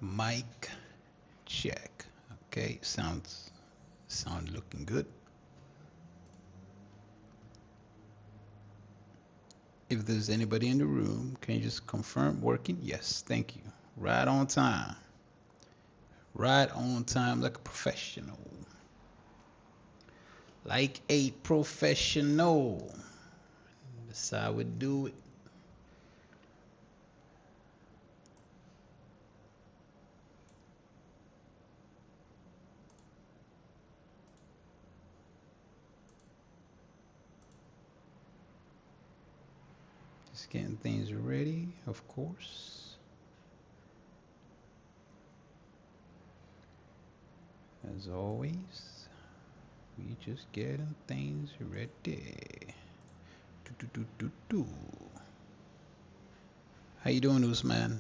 Mic check. Okay, sound looking good. If there's anybody in the room, can you just confirm working? Yes, thank you. Right on time. Right on time like a professional. Like a professional. That's how we do it. Just getting things ready, of course. As always, we just getting things ready. Do, do, do, do, do. How you doing, Usman?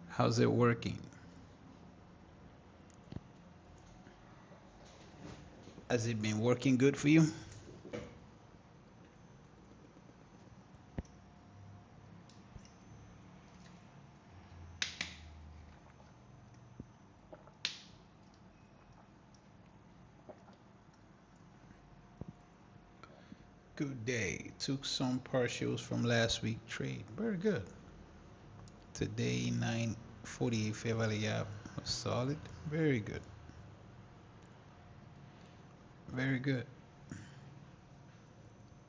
How's it working? Has it been working good for you? Good day. Took some partials from last week trade. Very good. Today 948 fair value gap was solid. Very good. Very good.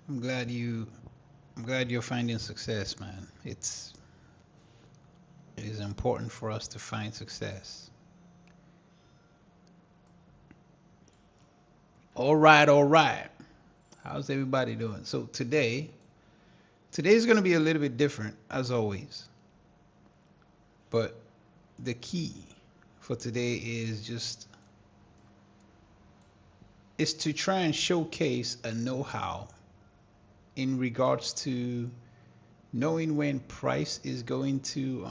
I'm glad you're finding success, man. It is important for us to find success. All right, all right. How's everybody doing? So today's going to be a little bit different as always. But the key for today is to try and showcase a know-how in regards to knowing when price is going to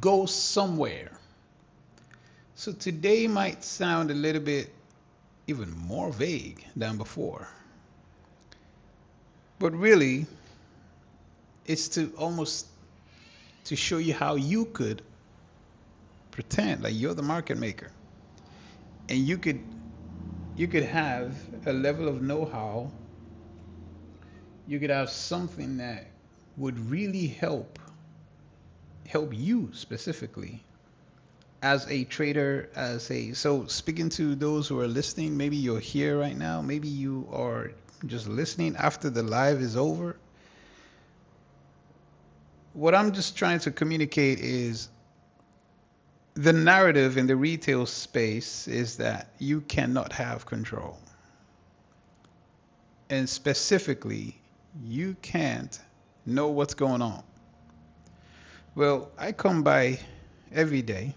go somewhere. So today might sound a little bit even more vague than before. But really, it's to almost to show you how you could pretend like you're the market maker. And you could have a level of know-how. You could have something that would really help you specifically as a trader, so speaking to those who are listening, maybe you're here right now, maybe you are just listening after the live is over. What I'm just trying to communicate is the narrative in the retail space is that you cannot have control. And specifically, you can't know what's going on. Well, I come by every day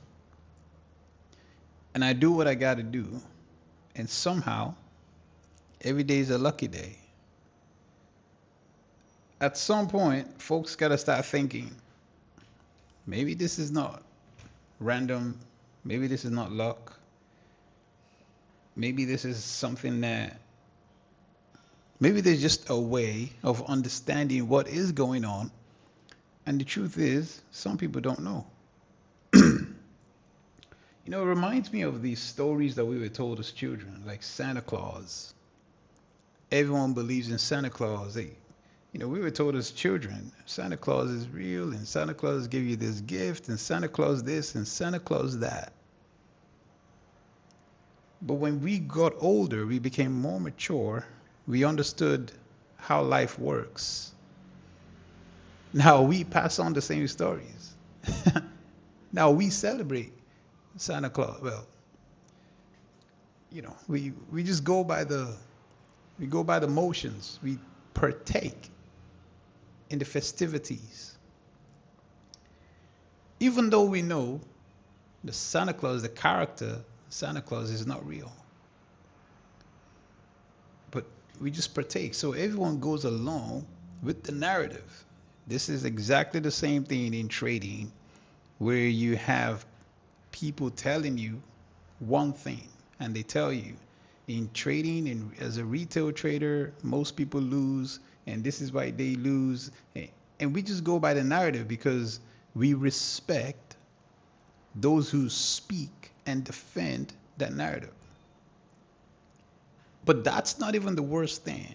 and I do what I got to do. And somehow, every day is a lucky day. At some point, folks got to start thinking, maybe this is not random. Maybe this is not luck. Maybe this is something that, maybe there's just a way of understanding what is going on. And the truth is, some people don't know. You know, it reminds me of these stories that we were told as children, like Santa Claus. Everyone believes in Santa Claus. We were told as children, Santa Claus is real, and Santa Claus give you this gift, and Santa Claus this, and Santa Claus that. But when we got older, we became more mature. We understood how life works. Now we pass on the same stories. Now we celebrate Santa Claus. Well, we just go by the motions. We partake in the festivities. Even though we know the Santa Claus, the character Santa Claus is not real. But we just partake. So everyone goes along with the narrative. This is exactly the same thing in trading, where you have people telling you one thing, and they tell you, in trading, and as a retail trader, most people lose, and this is why they lose. And we just go by the narrative because we respect those who speak and defend that narrative. But that's not even the worst thing.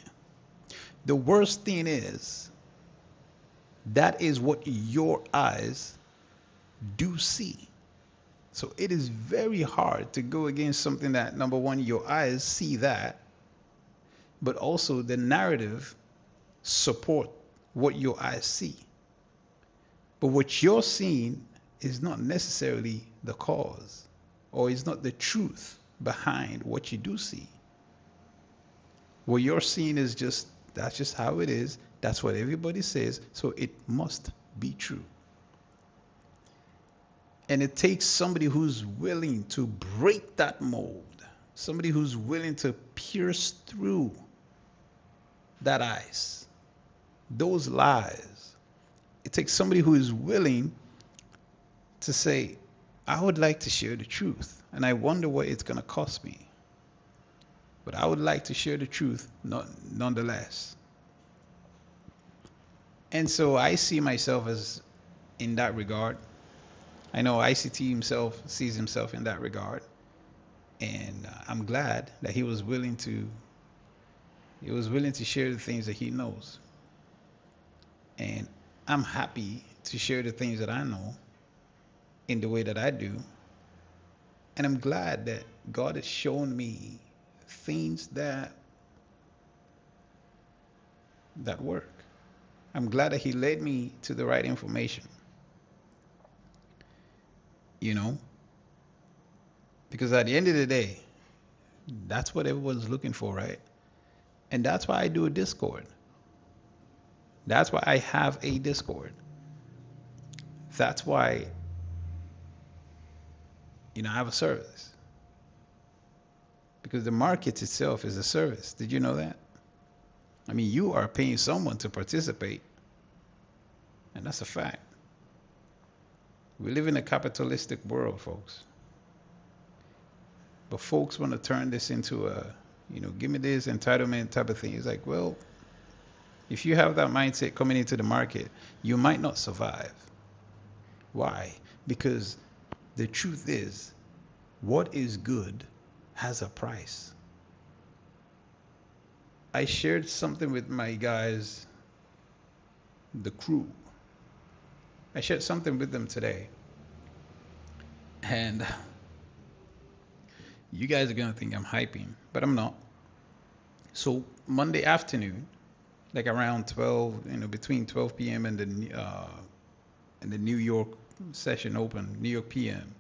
The worst thing is that is what your eyes do see. So it is very hard to go against something that, number one, your eyes see that, but also the narrative support what your eyes see. But what you're seeing is not necessarily the cause, or is not the truth behind what you do see. What you're seeing is just, that's just how it is. That's what everybody says. So it must be true. And it takes somebody who's willing to break that mold, somebody who's willing to pierce through that ice, those lies. It takes somebody who is willing to say, I would like to share the truth, and I wonder what it's going to cost me. But I would like to share the truth nonetheless. And so I see myself as in that regard. I know ICT himself sees himself in that regard. And I'm glad that he was willing to share the things that he knows. And I'm happy to share the things that I know in the way that I do. And I'm glad that God has shown me things that work. I'm glad that he led me to the right information. You know? Because at the end of the day, that's what everyone's looking for, right? And that's why I do a Discord. That's why I have a Discord. That's why, I have a service. Because the market itself is a service. Did you know that? I mean, you are paying someone to participate. And that's a fact. We live in a capitalistic world, folks. But folks want to turn this into a, give me this entitlement type of thing. It's like, well, if you have that mindset coming into the market, you might not survive. Why? Because the truth is, what is good has a price. I shared something with my guys, the crew. I shared something with them today. And you guys are going to think I'm hyping, but I'm not. So Monday afternoon, like around 12, between 12 p.m. and the New York session open, New York PM,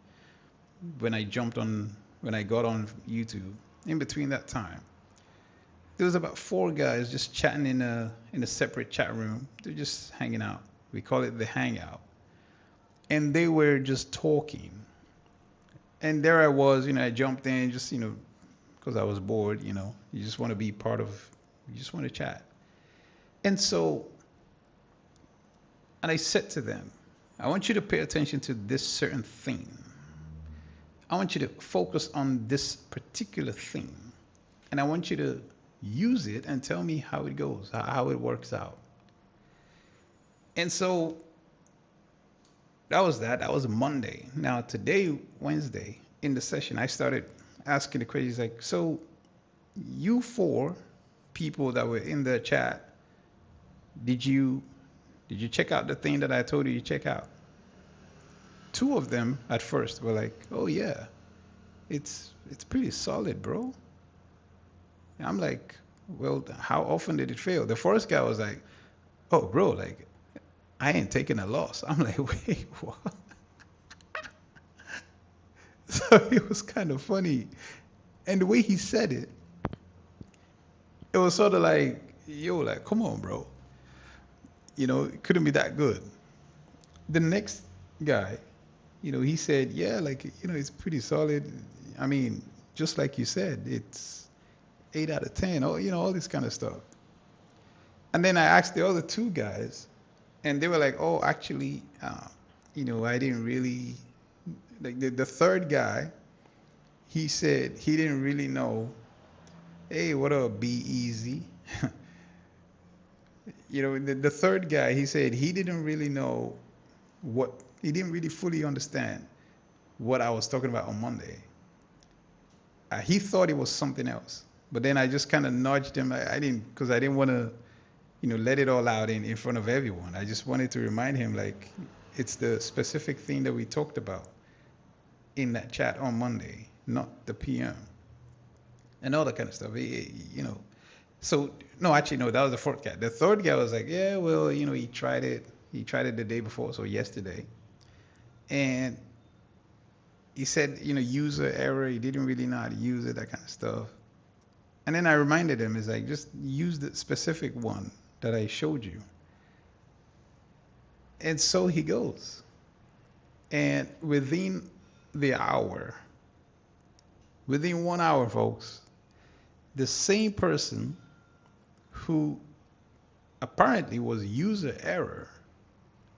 when I got on YouTube, in between that time, there was about 4 guys just chatting in a separate chat room. They're just hanging out. We call it the hangout. And they were just talking. And there I was, I jumped in just, because I was bored, you just want to be part of, you just want to chat. And so, and I said to them, I want you to pay attention to this certain thing. I want you to focus on this particular thing. And I want you to use it and tell me how it goes, how it works out. And so that was Monday. Now today, Wednesday, in the session, I started asking the questions like, so you 4 people that were in the chat, did you check out the thing that I told you to check out? 2 of them at first were like, oh yeah, it's pretty solid, bro. And I'm like, well, how often did it fail? The first guy was like, oh, bro, like, I ain't taking a loss. I'm like, wait, what? So it was kind of funny. And the way he said it, it was sort of like, yo, like, come on, bro. It couldn't be that good. The next guy, he said, yeah, like, it's pretty solid. I mean, just like you said, it's 8 out of 10, all this kind of stuff. And then I asked the other 2 guys, and they were like, oh, actually, I didn't really, like the third guy, he said he didn't really know Hey, what up, Be Easy? You know, the third guy, he said he didn't really know what, he didn't really fully understand what I was talking about on Monday. He thought it was something else. But then I just kind of nudged him. I didn't, because I didn't want to, let it all out in front of everyone. I just wanted to remind him, like, it's the specific thing that we talked about in that chat on Monday, not the PM and all that kind of stuff. So no, actually no, that was the fourth guy. The third guy was like, yeah, well, he tried it. He tried it the day before, so yesterday, and he said, user error. He didn't really know how to use it, that kind of stuff. And then I reminded him, it's like, just use the specific one that I showed you. And so he goes. And within the hour, within 1 hour, folks, the same person who apparently was user error.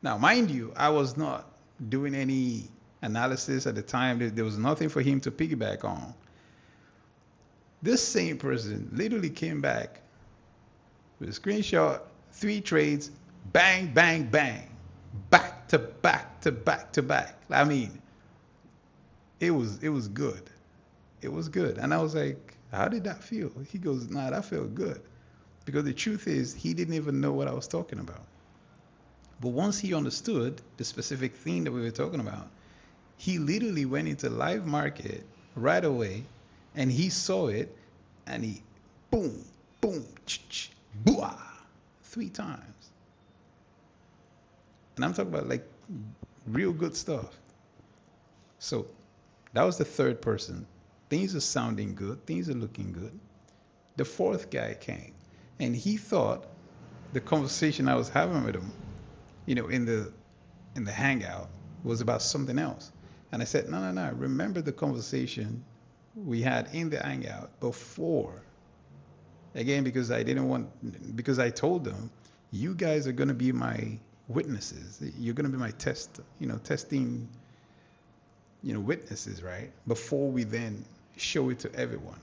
Now, mind you, I was not doing any analysis at the time. There was nothing for him to piggyback on. This same person literally came back with a screenshot, 3 trades, bang, bang, bang, back to back to back to back. I mean, it was good. It was good. And I was like, how did that feel? He goes, nah, that felt good. Because the truth is, he didn't even know what I was talking about. But once he understood the specific thing that we were talking about, he literally went into live market right away, and he saw it, and he boom, boom, booah, 3 times. And I'm talking about like real good stuff. So that was the third person. Things are sounding good. Things are looking good. The fourth guy came, and he thought the conversation I was having with him, in the hangout, was about something else. And I said, no. Remember the conversation we had in the hangout before. Again, because I told them, you guys are going to be my witnesses. You're going to be my testing, witnesses, right? Before we then show it to everyone,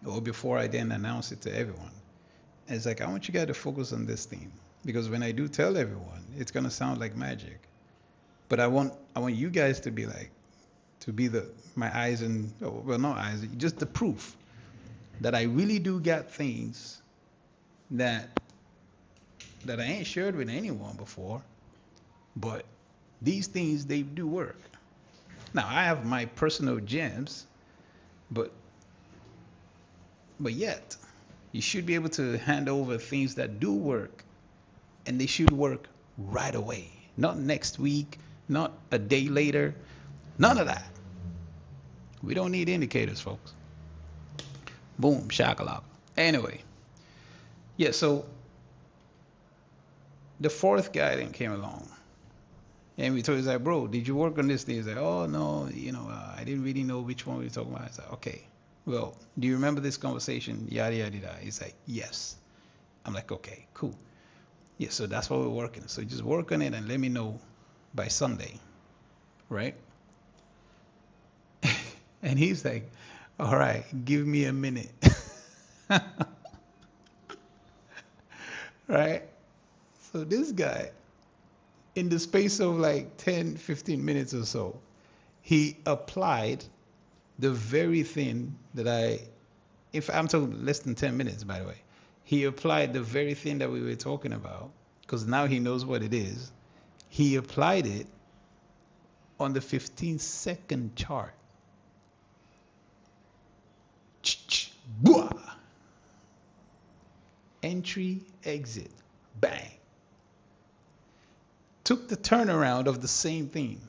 or before I then announce it to everyone. And it's like, I want you guys to focus on this theme, because when I do tell everyone, it's going to sound like magic. But I want you guys to be my eyes and, well, not eyes, just the proof that I really do got things that I ain't shared with anyone before. But these things, they do work. Now, I have my personal gems, but yet you should be able to hand over things that do work, and they should work right away, not next week, not a day later, none of that. We don't need indicators, folks. Boom, shakalaka. Anyway, yeah, so the fourth guy then came along, and we told him, like, bro, did you work on this thing? He's like, oh, no, I didn't really know which one we were talking about. I said, okay, well, do you remember this conversation? Yada, yada, yada. He's like, yes. I'm like, okay, cool. Yeah, so that's what we're working on. So just work on it and let me know by Sunday, right? And he's like, all right, give me a minute. Right? So this guy, in the space of like 10, 15 minutes or so, he applied the very thing that if I'm talking less than 10 minutes, by the way, he applied the very thing that we were talking about, because now he knows what it is. He applied it on the 15-second chart. Entry, exit, bang. Took the turnaround of the same thing.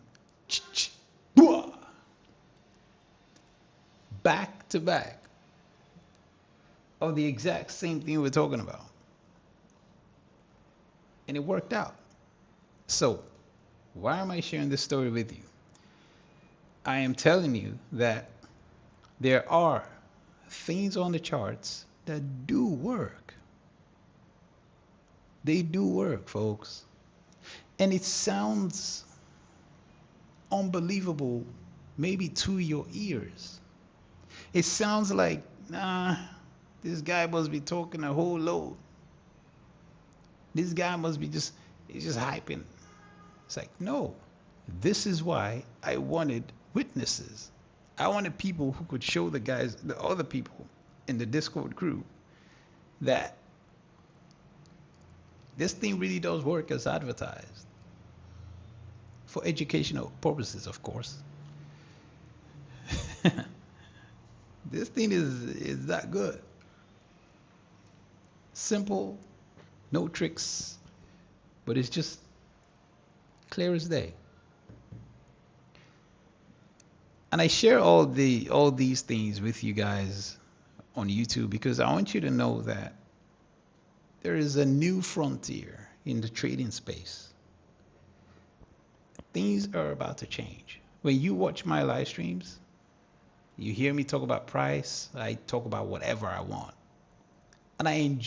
Back to back of the exact same thing we're talking about. And it worked out. So, why am I sharing this story with you? I am telling you that there are things on the charts that do work. They do work, folks. And it sounds unbelievable, maybe to your ears. It sounds like, nah, This guy must be talking a whole load. This guy must be he's just hyping. It's like, no, this is why I wanted witnesses. I wanted people who could show the other people in the Discord crew that this thing really does work as advertised. For educational purposes, of course. This thing is that good. Simple, no tricks, but it's just clear as day. And I share all these things with you guys on YouTube because I want you to know that there is a new frontier in the trading space. Things are about to change. When you watch my live streams, you hear me talk about price, I talk about whatever I want. And I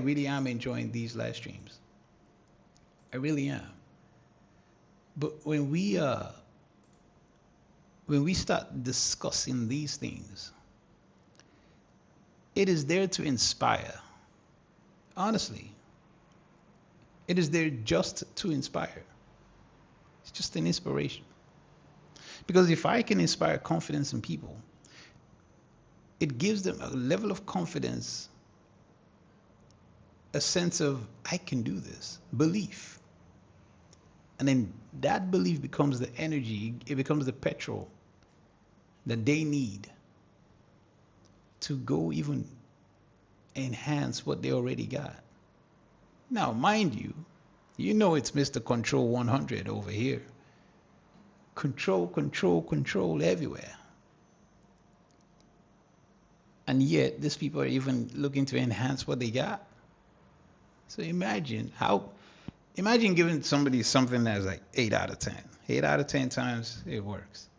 really am enjoying these live streams. I really am. But when we start discussing these things, it is there to inspire. Honestly, it is there just to inspire. It's just an inspiration. Because if I can inspire confidence in people, it gives them a level of confidence, a sense of, I can do this, belief. And then that belief becomes the energy, it becomes the petrol that they need to go even enhance what they already got. Now, mind you, you know it's Mr. Control 100 over here. Control, control, control everywhere. And yet, these people are even looking to enhance what they got. So imagine giving somebody something that's like 8 out of 10. 8 out of 10 times it works.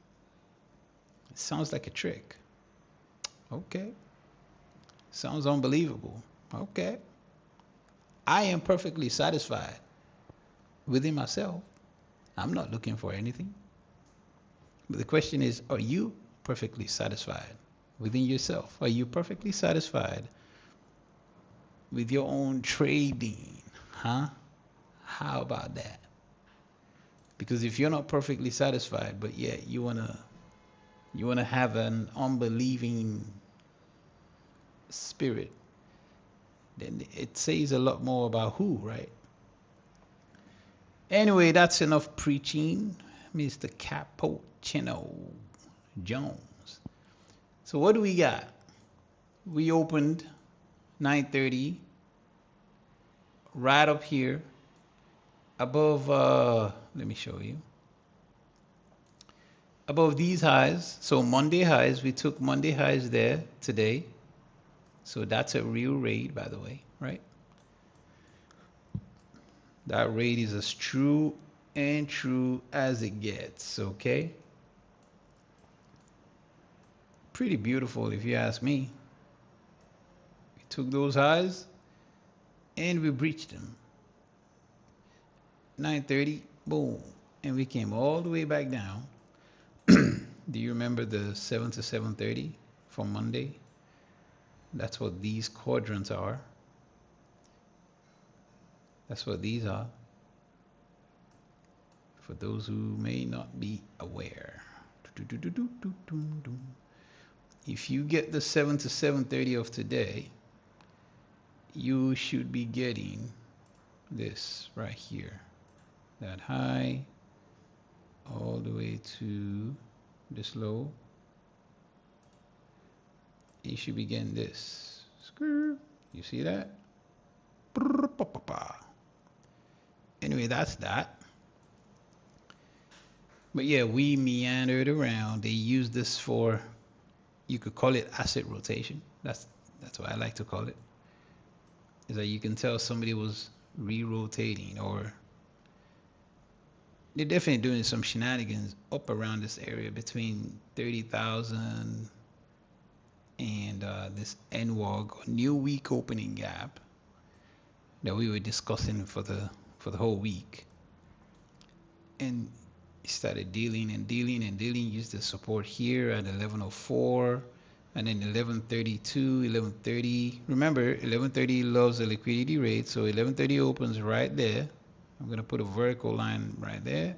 It sounds like a trick. Okay. Sounds unbelievable. Okay. I am perfectly satisfied within myself. I'm not looking for anything. But the question is, are you perfectly satisfied within yourself? Are you perfectly satisfied with your own trading? Huh? How about that? Because if you're not perfectly satisfied, but yet you wanna have an unbelieving spirit, then it says a lot more about who, right? Anyway, that's enough preaching, Mr. Cappuccino Jones. So what do we got? We opened 9:30 right up here above, let me show you, above these highs. So Monday highs, we took Monday highs there today. So that's a real raid, by the way, right? That raid is as true and true as it gets, okay? Pretty beautiful if you ask me. We took those highs and we breached them. 9:30, boom, and we came all the way back down. Do you remember the 7 to 7:30 from Monday? That's what these quadrants are. That's what these are. For those who may not be aware. If you get the 7 to 7:30 of today, you should be getting this right here. That high all the way to this low. You should be getting this. You see that? Anyway, that's that. But yeah, we meandered around. They used this for, you could call it asset rotation. That's what I like to call it. Is that you can tell somebody was re-rotating, or they're definitely doing some shenanigans up around this area between 30,000 and this NWOG, new week opening gap that we were discussing for the whole week. And he started dealing and dealing and dealing, used the support here at 1104, And then 1132, 1130. Remember, 1130 loves the liquidity rate, so 1130 opens right there. I'm going to put a vertical line right there.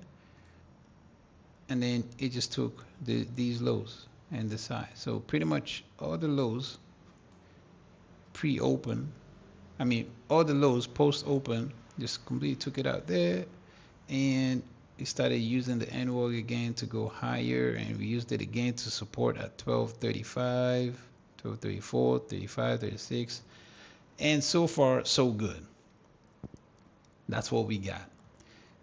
And then it just took these lows and this high. So pretty much all the lows pre-open, all the lows post-open, just completely took it out there. And we started using the annual again to go higher, and we used it again to support at 1235, 1234, 35, 36, and so far so good. That's what we got.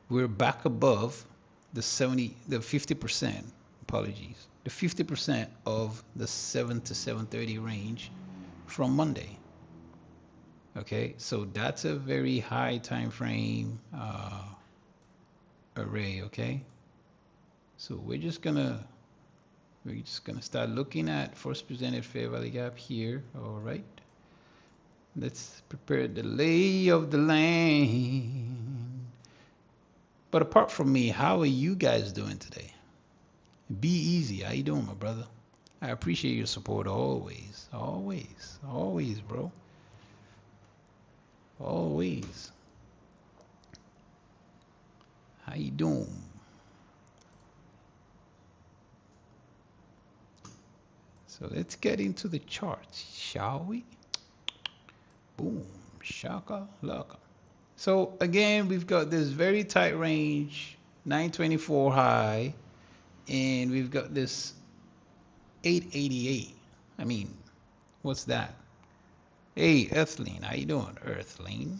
We're back above the 50%, apologies, the 50% of the 7 to 7:30 range from Monday. Okay, so that's a very high time frame array. Okay, so we're just gonna start looking at first presented fair value gap here. All right, let's prepare the lay of the land. But apart from me, how are you guys doing today? Be easy. How you doing, my brother? I appreciate your support always, always, always, bro. Always. How you doing? So let's get into the charts, shall we? Boom, shaka laka. So again, we've got this very tight range, 924 high, and we've got this 888. I mean, what's that? Hey, Earthling, how you doing, Earthling?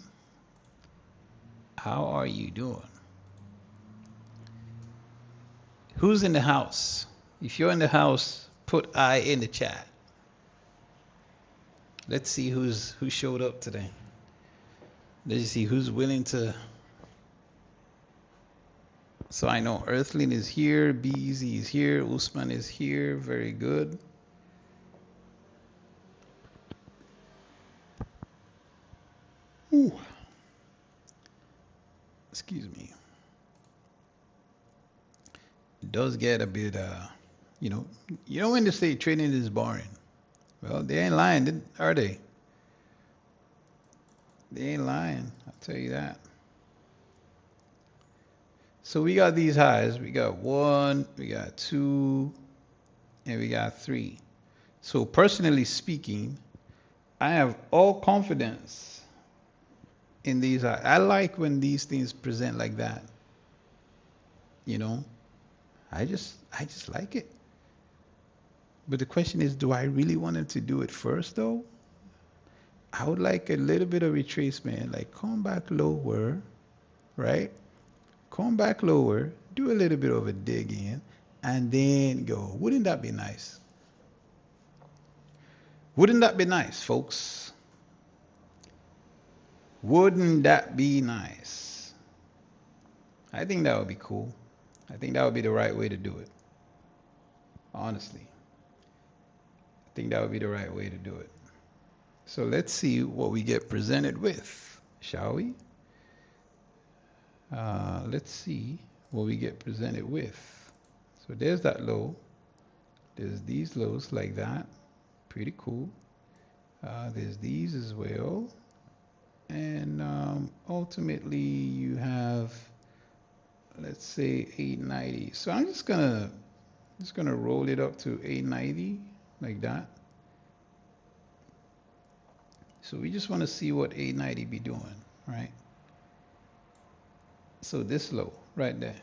How are you doing? Who's in the house? If you're in the house, put I in the chat. Let's see who showed up today. Let's see who's willing to. So I know Earthling is here, BZ is here, Usman is here. Very good. Ooh. Excuse me. It does get a bit, you know when they say trading is boring. Well, they ain't lying, are they? They ain't lying, I'll tell you that. So we got these highs. We got 1, we got 2, and we got 3. So personally speaking, I have all confidence in these. I like when these things present like that. I just like it. But the question is, do I really want them to do it first though? I would like a little bit of retracement, like come back lower, right? Come back lower, do a little bit of a dig in, and then go. Wouldn't that be nice? Wouldn't that be nice, folks? Wouldn't that be nice? I think that would be cool. I think that would be the right way to do it. Honestly. I think that would be the right way to do it. So let's see what we get presented with, shall we? Let's see what we get presented with. So there's that low. There's these lows like that. Pretty cool. There's these as well. And ultimately you have, let's say 890. So I'm just gonna roll it up to 890 like that. So we just want to see what 890 be doing, right? So this low right there.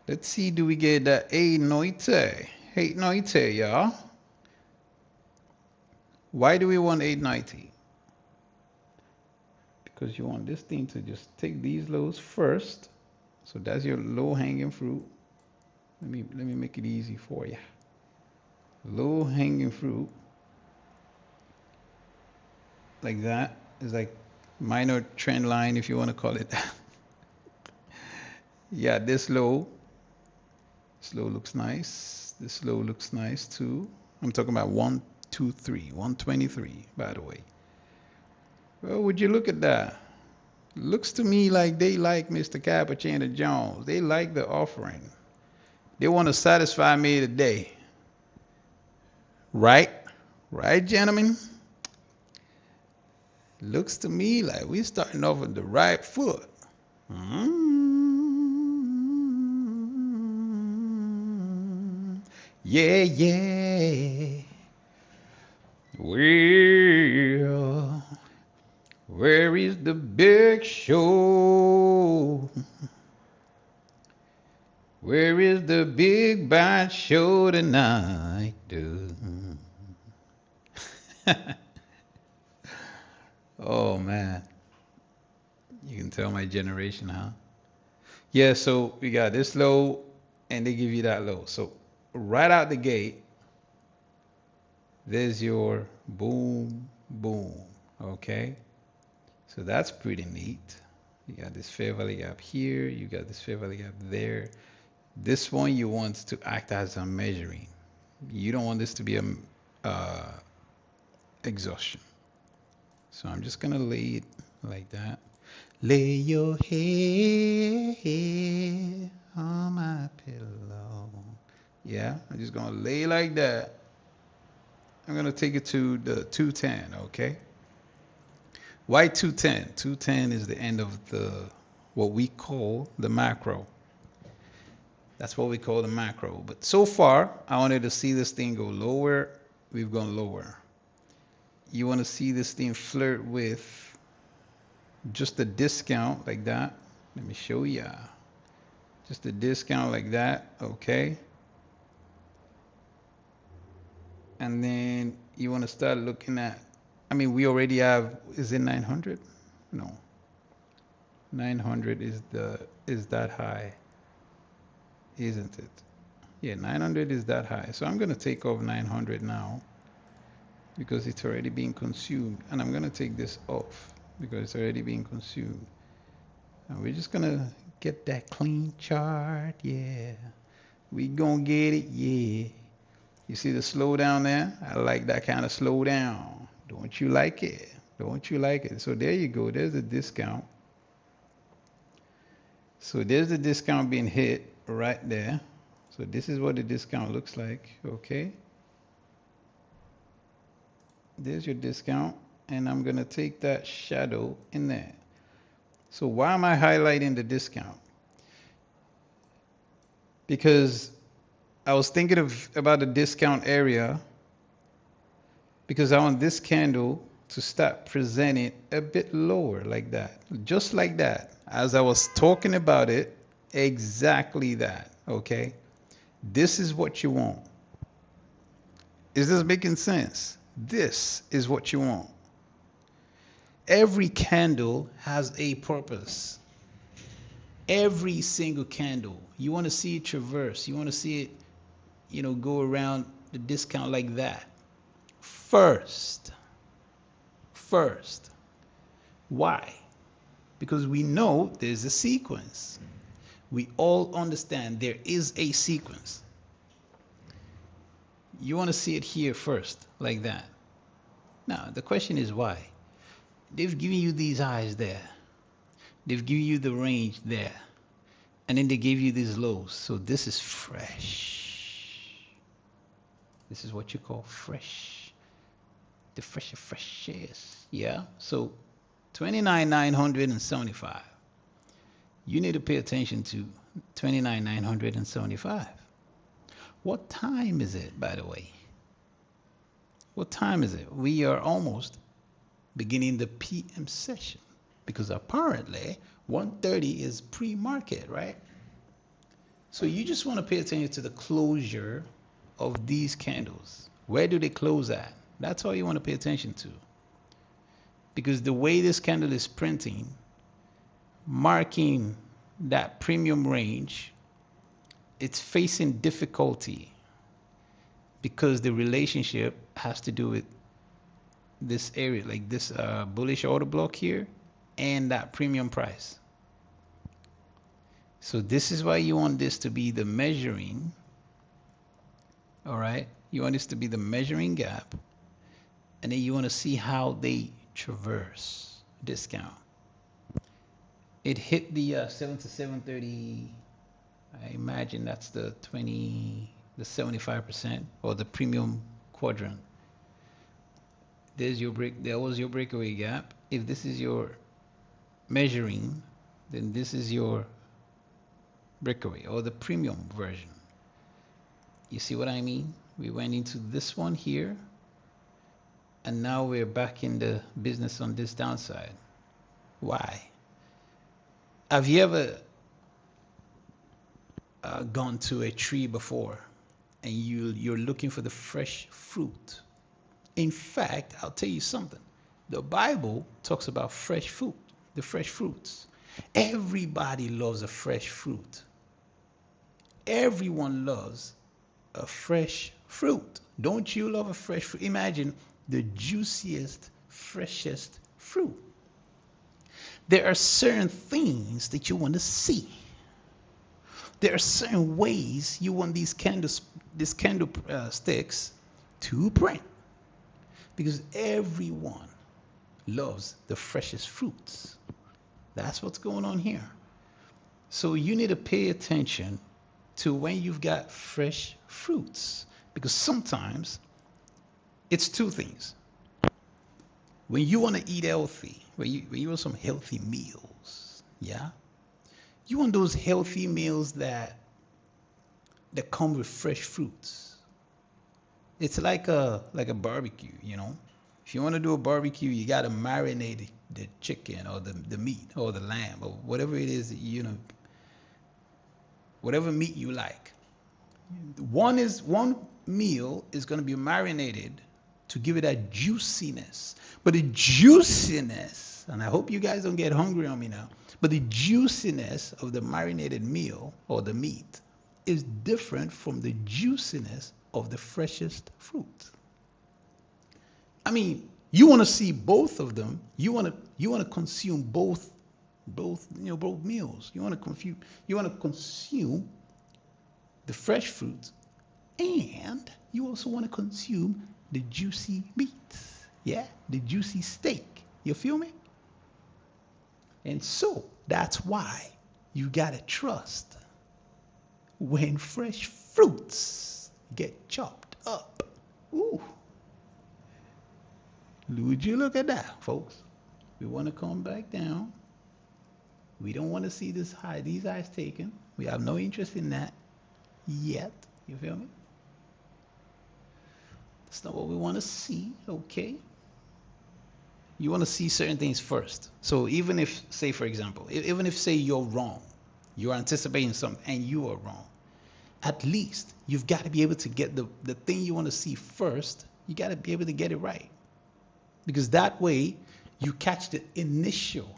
Let's see, do we get that 890? 890, y'all. Why do we want 890? Because you want this thing to just take these lows first. So that's your low hanging fruit. Let me make it easy for you. Low hanging fruit. Like that is like minor trend line, if you want to call it that. Yeah, this low looks nice. This low looks nice too. I'm talking about 123, 123, by the way. Well, would you look at that? Looks to me like they like Mr. Cappuccino Jones. They like the offering. They want to satisfy me today. Right? Right, gentlemen? Looks to me like we're starting off with the right foot. Yeah, yeah. Well, where is the big show? Where is the big bad show tonight? Oh man, you can tell my generation, huh? Yeah, so we got this low and they give you that low. So right out the gate, there's your boom, boom. Okay, so that's pretty neat. You got this fair value gap here, you got this fair value gap there. This one you want to act as a measuring. You don't want this to be a exhaustion. So I'm just gonna lay it like that. Lay your head on my pillow. Yeah, I'm just gonna lay like that. I'm gonna take it to the 210, okay? Why 210? 210 is the end of the what we call the macro. That's what we call the macro. But so far, I wanted to see this thing go lower. We've gone lower. You want to see this thing flirt with just a discount like that. Let me show ya. Just a discount like that, okay? And then you want to start looking at, I mean, we already have, is it 900? No. 900 is that high, isn't it? Yeah, 900 is that high. So I'm going to take off 900 now because it's already being consumed. And I'm going to take this off because it's already being consumed. And we're just going to get that clean chart. Yeah. We going to get it. Yeah. You see the slowdown there? I like that kind of slowdown. Don't you like it? Don't you like it? So there you go. There's a discount. So there's the discount being hit right there. So this is what the discount looks like. Okay. There's your discount. And I'm going to take that shadow in there. So why am I highlighting the discount? Because I was thinking about the discount area because I want this candle to start presenting a bit lower like that. Just like that. As I was talking about it, exactly that. Okay. This is what you want. Is this making sense? This is what you want. Every candle has a purpose. Every single candle. You want to see it traverse. You want to see it, go around the discount like that. First. Why? Because we know there's a sequence. We all understand there is a sequence. You want to see it here first, like that. Now, the question is why? They've given you these highs there. They've given you the range there. And then they gave you these lows. So this is fresh. This is what you call fresh. The freshest. Yeah. So 29,975. You need to pay attention to 29,975. What time is it, by the way? What time is it? We are almost beginning the PM session because apparently 1:30 is pre-market, right? So you just want to pay attention to the closure of these candles. Where do they close at? That's all you want to pay attention to. Because the way this candle is printing, marking that premium range, it's facing difficulty because the relationship has to do with this area, like this bullish order block here and that premium price. So this is why you want this to be the measuring. All right. You want this to be the measuring gap. And then you want to see how they traverse discount. It hit the 7 to 730. I imagine that's the 75% or the premium quadrant. There's your break. There was your breakaway gap. If this is your measuring, then this is your breakaway or the premium version. You see what I mean? We went into this one here, and now we're back in the business on this downside. Why? Have you ever gone to a tree before and you're looking for the fresh fruit? In fact, I'll tell you something. The Bible talks about fresh fruit, the fresh fruits. Everybody loves a fresh fruit. Everyone loves a fresh fruit. Don't you love a fresh fruit? Imagine the juiciest, freshest fruit. There are certain things that you want to see. There are certain ways you want these candlesticks to print, because everyone loves the freshest fruits. That's what's going on here. So you need to pay attention to when you've got fresh fruits, because sometimes it's two things. When you want to eat healthy, when you want some healthy meals, yeah, you want those healthy meals that come with fresh fruits. It's like a barbecue, you know. If you want to do a barbecue, you got to marinate the chicken or the meat or the lamb or whatever it is, you know, whatever meat you like. One meal is going to be marinated to give it that juiciness. But the juiciness, and I hope you guys don't get hungry on me now, but the juiciness of the marinated meal or the meat is different from the juiciness of the freshest fruit. I mean, you want to see both of them. You want to consume both meals. You want to consume the fresh fruit, and you also want to consume the juicy meat. Yeah, the juicy steak. You feel me? And so that's why you gotta trust when fresh fruits get chopped up. Ooh. Would you look at that, folks? We want to come back down. We don't want to see these highs taken. We have no interest in that yet. You feel me? That's not what we want to see, okay? You want to see certain things first. So even if, say for example, even if say you're wrong, you're anticipating something and you are wrong, at least you've got to be able to get the thing you want to see first. You got to be able to get it right, because that way you catch the initial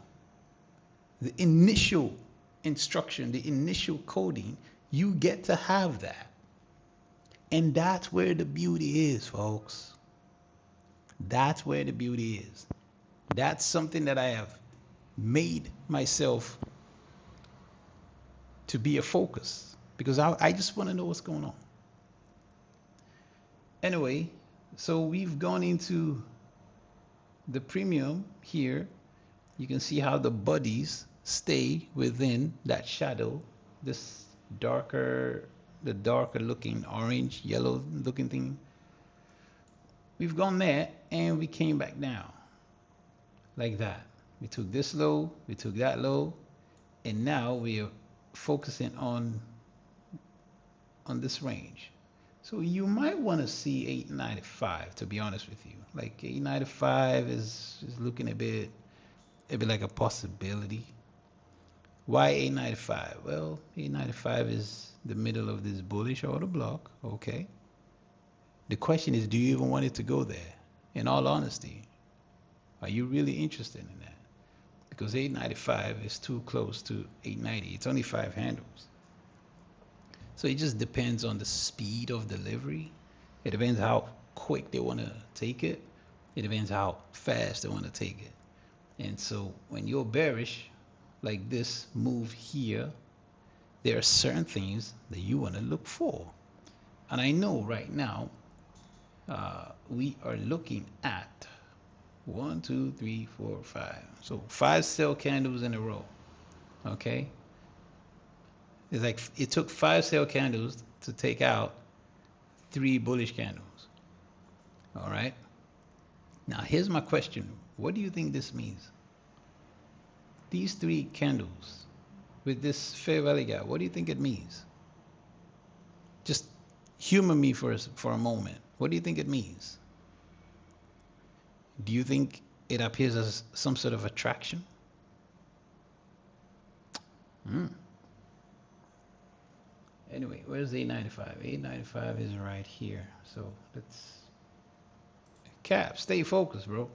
instruction, the initial coding. You get to have that. And that's where the beauty is, folks. That's where the beauty is. That's something that I have made myself to be a focus, because I just want to know what's going on. Anyway, so we've gone into the premium here. You can see how the bodies stay within that shadow, this darker looking orange, yellow looking thing. We've gone there and we came back down like that. We took this low, we took that low, and now we are focusing on this range. So you might want to see 895, to be honest with you. Like 895 is looking a bit like a possibility. Why 895? Well, 895 is the middle of this bullish order block, okay? The question is, do you even want it to go there? In all honesty, are you really interested in that? Because 895 is too close to 890. It's only 5 handles. So it just depends on the speed of delivery. It depends how quick they want to take it. It depends how fast they want to take it. And so when you're bearish, like this move here, there are certain things that you want to look for. And I know right now, we are looking at 1, 2, 3, 4, 5. So 5 sell candles in a row, okay? It's like it took 5 sell candles to take out 3 bullish candles. All right. Now, here's my question. What do you think this means? These three candles with this fair value gap, what do you think it means? Just humor me for a moment. What do you think it means? Do you think it appears as some sort of attraction? Anyway, where's 895? 895 is right here. So let's cap. Stay focused, bro.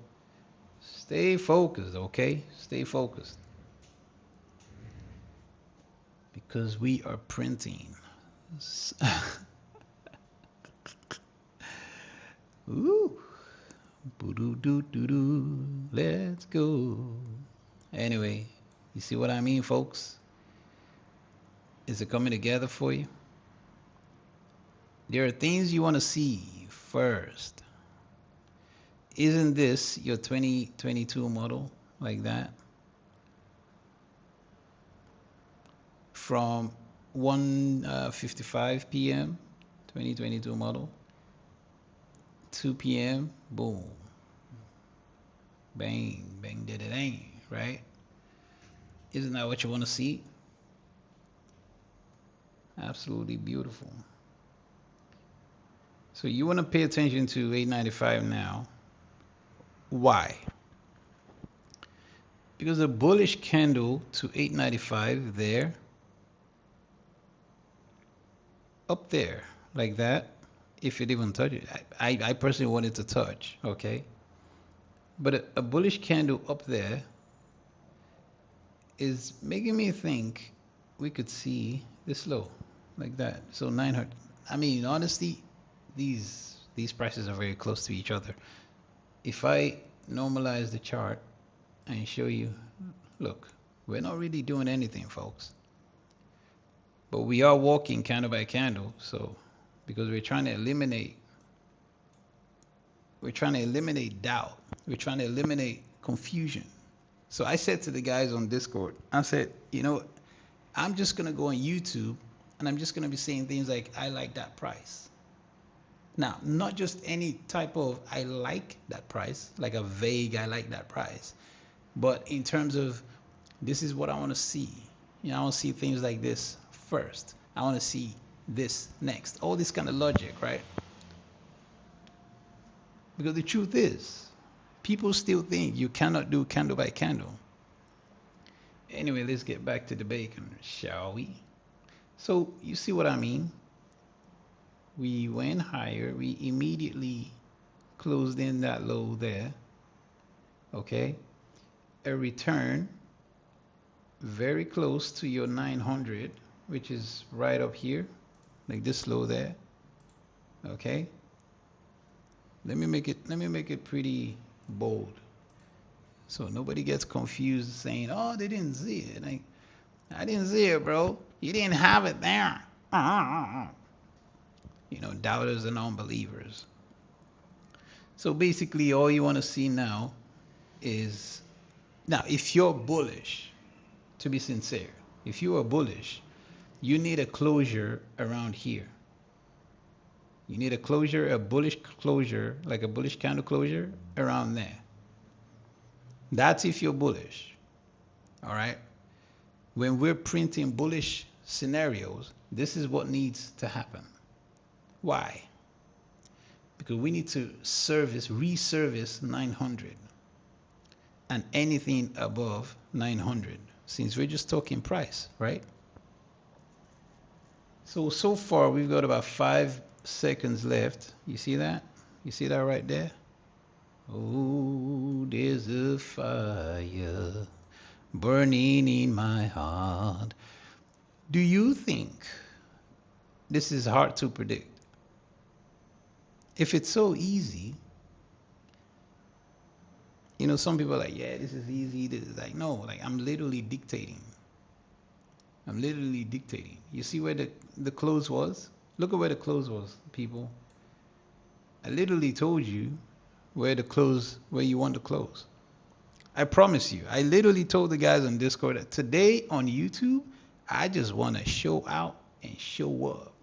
Stay focused, okay? Stay focused. Because we are printing. Ooh. Boo-doo-doo-doo-doo. Let's go. Anyway, you see what I mean, folks? Is it coming together for you? There are things you want to see first. Isn't this your 2022 model like that? From 1:55 p.m. 2022 model, 2 p.m. boom, bang, bang, did it ain't, right? Isn't that what you want to see? Absolutely beautiful. So you want to pay attention to 895 now. Why? Because a bullish candle to 895 there, up there, like that, if it even touches it. I personally want it to touch, okay? But a bullish candle up there is making me think we could see this low, like that. So 900. I mean, honestly, these prices are very close to each other. If I normalize the chart and show you, look, we're not really doing anything, folks. But we are walking candle by candle, so because we're trying to eliminate doubt. We're trying to eliminate confusion. So I said to the guys on Discord, I said, you know, I'm just going to go on YouTube and I'm just going to be saying things like, I like that price. Now, not just any type of I like that price, like a vague I like that price, but in terms of this is what I want to see. You know, I want to see things like this first. I want to see this next. All this kind of logic, right? Because the truth is, people still think you cannot do candle by candle. Anyway, let's get back to the bacon, shall we? So you see what I mean? We went higher. We immediately closed in that low there. Okay. A return very close to your 900, which is right up here, like this low there. Okay. Let me make it pretty bold, so nobody gets confused saying, "Oh, they didn't see it." Like, I didn't see it, bro. You didn't have it there. You know, doubters and unbelievers. So basically, all you want to see now is, now, if you're bullish, to be sincere, if you are bullish, you need a closure around here. You need a closure, a bullish closure, like a bullish candle closure around there. That's if you're bullish. All right. When we're printing bullish scenarios, this is what needs to happen. Why? Because we need to reservice 900 and anything above 900, since we're just talking price, right? So far we've got about 5 seconds left. You see that? You see that right there? Oh, there's a fire burning in my heart. Do you think this is hard to predict? If it's so easy, you know, some people are like, yeah, this is easy. This is like, no, like I'm literally dictating. I'm literally dictating. You see where the close was? Look at where the close was, people. I literally told you where you want to close. I promise you. I literally told the guys on Discord that today on YouTube, I just want to show out and show up.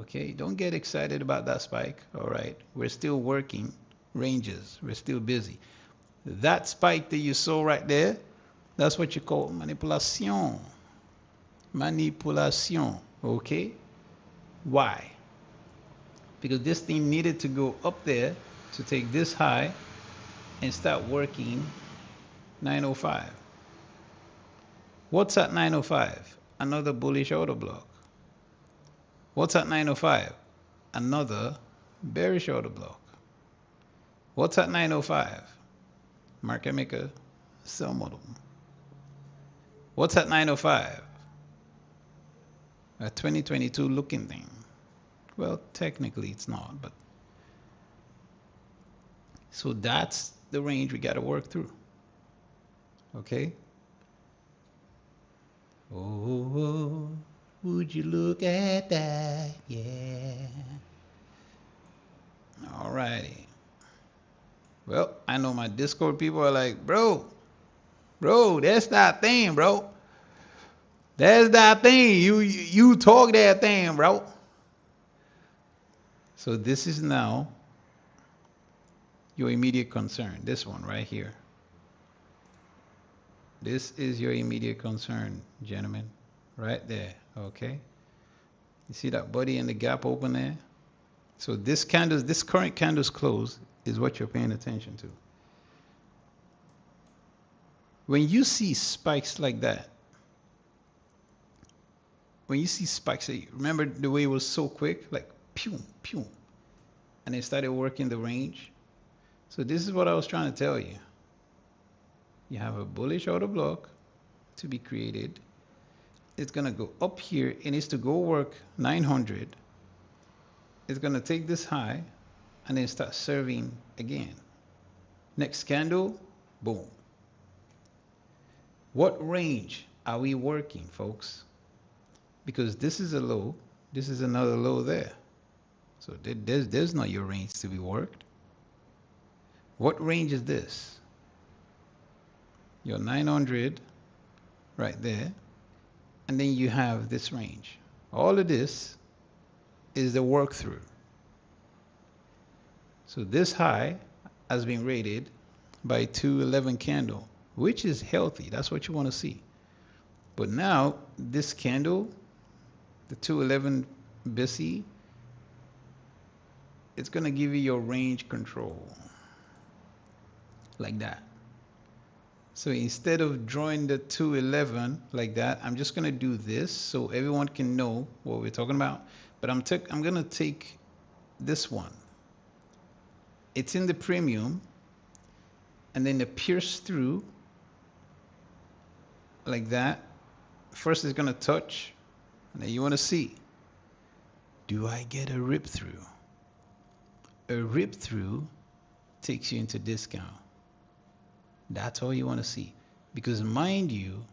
Okay? Don't get excited about that spike. All right? We're still working. ranges. We're still busy. That spike that you saw right there, that's what you call manipulation. Manipulation. Okay? Why? Because this thing needed to go up there to take this high and start working 905. What's at 905? Another bullish order block. What's at 905? Another bearish order block. What's at 905? Market maker sell model. What's at 905? A 2022 looking thing. Well, technically it's not, but so that's the range we got to work through. Okay? Oh, would you look at that? Yeah. All righty. Well, I know my Discord people are like, bro, that's that thing, bro. That's that thing. You talk that thing, bro. So this is now your immediate concern. This one right here. This is your immediate concern, gentlemen. Right there. Okay. You see that body and the gap open there? So this current candle's close is what you're paying attention to. When you see spikes like that, when you see spikes, remember the way it was so quick, like pew, pew, and it started working the range. So this is what I was trying to tell you. You have a bullish order block to be created. It's going to go up here. It needs to go work 900. It's going to take this high and then start serving again. Next candle, boom. What range are we working, folks? Because this is a low, this is another low there. So there's not your range to be worked. What range is this? Your 900 right there. And then you have this range. All of this is the work through. So this high has been rated by 211 candle, which is healthy. That's what you want to see. But now this candle, the 211 BSC, it's going to give you your range control like that. So instead of drawing the 211 like that, I'm just going to do this so everyone can know what we're talking about. But I'm going to take this one. It's in the premium, and then the pierce through like that. First it's going to touch, and then you want to see, do I get a rip through? A rip through takes you into discount. That's all you want to see. Because mind you,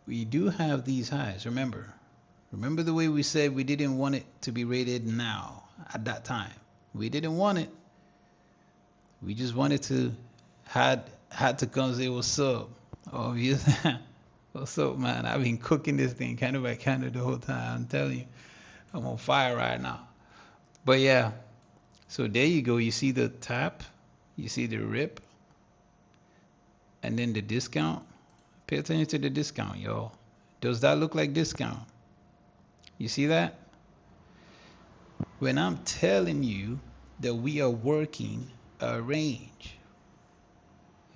we do have these highs. Remember the way we said we didn't want it to be rated now at that time. We didn't want it. We just wanted to had to come say what's up. Obviously. What's up, man? I've been cooking this thing kind of by kind of the whole time. I'm telling you, I'm on fire right now. But yeah, so there you go. You see the tap, you see the rip, and then the discount. Pay attention to the discount, y'all. Does that look like discount? You see that? When I'm telling you that we are working a range,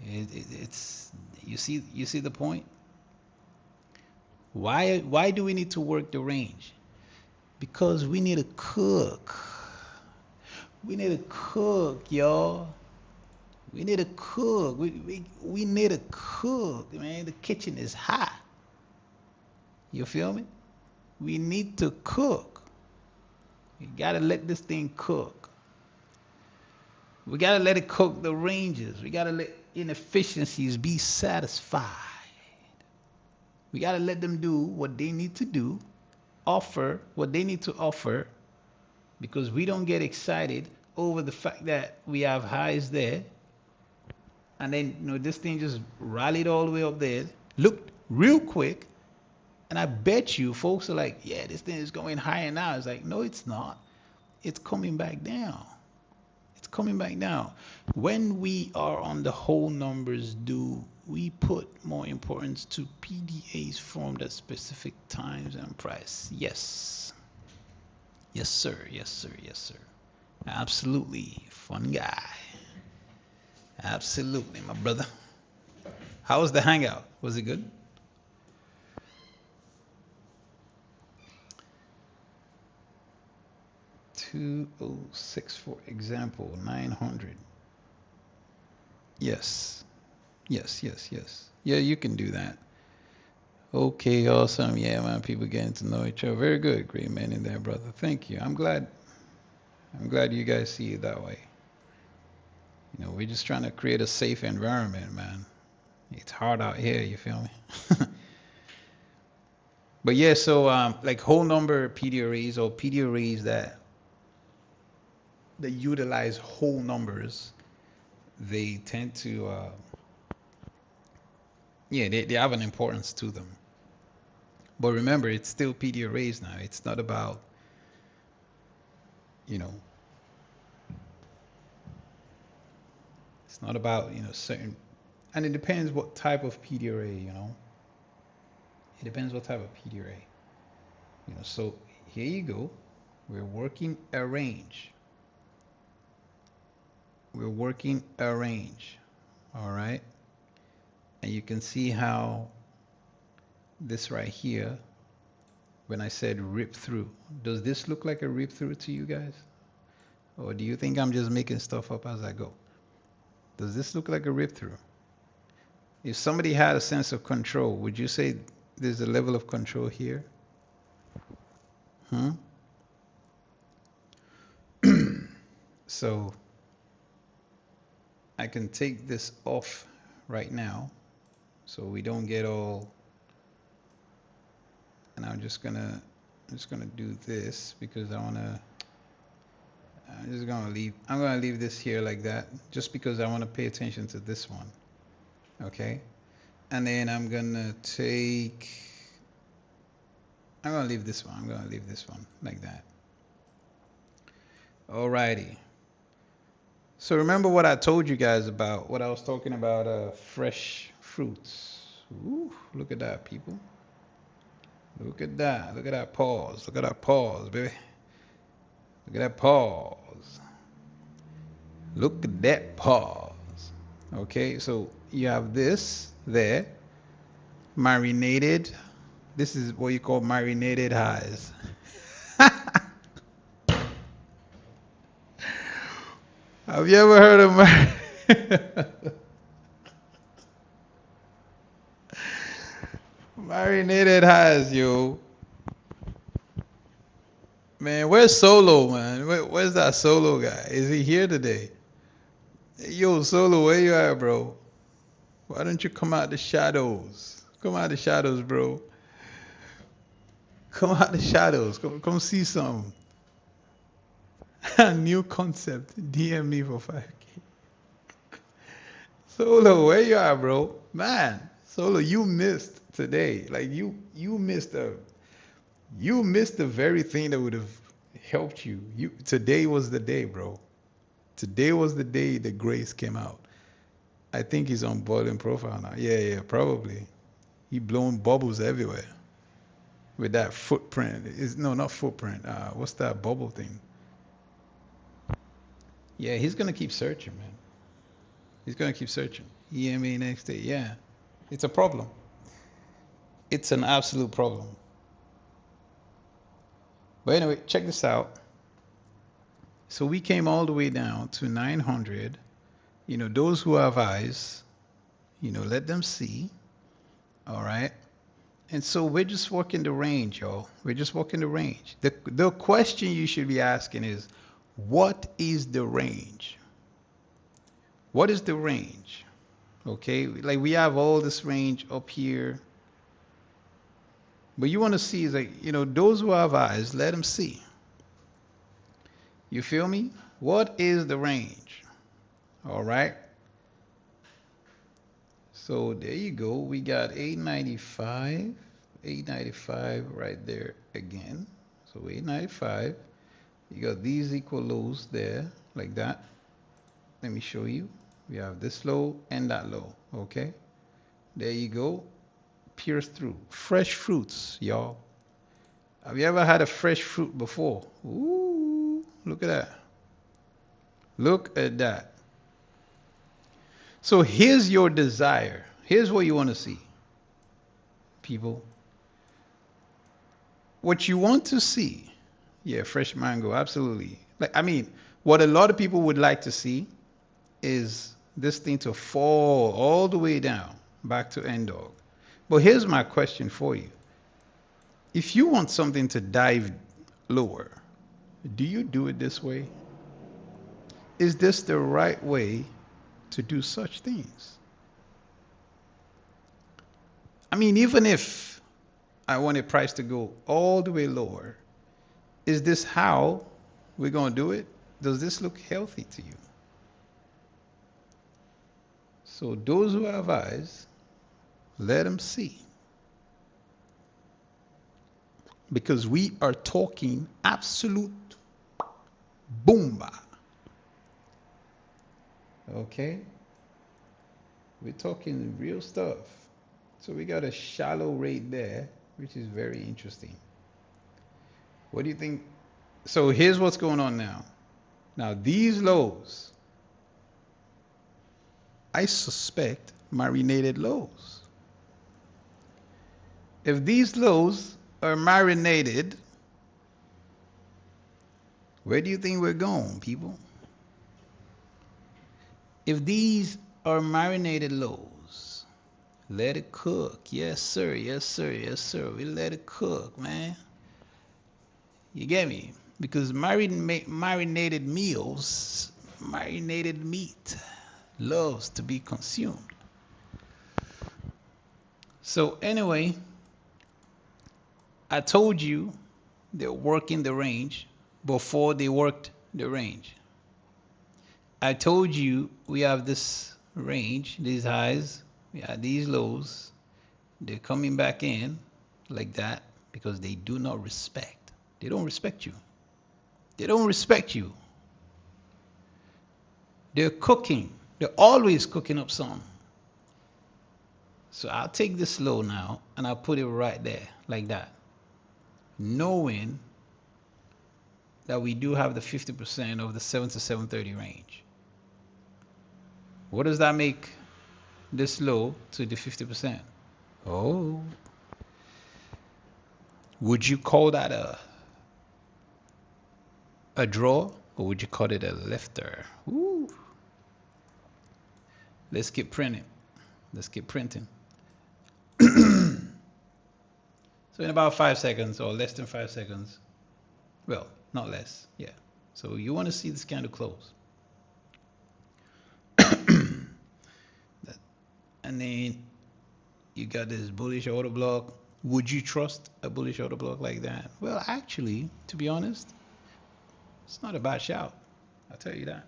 it's you see the point? Why do we need to work the range? Because we need to cook. We need to cook, y'all. We need to cook. We need to cook, man. The kitchen is hot. You feel me? We need to cook. We gotta let this thing cook. We gotta let it cook the ranges. We gotta let inefficiencies be satisfied. We gotta let them do what they need to do, offer what they need to offer, because we don't get excited over the fact that we have highs there, and then this thing just rallied all the way up there, looked real quick, and I bet you folks are like, yeah, this thing is going higher now. It's like, no, it's not. It's coming back down. coming back down. When we are on the whole numbers, do we put more importance to PDAs formed at specific times and price? Yes. Yes, sir. Yes, sir. Yes, sir. Absolutely. Fun guy. Absolutely, my brother. How was the hangout? Was it good? 2006, for example, 900. Yes. Yes, yes, yes. Yeah, you can do that. Okay, awesome. Yeah, man, people getting to know each other. Very good. Great man in there, brother. Thank you. I'm glad you guys see it that way. You know, we're just trying to create a safe environment, man. It's hard out here, you feel me? But yeah, so like whole number PD arrays or PD arrays that utilize whole numbers, they tend to yeah, they have an importance to them. But remember, it's still PD arrays now. It's not about, you know, it's not about, certain, and it depends what type of PD array, It depends what type of PD array. So here you go. We're working a range. We're working a range. All right. And you can see how this right here, when I said rip through, does this look like a rip through to you guys? Or do you think I'm just making stuff up as I go? Does this look like a rip through? If somebody had a sense of control, would you say there's a level of control here? So I can take this off right now so we don't get all, and I'm just gonna do this because I'm gonna leave this here like that just because I want to pay attention to this one. Okay, and then I'm gonna leave this one. I'm gonna leave this one like that. Alrighty. So remember what I told you guys about what I was talking about, fresh fruits. Ooh, look at that, people. Look at that. Look at that pause. Look at that pause, baby. Look at that pause. Look at that pause. Okay, so you have this there, marinated. This is what you call marinated highs. Have you ever heard of marinated highs, yo? Man, where's Solo, man? Where's that Solo guy? Is he here today? Hey, yo, Solo, where you at, bro? Why don't you come out the shadows? Come out the shadows, bro. Come out the shadows. Come see some. New concept. DM me for 5K. Solo, where you at, bro? Man, Solo, you missed today. Like you missed the very thing that would have helped you. Today was the day, bro. Today was the day the grace came out. I think he's on boiling profile now. Yeah, probably. He blowing bubbles everywhere with that footprint. No, not footprint. What's that bubble thing? Yeah, he's gonna keep searching, man. He's gonna keep searching. EMA next day. Yeah, it's a problem. It's an absolute problem. But anyway, check this out. So we came all the way down to 900. Those who have eyes, let them see. All right. And so we're just working the range, y'all. We're just working the range. The question you should be asking is, what is the range? What is the range? Okay, like we have all this range up here. But you want to see is like, those who have eyes, let them see. You feel me? What is the range? All right. So there you go. We got 895 right there again. So 895. You got these equal lows there, like that. let me show you. We have this low and that low. Okay. There you go. Pierce through. Fresh fruits, y'all. Have you ever had a fresh fruit before? Ooh, look at that. Look at that. So here's your desire. Here's what you want to see, people. What you want to see, yeah, fresh mango, absolutely. Like, I mean, what a lot of people would like to see is this thing to fall all the way down back to end dog. But here's my question for you. If you want something to dive lower, do you do it this way? Is this the right way to do such things? I mean, even if I want a price to go all the way lower, is this how we're going to do it? Does this look healthy to you? So those who have eyes, let them see. Because we are talking absolute boomba. Okay? We're talking real stuff. So we got a shallow rate there, which is very interesting. What do you think? So here's what's going on now. Now these lows, I suspect marinated lows. If these lows are marinated, where do you think we're going, people? If these are marinated lows, let it cook. Yes, sir. Yes, sir. Yes, sir. We let it cook, man. You get me? Because marinated meals, marinated meat loves to be consumed. So anyway, I told you they're working the range before they worked the range. I told you we have this range, these highs, we have these lows. They're coming back in like that because they do not respect. They don't respect you. They don't respect you. They're cooking. They're always cooking up some. So I'll take this low now and I'll put it right there like that, knowing that we do have the 50% of the 7 to 730 range. What does that make this low to the 50%? Oh, would you call that a draw, or would you call it a lifter? Ooh. Let's keep printing. Let's keep printing. So in about 5 seconds or less than 5 seconds, well, not less, yeah. So you want to see this candle close. And then you got this bullish order block. Would you trust a bullish order block like that? Well, actually, to be honest, it's not a bad shout. I'll tell you that.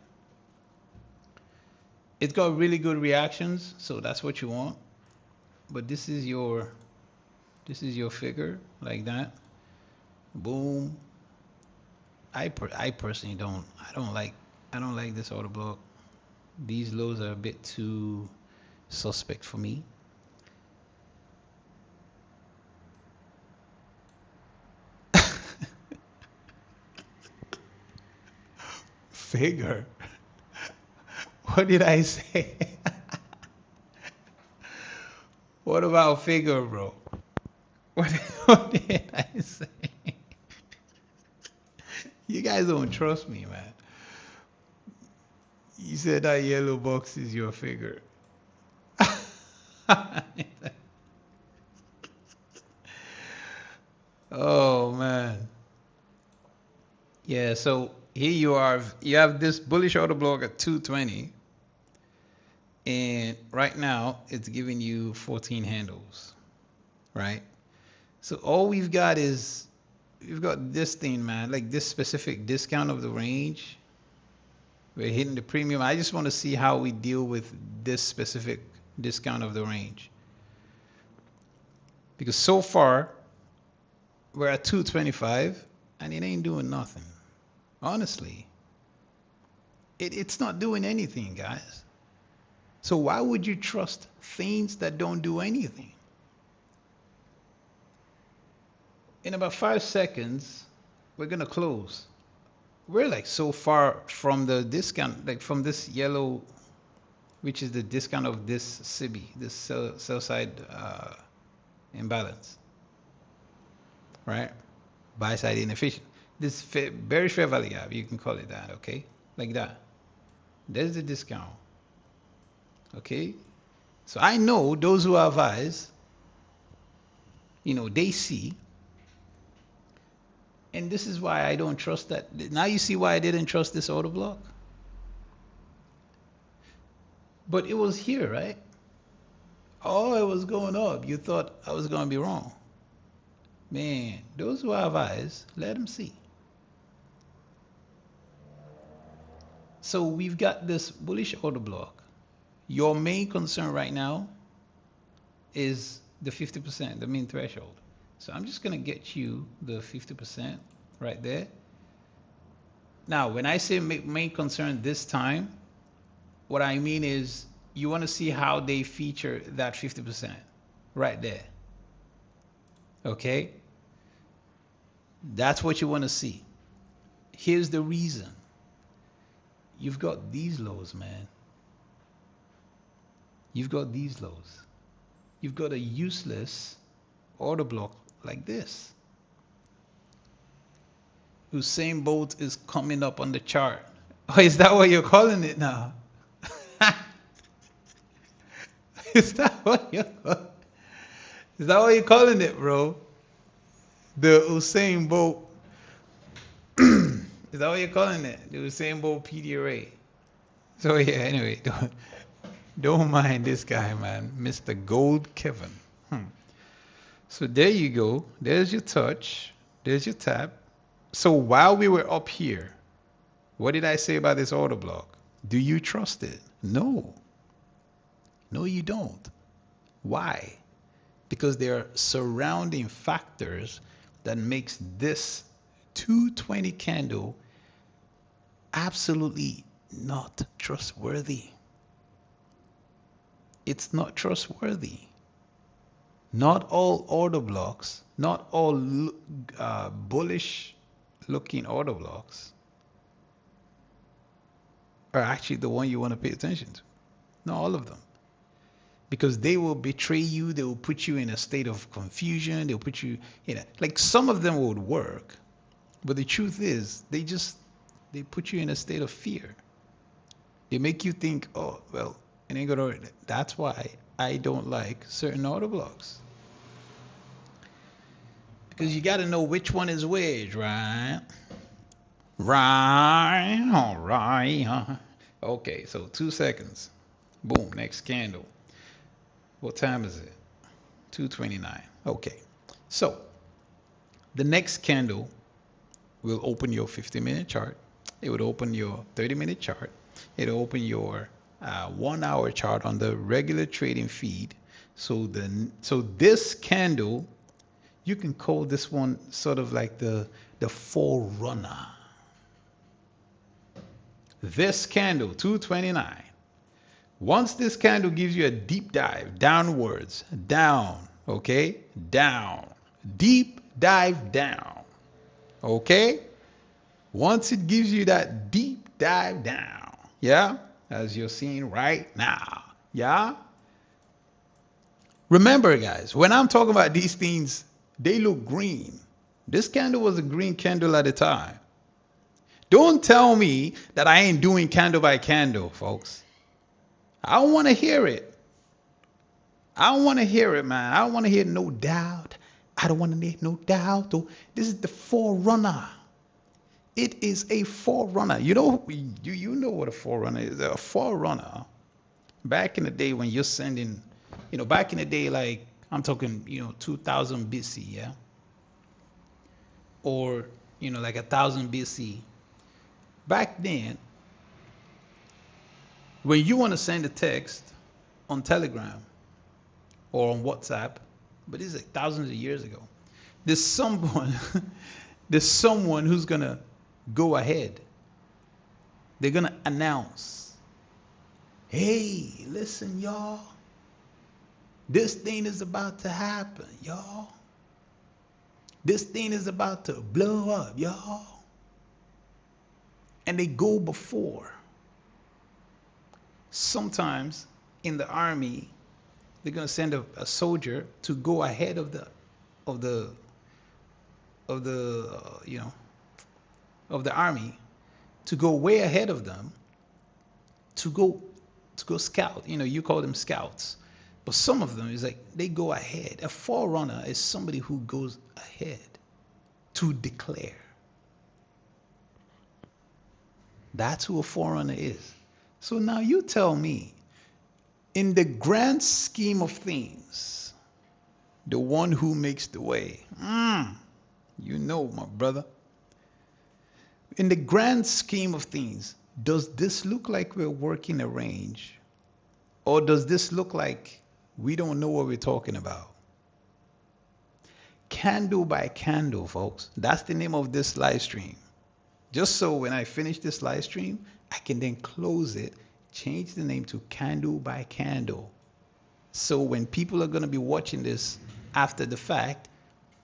It's got really good reactions, so that's what you want. But this is your figure like that. Boom. I personally don't like this order block. These lows are a bit too suspect for me. Figure. What did I say? What about figure, bro? What did I say? You guys don't trust me, man. You said that yellow box is your figure. Oh, man. Yeah, so here you are. You have this bullish order block at 220. And right now, it's giving you 14 handles, right? So all we've got is, we've got this thing, man, like this specific discount of the range. We're hitting the premium. I just want to see how we deal with this specific discount of the range. Because so far, we're at 225, and it ain't doing nothing. Honestly. It's not doing anything, guys. So why would you trust things that don't do anything? In about 5 seconds, we're gonna close. We're like so far from the discount, like from this yellow, which is the discount of this SIBI, this sell side imbalance, right? Buy side inefficient. This bearish fair value gap, you can call it that, okay? Like that. There's the discount, okay? So I know those who have eyes, they see. And this is why I don't trust that. Now you see why I didn't trust this order block. But it was here, right? Oh, it was going up. You thought I was going to be wrong. Man, those who have eyes, let them see. So we've got this bullish order block. Your main concern right now is the 50%, the mean threshold. So I'm just going to get you the 50% right there. Now, when I say main concern this time, what I mean is you want to see how they feature that 50% right there. Okay? That's what you want to see. Here's the reason. You've got these lows, man. You've got these lows. You've got a useless order block like this. Usain Bolt is coming up on the chart. Oh, is that what you're calling it now? Is that what you're calling it, bro? The Usain Bolt. Is that what you're calling it? The Usain Bolt PDRA. So yeah, anyway, don't mind this guy, man. Mr. Gold Kevin. So there you go. There's your touch. There's your tap. So while we were up here, what did I say about this order block? Do you trust it? No. No, you don't. Why? Because there are surrounding factors that makes this 220 candle absolutely not trustworthy. It's not trustworthy. Not all order blocks, not all bullish looking order blocks are actually the one you want to pay attention to. Not all of them. Because they will betray you, they will put you in a state of confusion, they'll put you like some of them would work, but the truth is they put you in a state of fear. They make you think, oh, well, it ain't gonna work. That's why I don't like certain order blocks. Because you got to know which one is which, right? Right, all right. Okay, so 2 seconds. Boom, next candle. What time is it? 2:29. Okay, so the next candle will open your 50-minute chart. It would open your 30-minute chart. It'll open your 1 hour chart on the regular trading feed. So this candle, you can call this one sort of like the forerunner. This candle, 229. Once this candle gives you a deep dive downwards, down, okay, down, deep dive down, okay. Once it gives you that deep dive down, yeah, as you're seeing right now, yeah. Remember, guys, when I'm talking about these things, they look green. This candle was a green candle at the time. Don't tell me that I ain't doing candle by candle, folks. I don't want to hear it. I don't want to hear it, man. I don't want to hear no doubt. I don't want to hear no doubt. This is the forerunner. It is a forerunner. You know what a forerunner is. A forerunner, back in the day when you're sending, back in the day, like I'm talking, 2000 BC, yeah? Or, like 1000 BC. Back then, when you want to send a text on Telegram or on WhatsApp, but this is like thousands of years ago, there's someone who's gonna go ahead They're going to announce, hey, listen, y'all. This thing is about to happen, y'all. This thing is about to blow up, y'all. And they go before. Sometimes in the army, they're going to send a soldier to go ahead of the army, to go way ahead of them, to go scout. You call them scouts, but some of them is like they go ahead. A forerunner is somebody who goes ahead to declare. That's who a forerunner is. So now you tell me, in the grand scheme of things, the one who makes the way, my brother, in the grand scheme of things, does this look like we're working a range? Or does this look like we don't know what we're talking about? Candle by candle, folks. That's the name of this live stream. Just so when I finish this live stream, I can then close it, change the name to Candle by Candle. So when people are going to be watching this after the fact,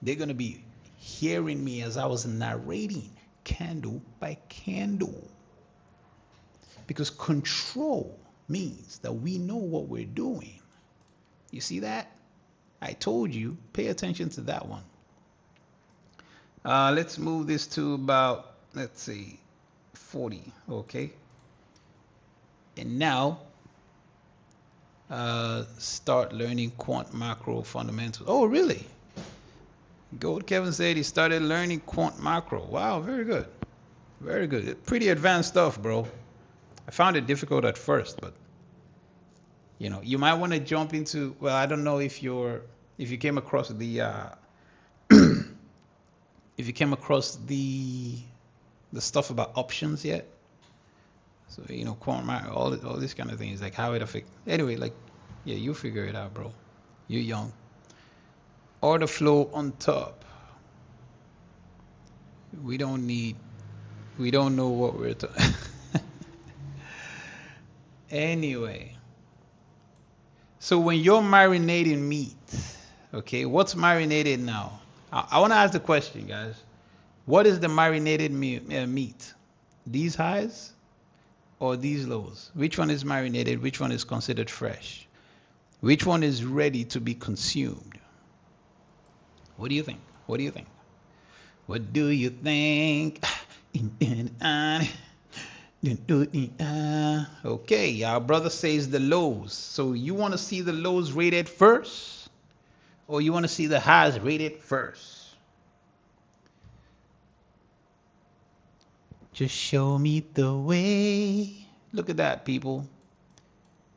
they're going to be hearing me as I was narrating candle by candle. Because control means that we know what we're doing. You see that? I told you, pay attention to that one. Let's move this to about, let's see, 40. Okay. And now, start learning quant macro fundamentals. Oh, really? Gold Kevin said he started learning quant macro. Wow, very good. Very good. Pretty advanced stuff, bro. I found it difficult at first, but you might want to jump into, well, I don't know if you came across the if you came across the stuff about options yet. So quant macro, all this kind of things, like how it affects. Anyway, you figure it out, bro. You're young. Order flow on top. We don't know what we're talking. Anyway, so when you're marinating meat, okay, what's marinated now? I want to ask the question, guys. What is the marinated meat? These highs or these lows? Which one is marinated? Which one is considered fresh? Which one is ready to be consumed? What do you think? What do you think? What do you think? Okay, our brother says the lows. So you want to see the lows rated first, or you want to see the highs rated first? Just show me the way. Look at that, people.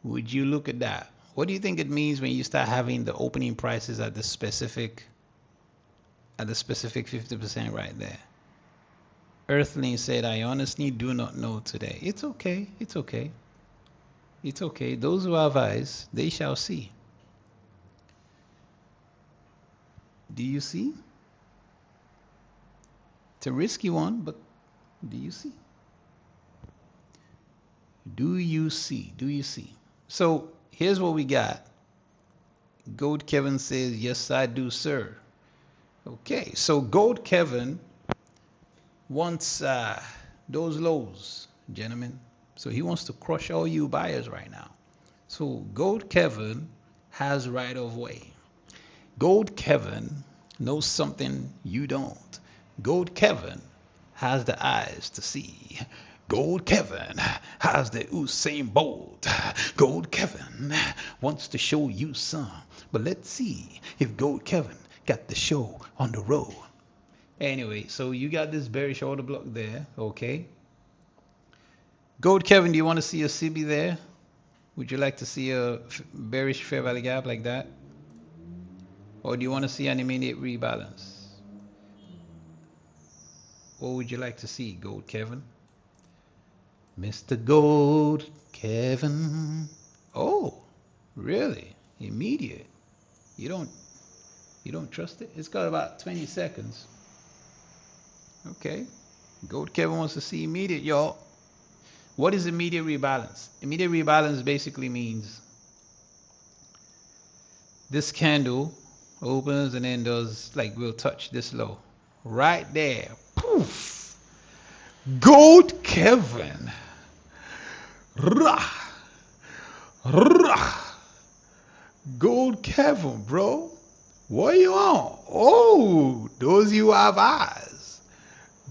Would you look at that? What do you think it means when you start having the opening prices at the specific 50% right there? Earthling said, I honestly do not know today. It's okay. It's okay. It's okay. Those who have eyes, they shall see. Do you see? It's a risky one, but do you see? Do you see? Do you see? So here's what we got. Gold Kevin says, yes, I do, sir. Okay, so Gold Kevin wants those lows, gentlemen. So he wants to crush all you buyers right now. So Gold Kevin has right of way. Gold Kevin knows something you don't. Gold Kevin has the eyes to see. Gold Kevin has the Usain Bolt. Gold Kevin wants to show you some. But let's see if Gold Kevin got the show on the road. Anyway, so you got this bearish order block there, okay? Gold Kevin, do you want to see a CB there? Would you like to see a bearish fair value gap like that? Or do you want to see an immediate rebalance? What would you like to see, Gold Kevin? Mr. Gold Kevin. Oh, really? Immediate. You don't trust it? It's got about 20 seconds. Okay. Gold Kevin wants to see immediate, y'all. What is immediate rebalance? Immediate rebalance basically means this candle opens and then does, like, we'll touch this low right there. Poof. Gold Kevin. Rah. Rah. Gold Kevin, bro. What are you on? Oh, those you have eyes.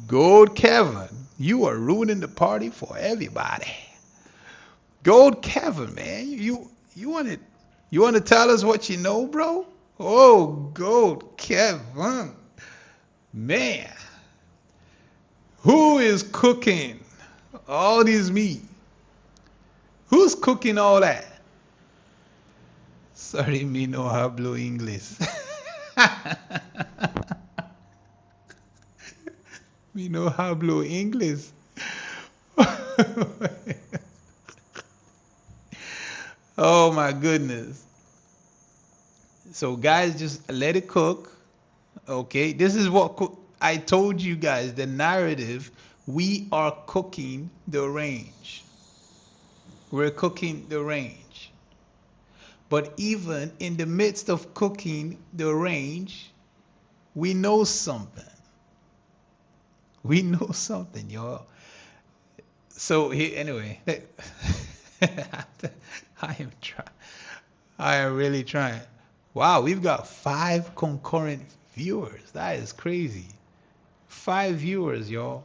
Gold Kevin, you are ruining the party for everybody. Gold Kevin, man, you want to tell us what you know, bro? Oh, Gold Kevin, man, who is cooking all this meat? Who's cooking all that? Sorry, me no hablo English. Me no hablo English. Oh my goodness. So guys, just let it cook. Okay, this is what I told you guys, the narrative. We are cooking the range. We're cooking the range. But even in the midst of cooking the range, we know something. We know something, y'all. So anyway, I am trying. I am really trying. Wow, we've got 5 concurrent viewers. That is crazy. 5 viewers, y'all.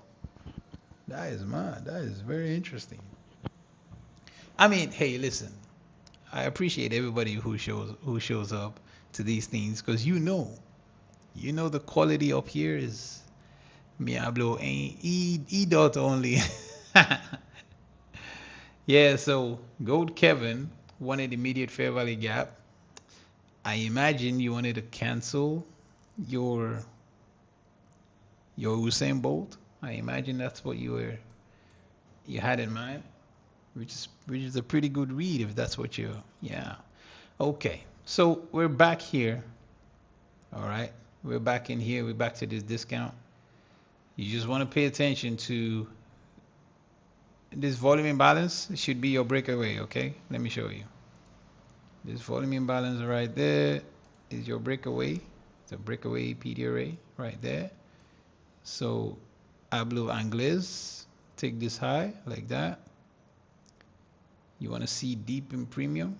That is mad. That is very interesting. I mean, hey, listen. I appreciate everybody who shows up to these things, because you know the quality up here is me hablo e dot only. Yeah, so Gold Kevin wanted immediate fair value gap. I imagine you wanted to cancel your Usain Bolt. I imagine that's what you had in mind, which is a pretty good read if that's what you. Yeah. Okay. So we're back here. All right. We're back in here. We're back to this discount. You just want to pay attention to this volume imbalance. It should be your breakaway. Okay. Let me show you. This volume imbalance right there is your breakaway. It's a breakaway PD array right there. So hablo anglais. Take this high like that. You want to see deep in premium.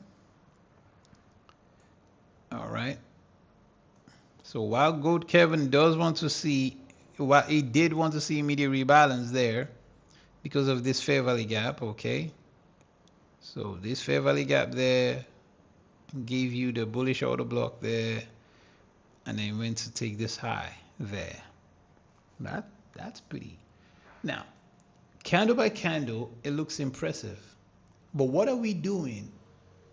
All right. So while Gold Kevin does want to see, while he did want to see immediate rebalance there because of this fair value gap, okay. So this fair value gap there gave you the bullish order block there, and then went to take this high there. That's pretty. Now, candle by candle, it looks impressive. But what are we doing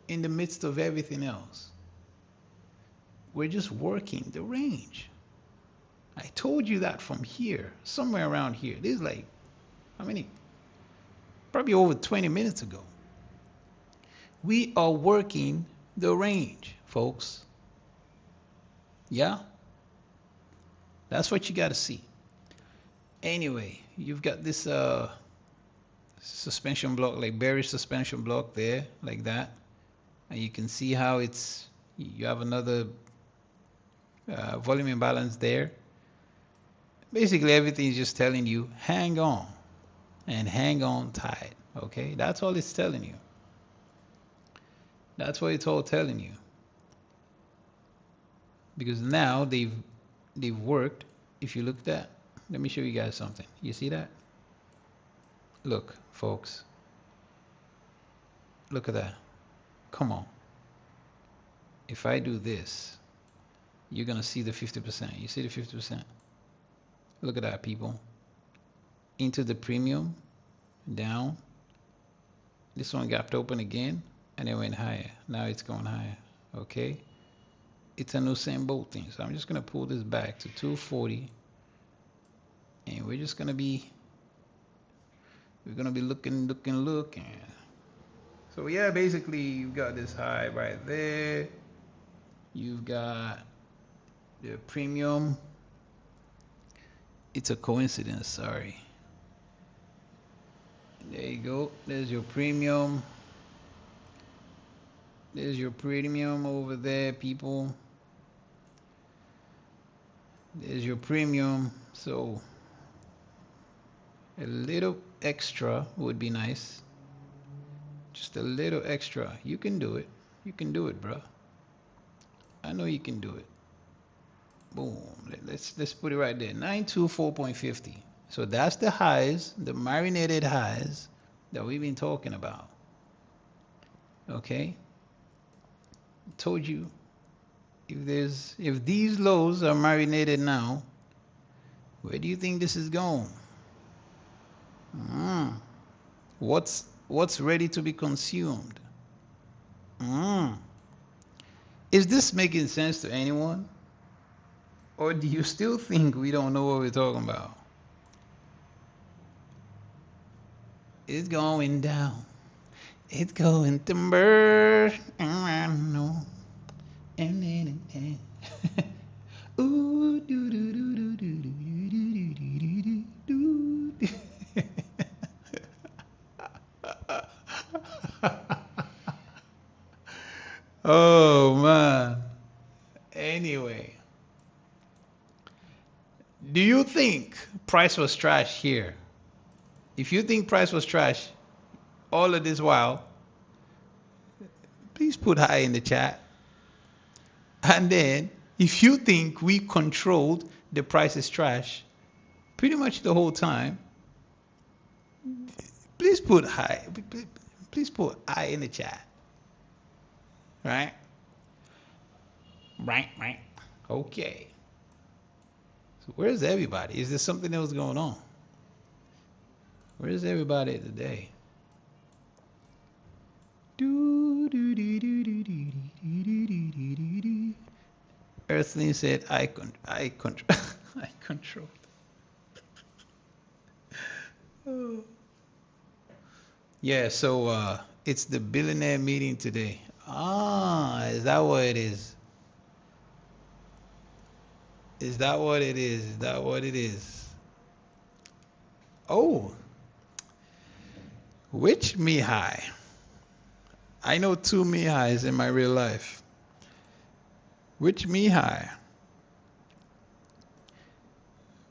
in the midst of everything else? We're just working the range. I told you that from here, somewhere around here. This is like, how many? Probably over 20 minutes ago. We are working the range, folks. Yeah? That's what you got to see. Anyway, you've got this suspension block, like bearish suspension block there, like that. And you can see how you have another volume imbalance there. Basically, everything is just telling you, hang on and hang on tight. Okay, that's all it's telling you. That's what it's all telling you. Because now they've worked. If you look at that, let me show you guys something. You see that? Look, folks. Look at that. Come on. If I do this, you're gonna see the 50%. You see the 50%? Look at that, people. Into the premium, down. This one gapped open again, and it went higher. Now it's going higher. Okay. It's a Usain Bolt thing. So I'm just gonna pull this back to 240, and we're gonna be looking. So yeah, basically you've got this high right there. You've got the premium. It's a coincidence, sorry. There you go. There's your premium. There's your premium over there, people. There's your premium. So a little extra would be nice. Just a little extra. You can do it. You can do it, bro. I know you can do it. Boom. Let's put it right there. 924.50. So that's the highs, the marinated highs that we've been talking about. Okay? Told you if these lows are marinated now, where do you think this is going? What's ready to be consumed? Is this making sense to anyone? Or do you still think we don't know what we're talking about? It's going down. It's going to burn. I know. Ooh, do do do do do do do do do. Oh man. Anyway, do you think price was trash here? If you think price was trash all of this while, please put high in the chat. And then, if you think we controlled the price is trash pretty much the whole time, please put high. Please put high in the chat. Right? Right. Okay. So where's everybody? Is there something else going on? Where's everybody today? Earthling said, I control. Oh. Yeah, so it's the billionaire meeting today. Is that what it is? Is that what it is? Is that what it is? Oh, which Mihai? I know two Mihais in my real life. Which Mihai?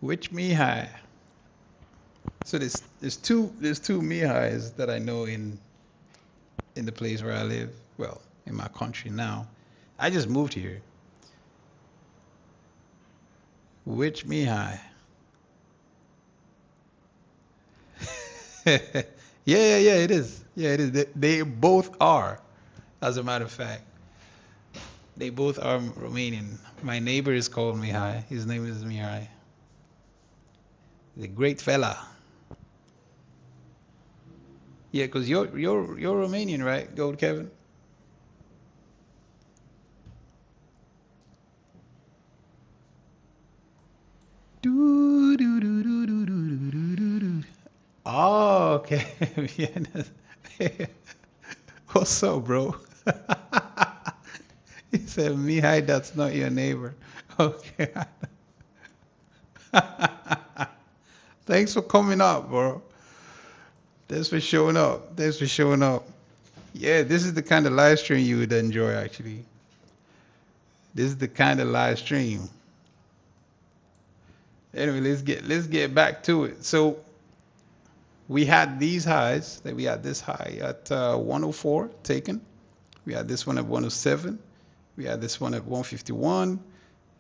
Which Mihai? So there's two Mihais that I know in the place where I live. Well, in my country now. I just moved here. Which Mihai? Yeah, it is. Yeah, it is. They both are, as a matter of fact. They both are Romanian. My neighbor is called Mihai. His name is Mihai. The great fella. Yeah, because you're Romanian, right, Gold Kevin? Oh, okay. What's up, bro? He said, Mihai, that's not your neighbor. Okay. Thanks for coming up, bro. Thanks for showing up. Yeah, this is the kind of live stream you would enjoy, actually. This is the kind of live stream. Anyway, let's get back to it. So we had these highs. We had this high at 104 taken. We had this one at 107. We had this one at 151.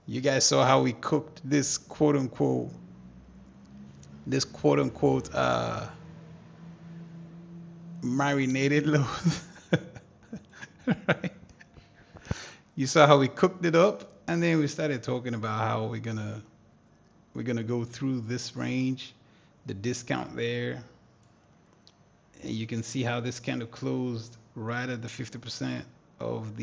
You guys saw how we cooked this quote unquote marinated load. Right? You saw how we cooked it up, and then we started talking about how we're gonna go through this range, the discount there, and you can see how this kind of closed right at the 50% of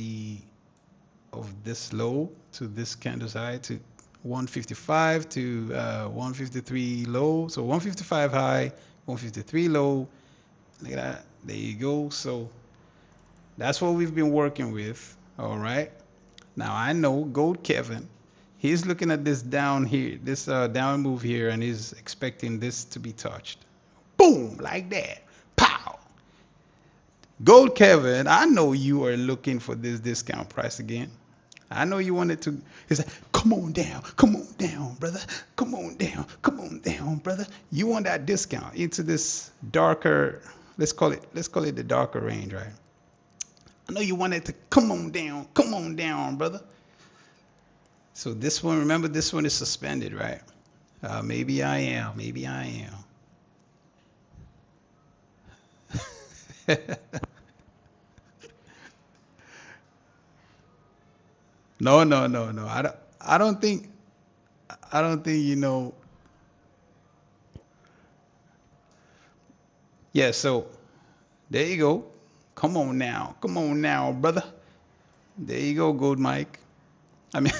this low to this candle's high to 155 to 153 low. So 155 high, 153 low. Look at that. There you go. So that's what we've been working with. All right. Now I know Gold Kevin, he's looking at this down here, this down move here, and he's expecting this to be touched. Boom, like that. Gold Kevin, I know you are looking for this discount price again. I know you wanted to. It's like, come on down, brother. Come on down, brother. You want that discount into this darker, let's call it the darker range, right? I know you wanted to come on down, brother. So this one, remember this one is suspended, right? Maybe I am. No. I don't think. I don't think you know. Yeah. So there you go. Come on now, brother. There you go, Gold Mike. I mean,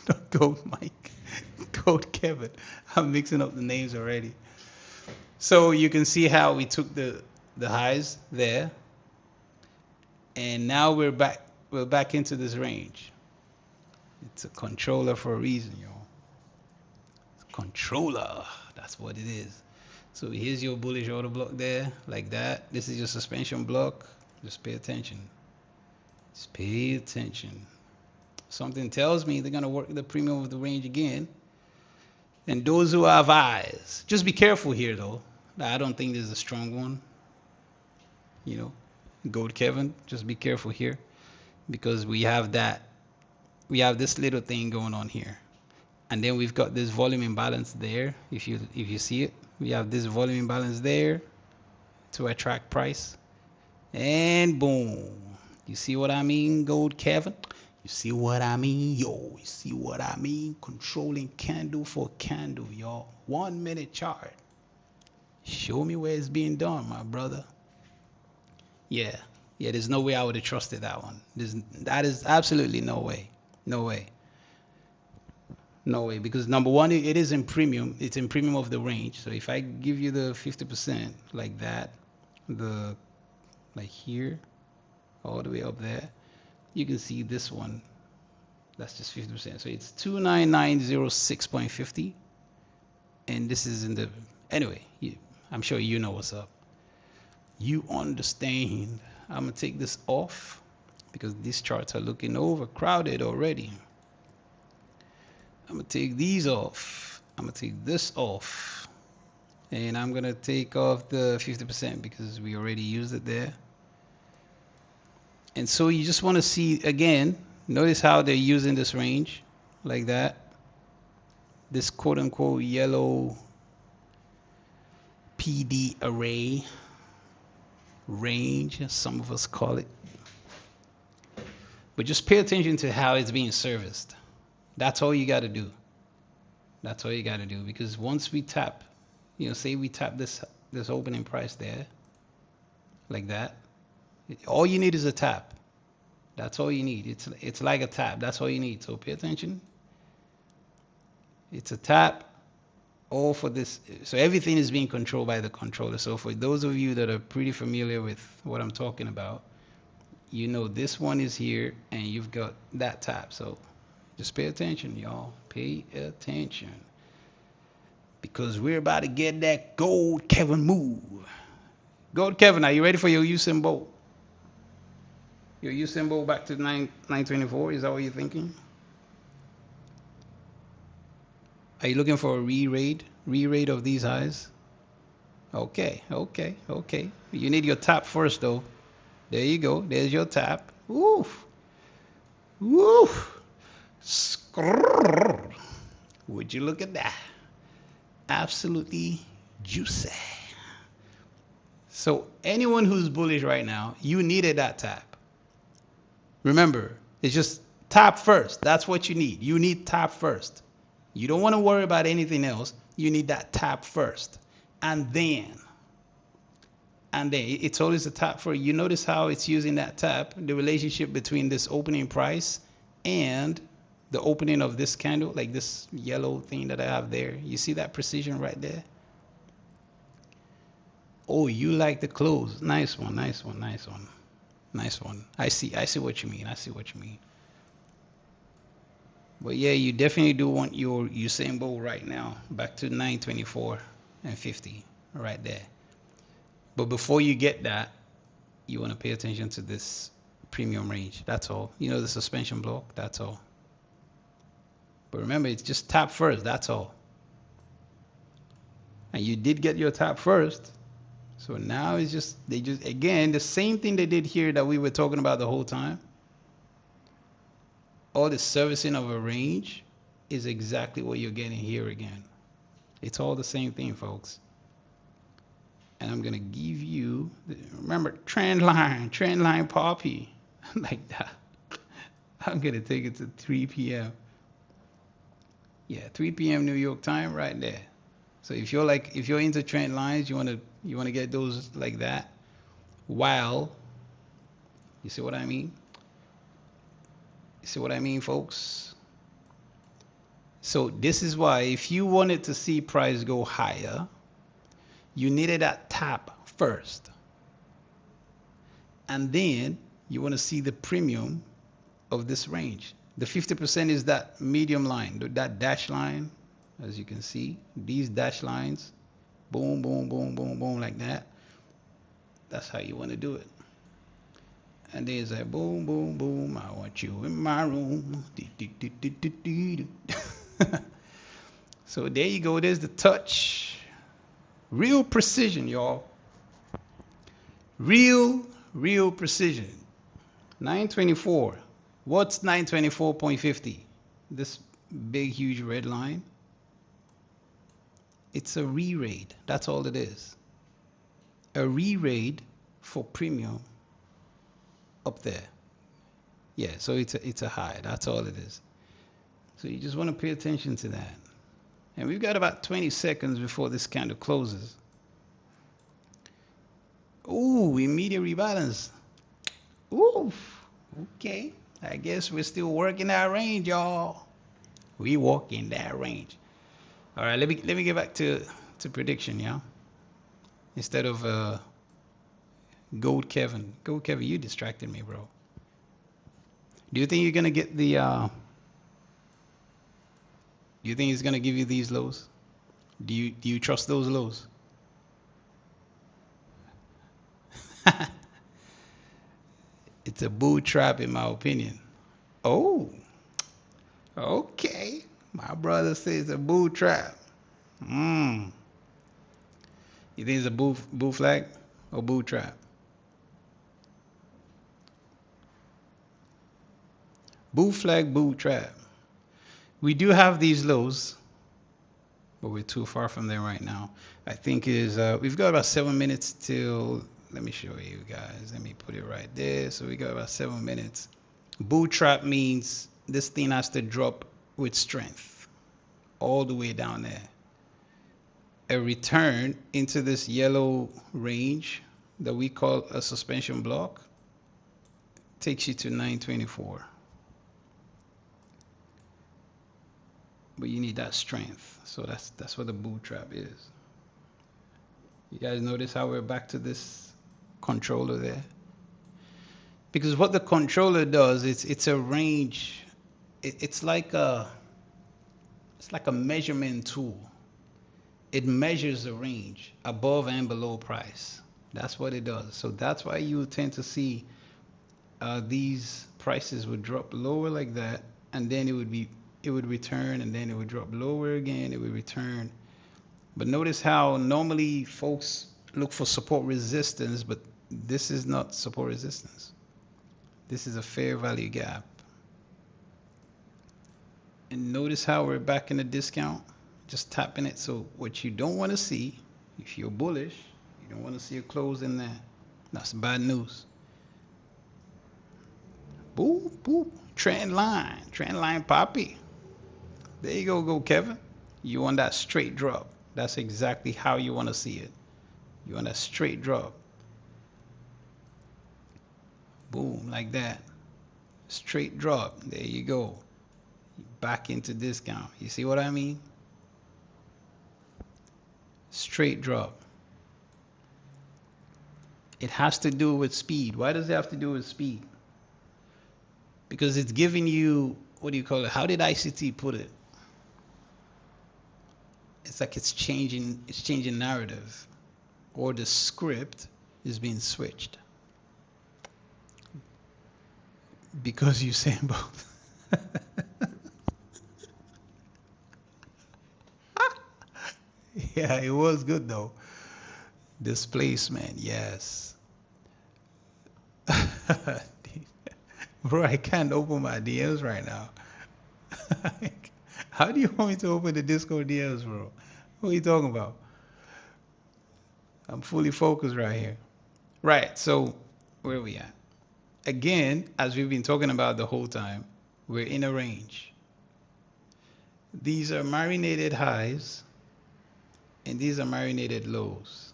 not Gold Mike, Gold Kevin. I'm mixing up the names already. So you can see how we took the highs there, and now we're back. We're back into this range. It's a controller for a reason, y'all. Controller. That's what it is. So here's your bullish order block there, like that. This is your suspension block. Just pay attention. Just pay attention. Something tells me they're gonna work the premium of the range again. And those who have eyes, just be careful here though. I don't think this is a strong one. You know, Gold Kevin, just be careful here because we have this little thing going on here. And then we've got this volume imbalance there. If you see it, we have this volume imbalance there to attract price. And boom. You see what I mean, Gold Kevin? You see what I mean, yo? You see what I mean? Controlling candle for candle, y'all. 1 minute chart. Show me where it's being done, my brother. Yeah, there's no way I would have trusted that one. That is absolutely no way. No way, because number one, it is in premium. It's in premium of the range. So if I give you the 50% like that, like here, all the way up there, you can see this one. That's just 50%. So it's 29906.50, and this is in the anyway. I'm sure you know what's up. You understand. I'm gonna take this off because these charts are looking overcrowded already. I'm gonna take these off. I'm gonna take this off, and I'm gonna take off the 50% because we already used it there. And so you just want to see again. Notice how they're using this range like that. This quote unquote yellow PD array range, as some of us call it. But just pay attention to how it's being serviced. That's all you got to do. That's all you got to do, because once we tap, say we tap this opening price there, like that, all you need is a tap. That's all you need. It's like a tap. That's all you need. So pay attention. It's a tap. All for this. So everything is being controlled by the controller. So for those of you that are pretty familiar with what I'm talking about, this one is here and you've got that tap. So just pay attention, y'all. Pay attention. Because we're about to get that Gold Kevin move. Gold Kevin, are you ready for your U symbol? Your U symbol back to 924? Is that what you're thinking? Are you looking for a re-rate of these highs? Okay. You need your tap first, though. There you go. There's your tap. Woof. Skrrr. Would you look at that? Absolutely juicy. So anyone who's bullish right now, you needed that tap. Remember, it's just tap first. That's what you need. You need tap first. You don't want to worry about anything else. You need that tap first. And then it's always a tap for you. Notice how it's using that tap, the relationship between this opening price and the opening of this candle, like this yellow thing that I have there. You see that precision right there? Oh, you like the close. Nice one. I see what you mean. But yeah, you definitely do want your Usain Bolt right now back to 924 and 50 right there. But before you get that, you want to pay attention to this premium range. That's all. You know, the suspension block, that's all. But remember, it's just tap first, that's all. And you did get your tap first. So now it's just, they just, again, the same thing they did here that we were talking about the whole time. All the servicing of a range is exactly what you're getting here again. It's all the same thing, folks. And I'm going to give you, remember, trend line poppy, like that. I'm going to take it to 3 p.m. Yeah, 3 p.m. New York time right there. So if you're into trend lines, you want to get those like that. While, you see what I mean? You see what I mean, folks? So this is why if you wanted to see price go higher, you needed that tap first. And then you want to see the premium of this range. The 50% is that medium line, that dash line, as you can see, these dash lines, boom, boom, boom, boom, boom, like that. That's how you want to do it. And there's a boom, boom, boom, I want you in my room. So there you go, there's the touch. Real precision, y'all. Real precision. 924. What's 924.50? This big, huge red line. It's a re-rate. That's all it is. A re-rate for premium up there. Yeah, so it's a high. That's all it is. So you just want to pay attention to that. And we've got about 20 seconds before this candle closes. Ooh, immediate rebalance. Ooh, okay. I guess we're still working that range, y'all. We walk in that range. All right, let me get back to prediction, yeah. Instead of Gold Kevin. Gold Kevin, you distracted me, bro. Do you think you're gonna get the? Do you think he's gonna give you these lows? Do you trust those lows? It's a bull trap, in my opinion. Oh, okay. My brother says a bull trap. You think it's a bull flag or bull trap? Bull flag, bull trap. We do have these lows, but we're too far from them right now. I think we've got about 7 minutes till. Let me show you guys. Let me put it right there. So we got about 7 minutes. Bull trap means this thing has to drop with strength all the way down there. A return into this yellow range that we call a suspension block takes you to 924. But you need that strength. So that's what the bull trap is. You guys notice how we're back to this controller there? Because what the controller does, it's a range. It's like a measurement tool. It measures the range above and below price. That's what it does. So that's why you tend to see these prices would drop lower like that, and then it would return, and then it would drop lower again, it would return. But notice how normally folks look for support resistance, but this is not support resistance. This is a fair value gap. And notice how we're back in the discount, just tapping it. So what you don't want to see, if you're bullish, you don't want to see a close in there. That's bad news. Boop, boop, trend line poppy. There you go, Kevin. You want that straight drop. That's exactly how you want to see it. You want a straight drop. Boom, like that. Straight drop. There you go. Back into discount. You see what I mean? Straight drop. It has to do with speed. Why does it have to do with speed? Because it's giving you, what do you call it? How did ICT put it? It's like it's changing narrative, or the script is being switched. because you're saying both. Yeah, it was good though. Displacement, yes. Bro, I can't open my DMs right now. How do you want me to open the Discord DMs, bro? What are you talking about? I'm fully focused right here. Right, so where are we at? Again, as we've been talking about the whole time, we're in a range. These are marinated highs, and these are marinated lows.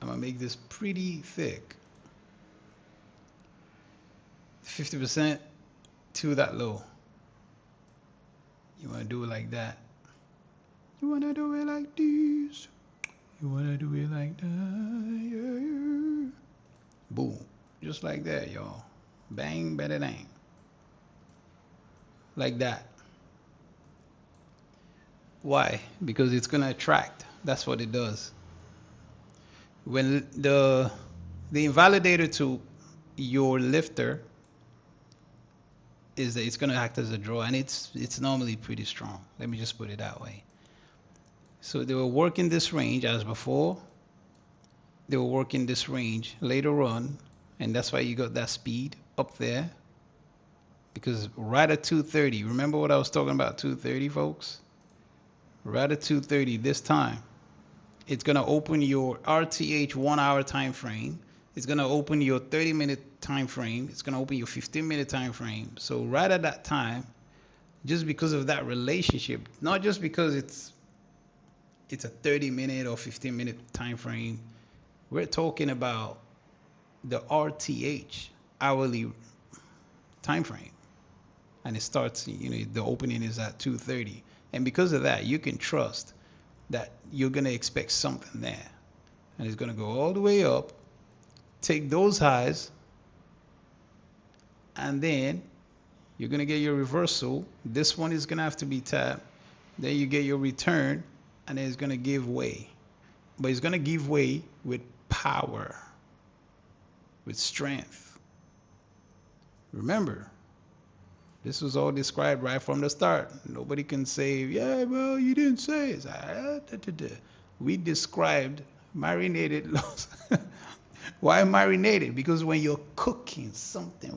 I'm gonna make this pretty thick. 50% to that low. You wanna do it like that. You wanna do it like this. You wanna do it like that. Yeah, yeah. Boom. Just like that, y'all. Bang, bada, dang. Like that. Why? Because it's gonna attract. That's what it does. When the invalidator to your lifter is that it's gonna act as a draw, and it's normally pretty strong. Let me just put it that way. So they were working this range as before. They were working this range later on, and that's why you got that speed up there. Because right at 230, remember what I was talking about 230, folks? Right at 230 this time, it's gonna open your RTH 1 hour time frame. It's gonna open your 30-minute time frame. It's gonna open your 15-minute time frame. So right at that time, just because of that relationship, not just because it's a 30-minute or 15-minute time frame, we're talking about the RTH hourly time frame, and it starts, the opening is at 2:30, and because of that, you can trust that you're gonna expect something there, and it's gonna go all the way up, take those highs, and then you're gonna get your reversal. This one is gonna have to be tapped, then you get your return, and then it's gonna give way, but it's gonna give way with power, with strength. Remember, this was all described right from the start. Nobody can say, yeah, well, you didn't say it. We described marinated loss. Why marinated? Because when you're cooking something,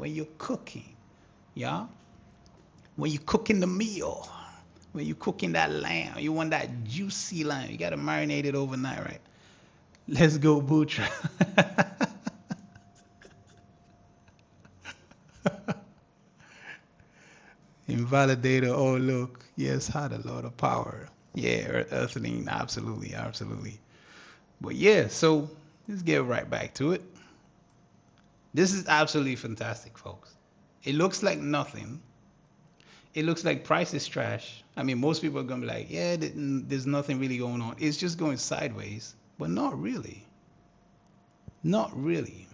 yeah, when you're cooking the meal, when you're cooking that lamb, you want that juicy lamb, you got to marinate it overnight, right? Let's go, Butra. Invalidator, oh look, yes, had a lot of power. Yeah, earthling, absolutely, absolutely. But yeah, so let's get right back to it. This is absolutely fantastic, folks. It looks like nothing. It looks like price is trash. I mean, most people are gonna be like, yeah, there's nothing really going on. It's just going sideways, but not really. Not really.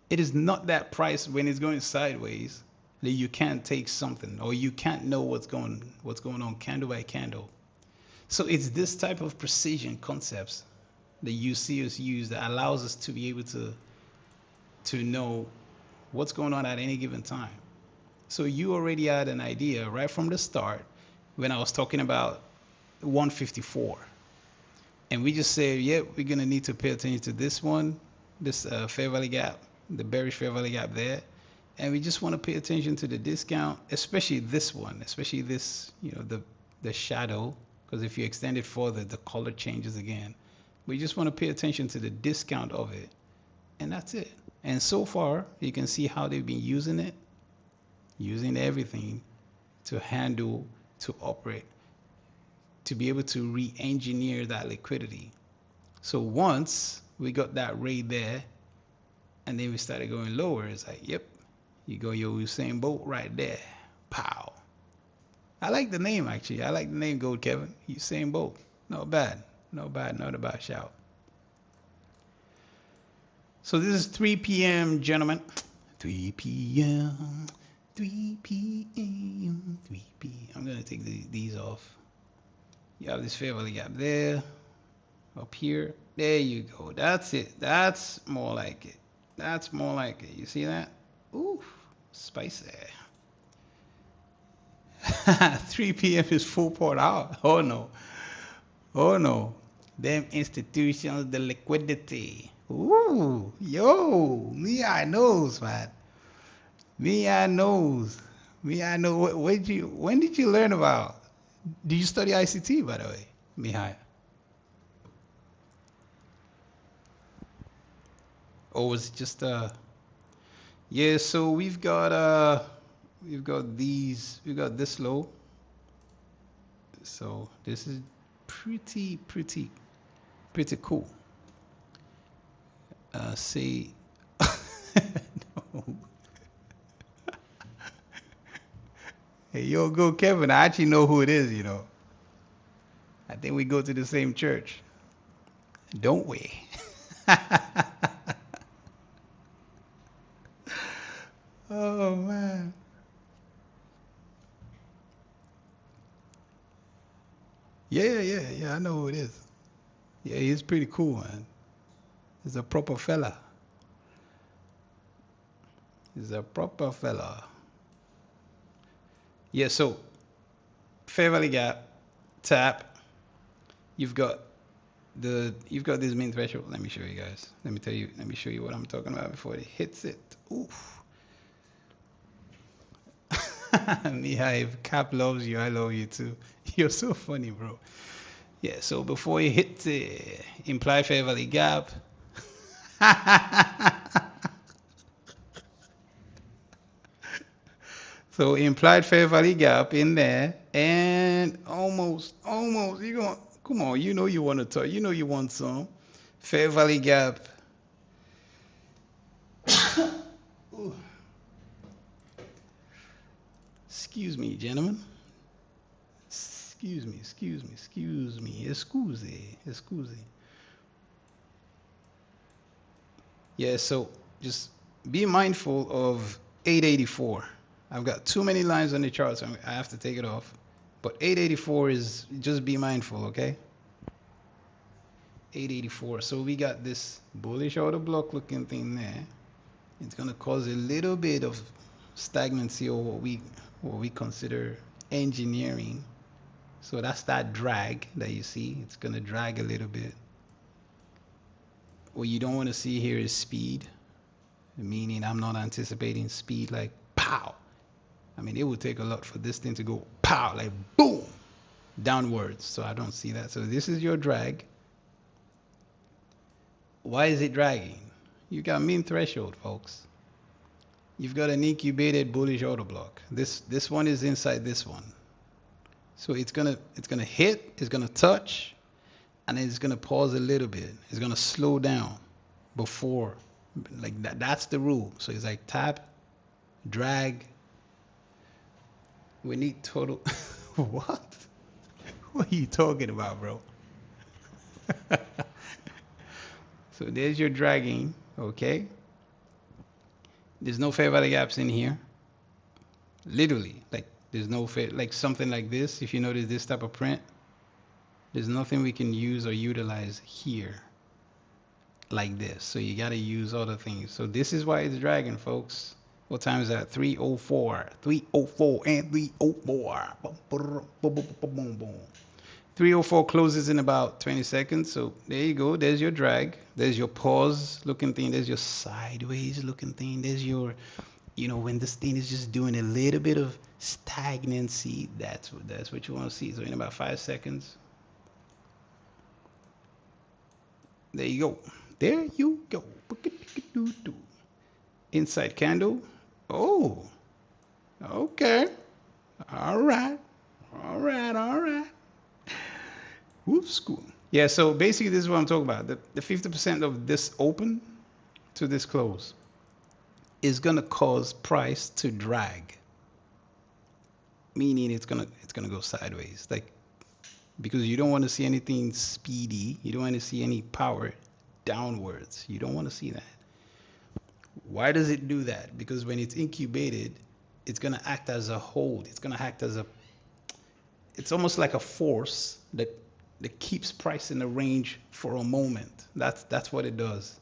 It is not that price when it's going sideways that you can't take something or you can't know what's going on candle by candle. So it's this type of precision concepts that you see us use that allows us to be able to know what's going on at any given time. So you already had an idea right from the start when I was talking about 154. And we just say, yeah, we're going to need to pay attention to this one, this fair value gap, the bearish fair value gap there. And we just want to pay attention to the discount, especially this one, especially this, the shadow, because if you extend it further, the color changes again. We just want to pay attention to the discount of it. And that's it. And so far, you can see how they've been using it, using everything to handle, to operate, to be able to re-engineer that liquidity. So once we got that rate there, and then we started going lower, it's like, yep, you go your Usain Bolt right there. Pow. I like the name, actually. I like the name, Gold Kevin. Usain Bolt. Not bad. Not bad. Not a bad shout. So this is 3 p.m., gentlemen. 3 p.m. 3 p.m. 3 p.m. I'm going to take these off. You have this fair value gap there. Up here. There you go. That's it. That's more like it. That's more like it. You see that? Ooh, spicy. 3 p.m. is full port out. Oh no. Oh no. Them institutions, the liquidity. Ooh, yo, me I knows, man. Me I knows. Me I know. When did you learn about? Did you study ICT, by the way, Mihai? Or was it just Yeah, so we've got this low. So this is pretty cool. See, no. Hey, yo, go Kevin. I actually know who it is, you know. I think we go to the same church, don't we? Oh man. Yeah. I know who it is. Yeah, he's pretty cool, man. He's a proper fella. He's a proper fella. Yeah, so Fair Valley Gap, tap. You've got you've got this main threshold. Let me show you guys. Let me show you what I'm talking about before it hits it. Oof. Mihai, if Cap loves you, I love you too. You're so funny, bro. Yeah, so before it hits the implied Fair Valley Gap. So implied Fair Valley Gap in there, and almost, you going, come on, you know you want to talk, you know you want some. Fair Valley Gap. Ooh. Excuse me, gentlemen. Excuse me. Excuse. Yeah, so just be mindful of 884. I've got too many lines on the chart, so I have to take it off. But 884 is, just be mindful, okay? 884. So we got this bullish order block looking thing there. It's gonna cause a little bit of stagnancy, or what we consider engineering. So that's that drag that you see. It's gonna drag a little bit. What you don't want to see here is speed, meaning I'm not anticipating speed like pow. I mean, it would take a lot for this thing to go pow, like boom, downwards. So I don't see that. So this is your drag. Why is it dragging? You got mean threshold, folks. You've got an incubated bullish order block. This one is inside this one. So it's gonna hit, it's gonna touch, and then it's gonna pause a little bit. It's gonna slow down before, like that. That's the rule. So it's like tap, drag. We need total. What? What are you talking about, bro? So there's your dragging, okay? There's no fair value gaps in here. Literally, like there's no fair, like something like this. If you notice this type of print, there's nothing we can use or utilize here like this. So you got to use other things. So this is why it's dragging, folks. What time is that? 3:04. 3:04 and 3:04. Boom, boom, boom. 3:04 closes in about 20 seconds. So there you go. There's your drag. There's your pause looking thing. There's your sideways looking thing. There's your, you know, when this thing is just doing a little bit of stagnancy, that's what you want to see. So in about 5 seconds, there you go. There you go. Inside candle. Oh, okay. All right. Whoops, cool. Yeah, so basically this is what I'm talking about. The 50% of this open to this close is gonna cause price to drag. Meaning it's gonna go sideways. Like, because you don't want to see anything speedy, you don't want to see any power downwards. You don't want to see that. Why does it do that? Because when it's incubated, it's going to act as a hold. It's going to act as it's almost like a force that keeps price in the range for a moment. That's what it does.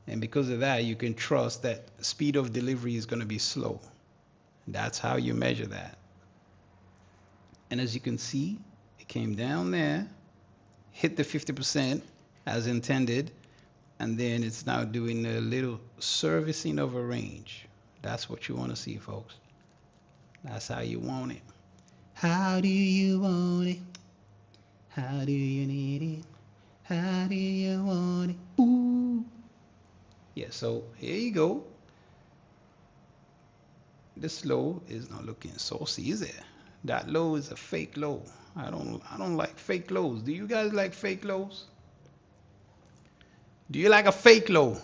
And because of that, you can trust that speed of delivery is going to be slow. That's how you measure that. And as you can see, it came down there, hit the 50% as intended, and then it's now doing a little servicing of a range. That's what you want to see, folks. That's how you want it. How do you want it? How do you need it? How do you want it? Ooh. Yeah, so here you go. This low is not looking saucy, is it? That low is a fake low. I don't like fake lows. Do you guys like fake lows? Do you like a fake low?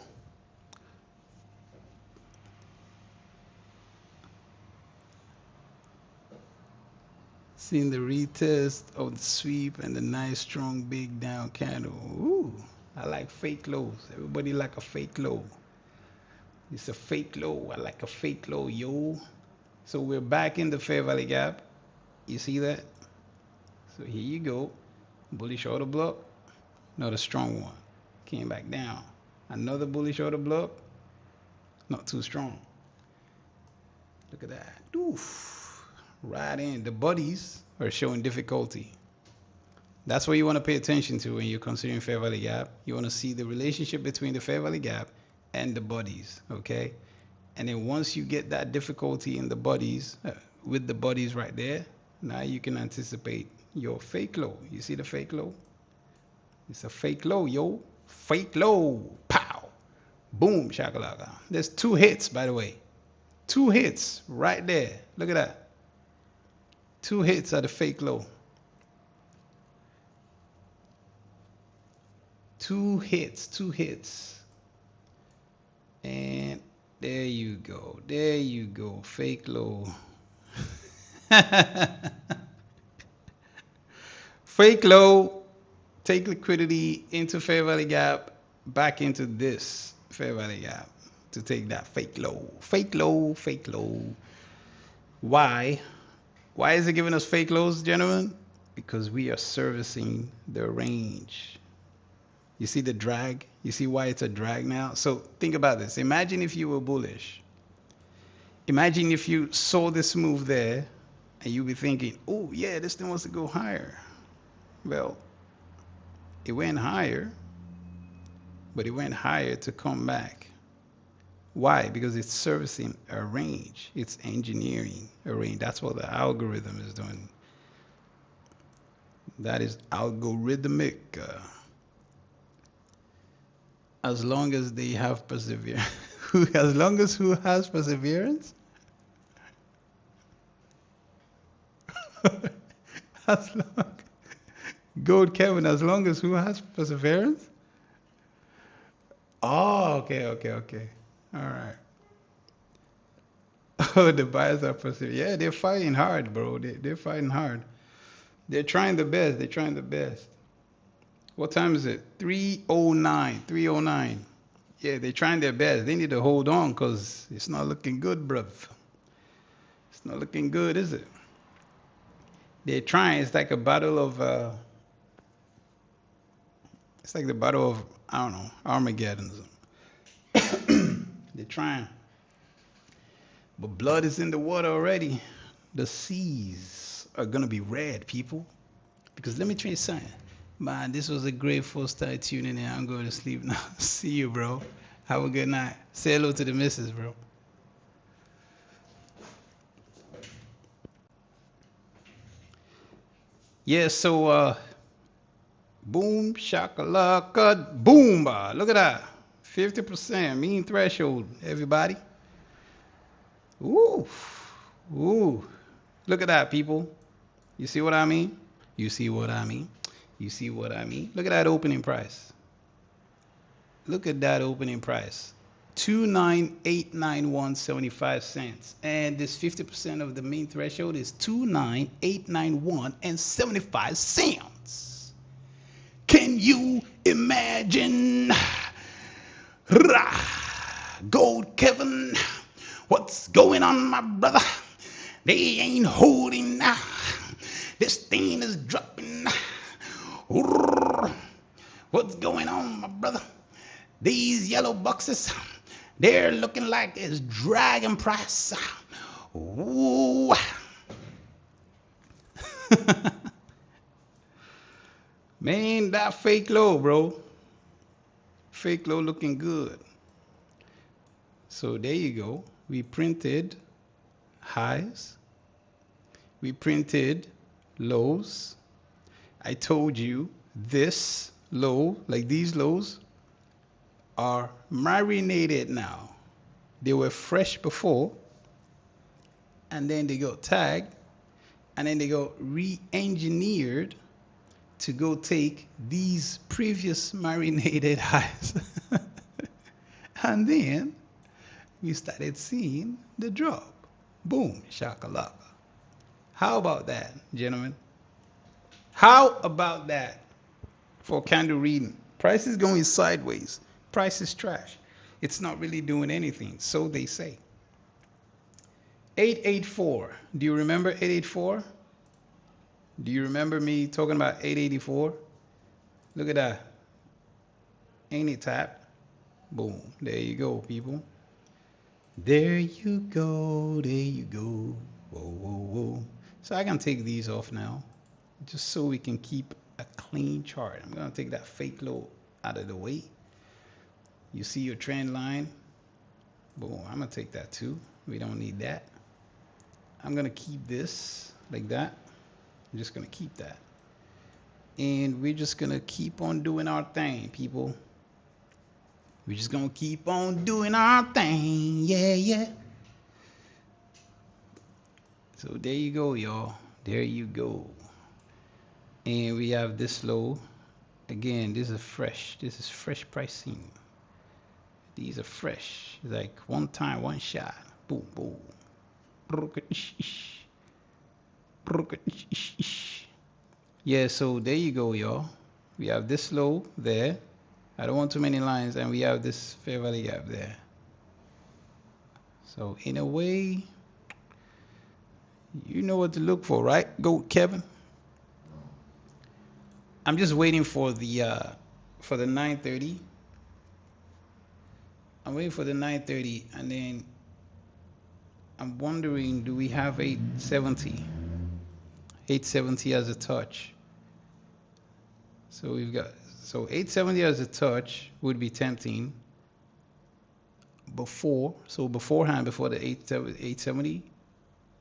Seeing the retest of the sweep and the nice strong big down candle. Ooh, I like fake lows. Everybody like a fake low. It's a fake low. I like a fake low, yo. So we're back in the fair value gap. You see that? So here you go. Bullish order block. Not a strong one. Came back down. Another bullish order block. Not too strong. Look at that. Oof. Right in. The bodies are showing difficulty. That's what you want to pay attention to when you're considering fair value gap. You want to see the relationship between the fair value gap and the bodies, okay? And then once you get that difficulty in the bodies, with the bodies right there, now you can anticipate your fake low. You see the fake low? It's a fake low, yo. Fake low. Pow. Boom, shakalaka. There's 2 hits, by the way. 2 hits right there. Look at that. 2 hits at the fake low. 2 hits, 2 hits. And there you go. There you go. Fake low. Fake low. Take liquidity into fair value gap, back into this fair value gap to take that fake low. Fake low, fake low. Why? Why is it giving us fake lows, gentlemen? Because we are servicing the range. You see the drag? You see why it's a drag now? So think about this. Imagine if you were bullish. Imagine if you saw this move there and you'd be thinking, oh yeah, this thing wants to go higher. Well, it went higher, but it went higher to come back. Why? Because it's servicing a range. It's engineering a range. That's what the algorithm is doing. That is algorithmic. As long as they have perseverance. As long as who has perseverance? As long. Gold Kevin, as long as who has perseverance? Oh, okay. All right. Oh, the buyers are persevering. Yeah, they're fighting hard, bro. They're fighting hard. They're trying the best. They're trying the best. What time is it? 3:09. 3:09. Yeah, they're trying their best. They need to hold on because it's not looking good, bruv. It's not looking good, is it? They're trying. It's like a battle of... it's like the battle of, I don't know, Armageddon. They're trying. But blood is in the water already. The seas are going to be red, people. Because let me tell you something. Man, this was a great first time tuning in. I'm going to sleep now. See you, bro. Have a good night. Say hello to the missus, bro. Yeah, so, boom, shakalaka, boom. Look at that. 50%, mean threshold, everybody. Ooh, ooh. Look at that, people. You see what I mean? You see what I mean? You see what I mean? Look at that opening price. Look at that opening price. 29891.75 cents. And this 50% of the mean threshold is 29891 and 75 cents. Can you imagine? Gold Kevin, what's going on, my brother? They ain't holding now. This thing is dropping. What's going on, my brother? These yellow boxes, they're looking like it's dragging price. Ooh. Man, that fake low, bro. Fake low looking good. So there you go. We printed highs. We printed lows. I told you this low, like these lows, are marinated now. They were fresh before, and then they got tagged, and then they got re-engineered to go take these previous marinated highs. And then we started seeing the drop. Boom, shakalaka. How about that, gentlemen? How about that for candle reading? Price is going sideways. Price is trash. It's not really doing anything, so they say. 884. Do you remember 884? Do you remember me talking about 884? Look at that. Ain't it tapped? Boom. There you go, people. There you go. There you go. Whoa, whoa, whoa. So I can take these off now, just so we can keep a clean chart. I'm going to take that fake low out of the way. You see your trend line? Boom. I'm going to take that too. We don't need that. I'm going to keep this like that. I'm just going to keep that. And we're just going to keep on doing our thing, people. We're just going to keep on doing our thing. Yeah, yeah. So there you go, y'all. There you go. And we have this low. Again, this is fresh. This is fresh pricing. These are fresh. It's like one time, one shot. Boom, boom. Yeah, so there you go, y'all. We have this low there. I don't want too many lines, and we have this fair value gap there. So in a way, you know what to look for, right? Go, Kevin. I'm just waiting for the 9:30. I'm waiting for the 9:30, and then I'm wondering, do we have 870? 870 as a touch. So we've got, so 870 as a touch would be tempting. Before, so beforehand, before the 870,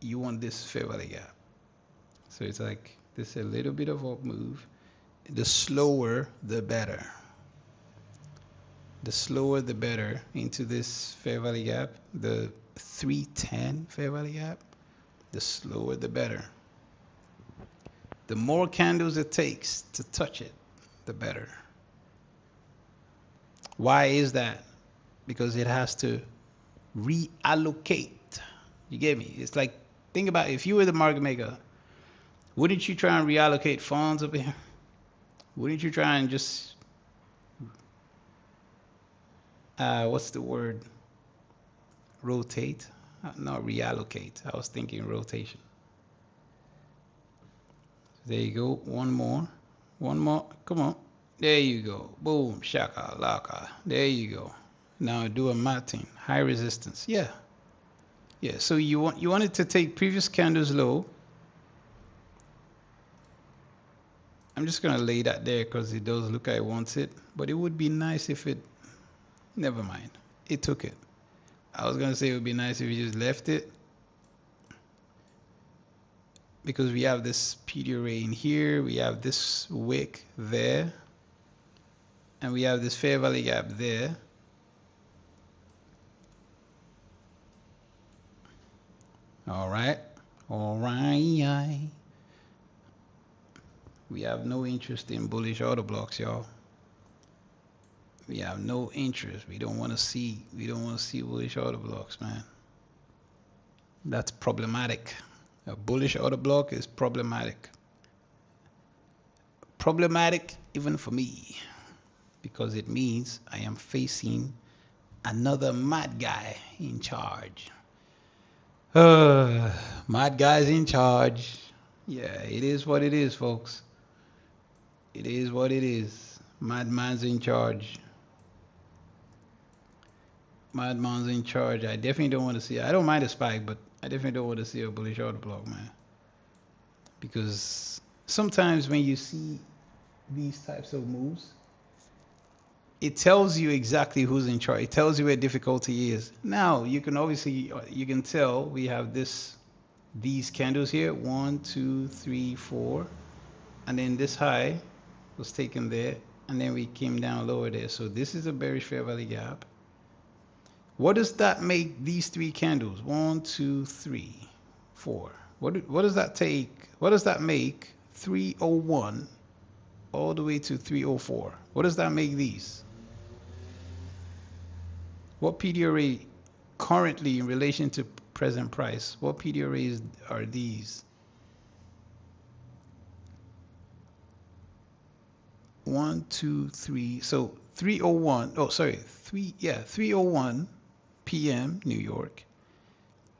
you want this fair value gap. So it's like this, a little bit of up move. The slower, the better. The slower, the better into this fair value gap, the 310 fair value gap. The slower, the better. The more candles it takes to touch it, the better. Why is that? Because it has to reallocate. You get me? It's like, think about if you were the market maker, wouldn't you try and reallocate funds over here? Wouldn't you try and just, what's the word? Rotate? Not reallocate. I was thinking rotation. There you go. One more. One more. Come on. There you go. Boom. Shaka laka. There you go. Now do a matting. High resistance. Yeah. Yeah. So you wanted to take previous candles low. I'm just gonna lay that there because it does look like it wants it. But it would be nice if it, never mind. It took it. I was gonna say it would be nice if you just left it. Because we have this PD array in here, we have this wick there, and we have this fair value gap there. All right. We have no interest in bullish order blocks, y'all. We have no interest. We don't want to see bullish order blocks, man. That's problematic. A bullish order block is problematic. Problematic even for me, because it means I am facing another mad guy in charge. Mad guys in charge. Yeah, it is what it is, folks. It is what it is. Madman's in charge. Madman's in charge. I definitely don't want to see. I don't mind a spike, but I definitely don't want to see a bullish order block, man. Because sometimes when you see these types of moves, it tells you exactly who's in charge. It tells you where difficulty is. Now you can obviously you can tell we have these candles here, 1, 2, 3, 4, and then this high was taken there, and then we came down lower there. So this is a bearish fair value gap. What does that make these three candles? 1, 2, 3, 4. What does that take? What does that make 301 all the way to 304? What does that make these? What PD array currently in relation to present price? What PD arrays are these? 1, 2, 3. So 301. Oh, sorry. 301 PM New York.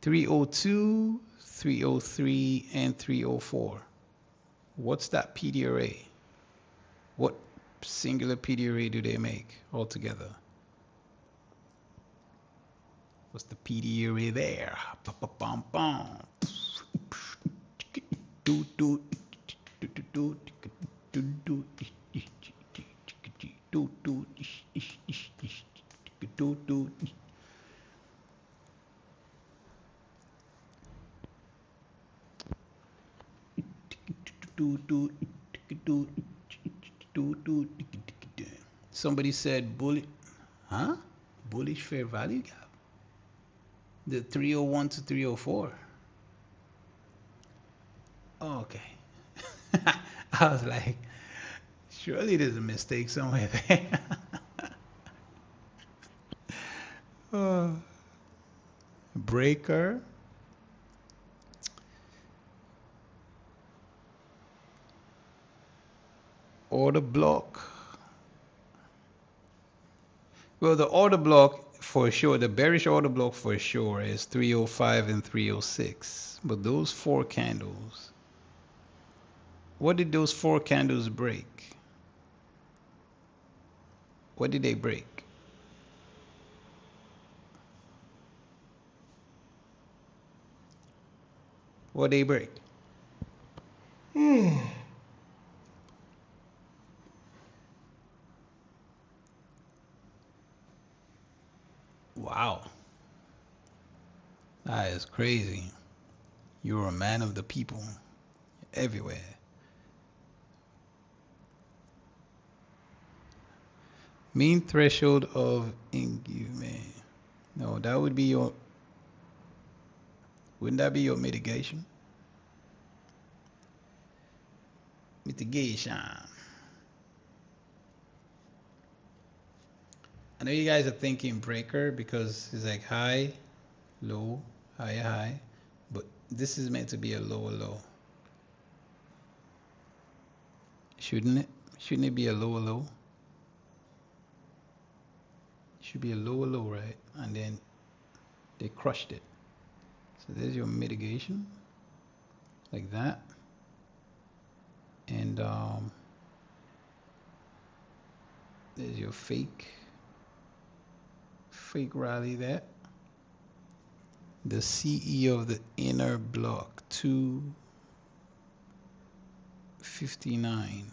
302, 303, and 304. What's that PD array? What singular PD array do they make altogether? What's the PD array there? Somebody said bullish, huh? Bullish fair value gap. The 301 to 304. Oh, okay. I was like, surely there's a mistake somewhere there. Oh. Breaker. Order block. Well, the order block for sure, the bearish order block for sure is 305 and 306. But those four candles, what did those four candles break? What did they break? What did they break? Wow. That is crazy. You're a man of the people everywhere. Mean threshold of engagement. No, that would be your, wouldn't that be your mitigation? Mitigation. I know you guys are thinking breaker because it's like high, low, high, high, but this is meant to be a lower low. Shouldn't it? Shouldn't it be a lower low? It should be a lower low, right? And then they crushed it. So there's your mitigation, like that. And there's your fake rally there. The CE of the inner block 259.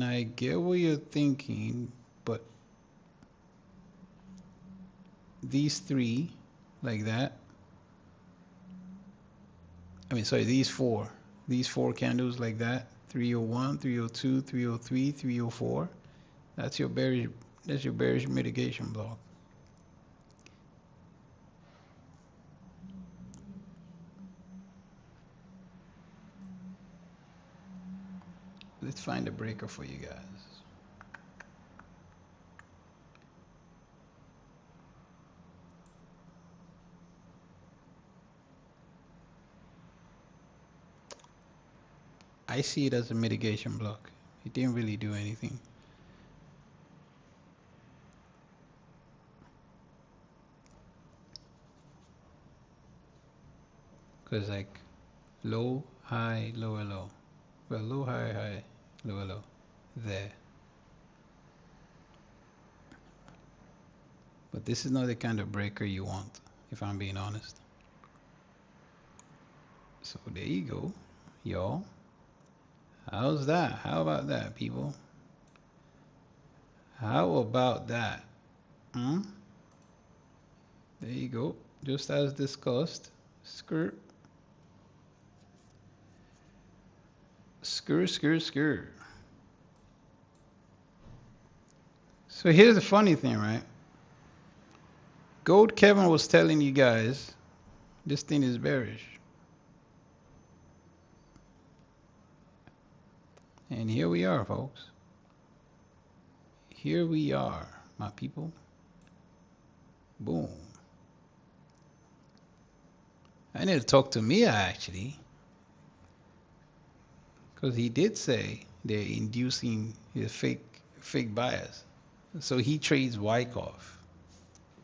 I get what you're thinking, but these three, like that. I mean, sorry, these four candles like that. 301, 302, 303, 304. That's your bearish mitigation block. Let's find a breaker for you guys. I see it as a mitigation block. It didn't really do anything. Because like low, high, lower, low. Well, low, high, high, lower, low. There. But this is not the kind of breaker you want, if I'm being honest. So there you go, y'all. How's that? How about that, people? How about that? Hmm? There you go. Just as discussed. Skirt. Skirt, skirt, skirt. So here's the funny thing, right? Gold Kevin was telling you guys this thing is bearish. And here we are, folks. Here we are, my people. Boom. I need to talk to Mia, actually. Because he did say they're inducing his fake bias. So he trades Wyckoff.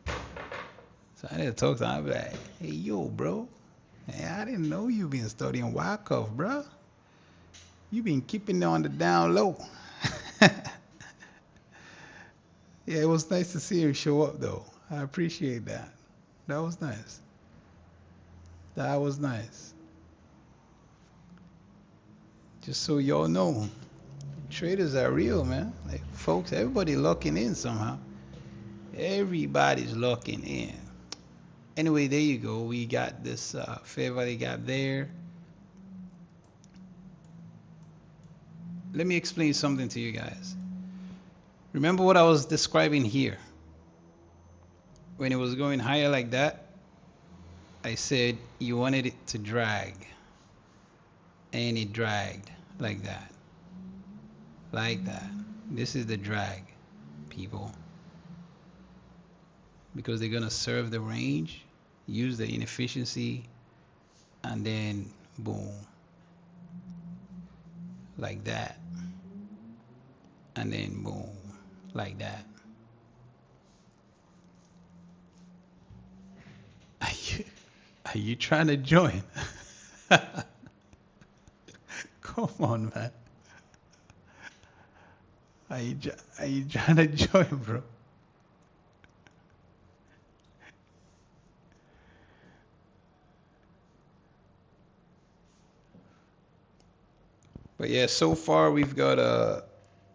So I need to talk to him. I'll be like, hey, yo, bro. Hey, I didn't know you been studying Wyckoff, bro. You been keeping it on the down low. Yeah, it was nice to see him show up, though. I appreciate that. That was nice. That was nice. Just so y'all know, traders are real, man. Like, folks, everybody locking in somehow. Everybody's locking in. Anyway, there you go. We got this fair value gap there. Let me explain something to you guys. Remember what I was describing here? When it was going higher like that, I said you wanted it to drag. And it dragged like that. Like that. This is the drag, people. Because they're going to serve the range, use the inefficiency, and then boom. Like that. And then boom. Like that. Are you trying to join? Come on, man. Are you trying to join, bro? But yeah, so far we've got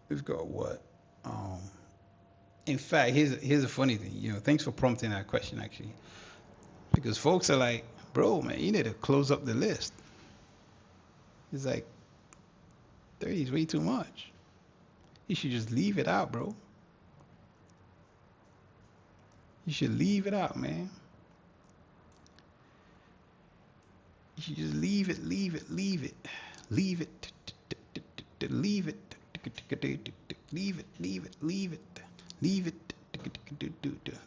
what? Um, in fact, here's a funny thing. You know, thanks for prompting that question actually, because folks are like, bro, man, you need to close up the list. It's like 30 is way too much. You should just leave it out, bro. You should leave it out, man. You should just leave it, leave it, leave it, leave it, leave it, leave it, leave it, leave it, leave it,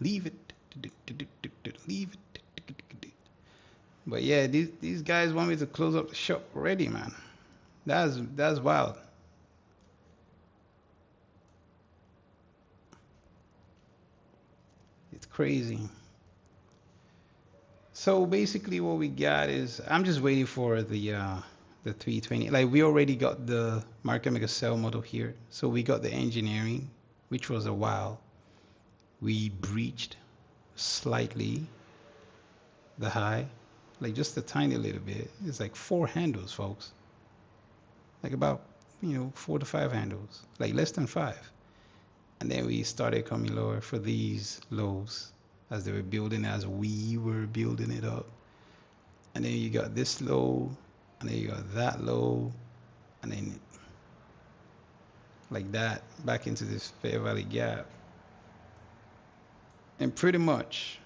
leave it, leave it. But yeah, these guys want me to close up the shop already, man. That's wild. It's crazy. So basically what we got is, I'm just waiting for the 320. Like, we already got the market maker sell model here. So we got the engineering, which was a while. We breached slightly the high, like just a tiny little bit. It's like 4 handles, folks. Like about, 4 to 5 handles, like less than 5. And then we started coming lower for these lows as they were building, as we were building it up. And then you got this low, and then you got that low, and then like that back into this fair value gap. And pretty much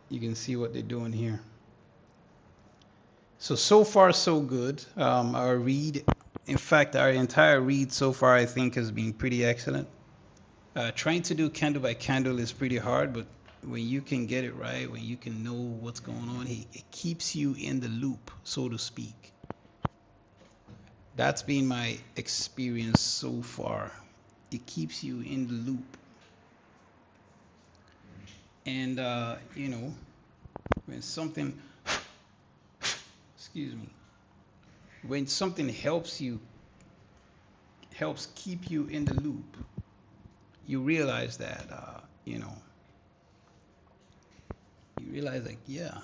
you can see what they're doing here. So far so good. Our read, in fact, our entire read so far, I think, has been pretty excellent. Trying to do candle by candle is pretty hard, but when you can get it right, when you can know what's going on, it keeps you in the loop, so to speak. That's been my experience so far. It keeps you in the loop. And, when something, excuse me, when something helps keep you in the loop, you realize that you know, you realize like, yeah,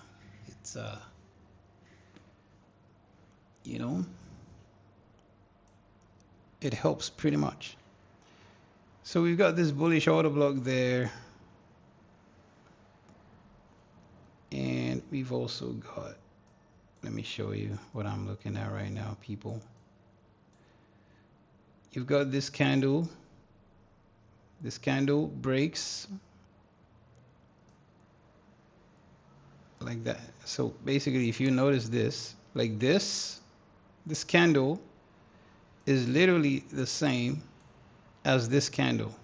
it's you know, it helps pretty much. So we've got this bullish order block there, and we've also got, let me show you what I'm looking at right now, people. You've got this candle breaks like that. So basically, if you notice this, like this candle is literally the same as this candle.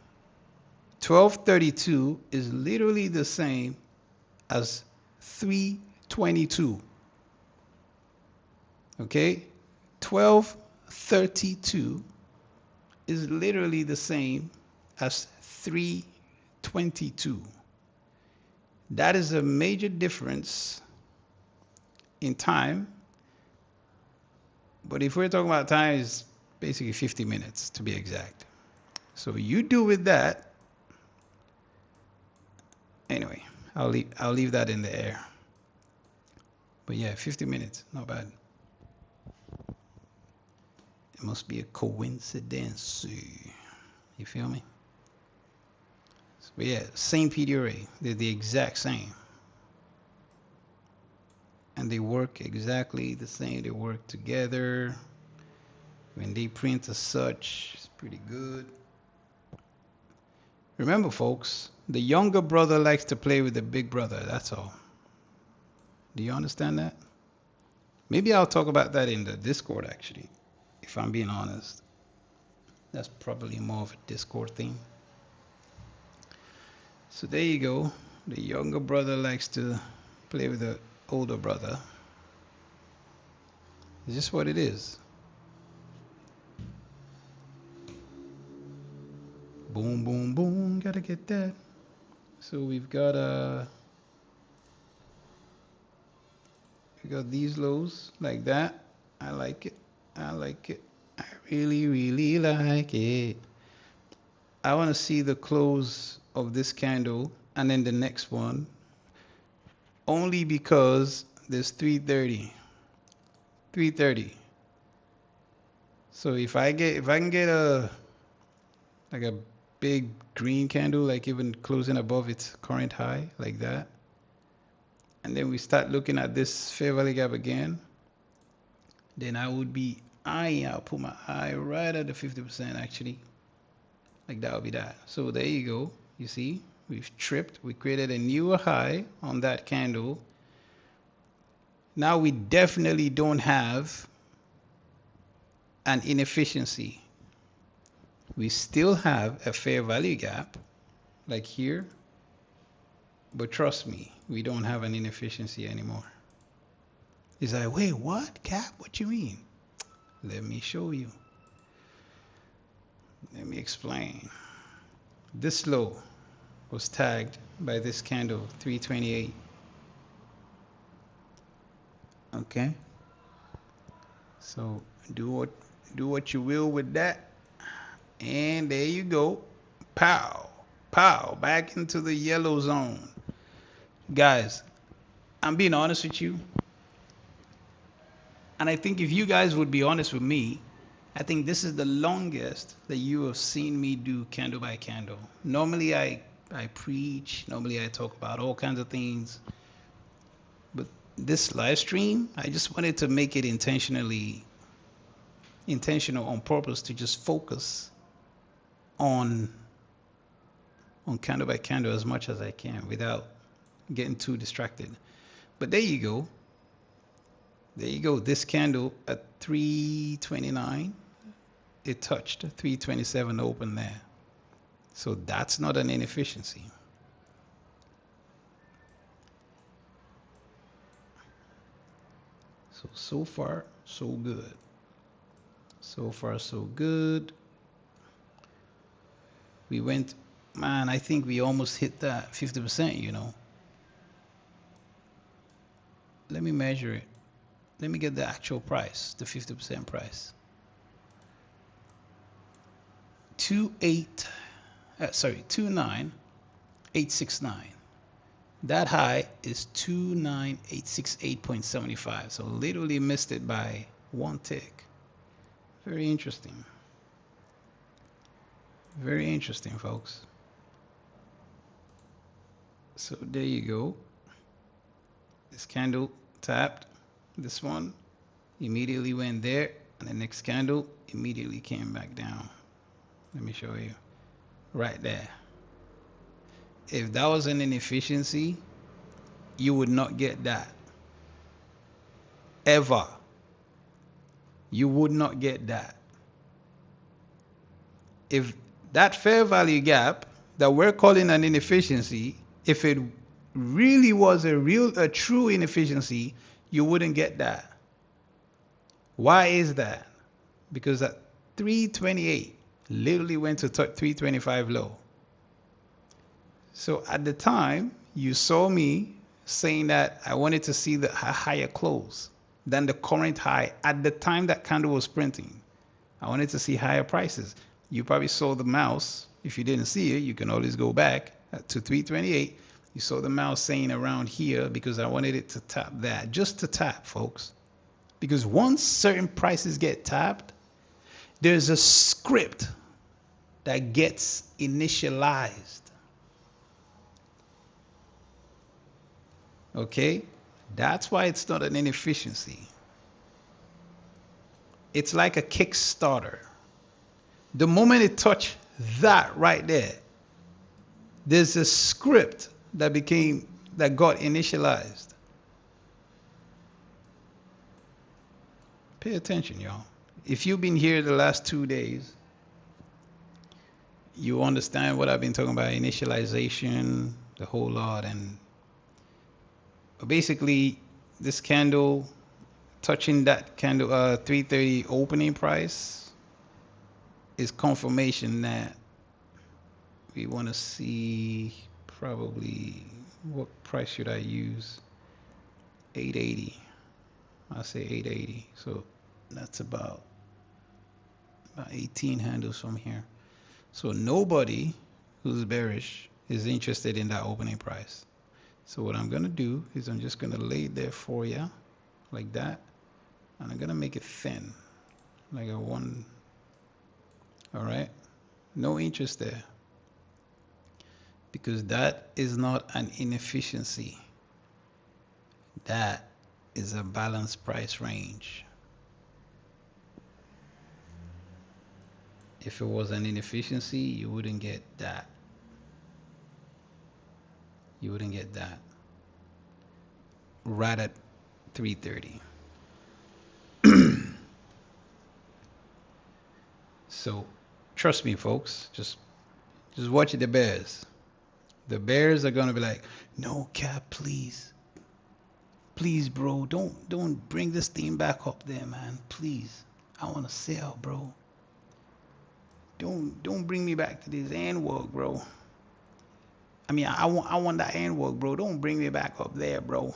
1232 is literally the same as 322. Okay? 1232 is literally the same as 322. That is a major difference in time. But if we're talking about time, it's basically 50 minutes to be exact. So you do with that. Anyway, I'll leave that in the air. But yeah, 50 minutes, not bad. It must be a coincidence. You feel me? But yeah, same PD array. They're the exact same. And they work exactly the same. They work together. When they print as such, it's pretty good. Remember, folks, the younger brother likes to play with the big brother. That's all. Do you understand that? Maybe I'll talk about that in the Discord, actually, if I'm being honest. That's probably more of a Discord thing. So there you go. The younger brother likes to play with the older brother. It's just what it is. Boom, boom, boom. Gotta get that. So we've got these lows like that. I like it. I like it. I really, really like it. I want to see the close of this candle and then the next one, only because there's 330. So if I can get a big green candle, like even closing above its current high like that, and then we start looking at this fair value gap again, then I would be eyeing, I'll put my eye right at the 50% actually. Like that would be that. So there you go. You see, we've tripped. We created a newer high on that candle. Now we definitely don't have an inefficiency. We still have a fair value gap, like here. But trust me, we don't have an inefficiency anymore. It's like, wait, what? Cap? What you mean? Let me show you. Let me explain. This low was tagged by this candle, 328. Okay? So do what you will with that. And there you go. Pow. Pow. Back into the yellow zone. Guys, I'm being honest with you. And I think if you guys would be honest with me, I think this is the longest that you have seen me do candle by candle. Normally I preach, normally I talk about all kinds of things. But this live stream, I just wanted to make it intentional on purpose to just focus on candle by candle as much as I can without getting too distracted. But there you go. There you go. This candle at 329, it touched 327 open there. So that's not an inefficiency. So far, so good. So far, so good. We went, man, I think we almost hit that 50%, you know. Let me measure it. Let me get the actual price, the 50% price. 29. 869. That high is 29868.75. So literally missed it by one tick. Very interesting. Very interesting, folks. So there you go. This candle tapped. This one immediately went there, and the next candle immediately came back down. Let me show you. Right there. If that was an inefficiency, you would not get that. Ever. You would not get that. If that fair value gap that we're calling an inefficiency, if it really was a true inefficiency, you wouldn't get that. Why is that? Because at 328 literally went to 325 low. So at the time, you saw me saying that I wanted to see the higher close than the current high at the time that candle was printing. I wanted to see higher prices. You probably saw the mouse. If you didn't see it, you can always go back to 328. You saw the mouse saying around here because I wanted it to tap that. Just to tap, folks. Because once certain prices get tapped, there's a script that gets initialized. Okay? That's why it's not an inefficiency. It's like a Kickstarter. The moment it touched that right there, there's a script that got initialized. Pay attention, y'all. If you've been here the last 2 days, you understand what I've been talking about, initialization, the whole lot. And basically, this candle touching that candle 330 opening price is confirmation that we want to see probably, what price should I use? 880. I'll say 880. So that's about 18 handles from here. So nobody who's bearish is interested in that opening price. So what I'm going to do is I'm just going to lay it there for you like that. And I'm going to make it thin, like a 1. All right. No interest there. Because that is not an inefficiency. That is a balanced price range. If it was an inefficiency, you wouldn't get that. You wouldn't get that. Right at 330. So trust me, folks, just watch the bears. The bears are gonna be like, no, Cap, please, bro, don't bring this thing back up there, man. Please, I want to sell, bro. Don't bring me back to this analyze, bro. I mean, I want that analyze, bro. Don't bring me back up there, bro.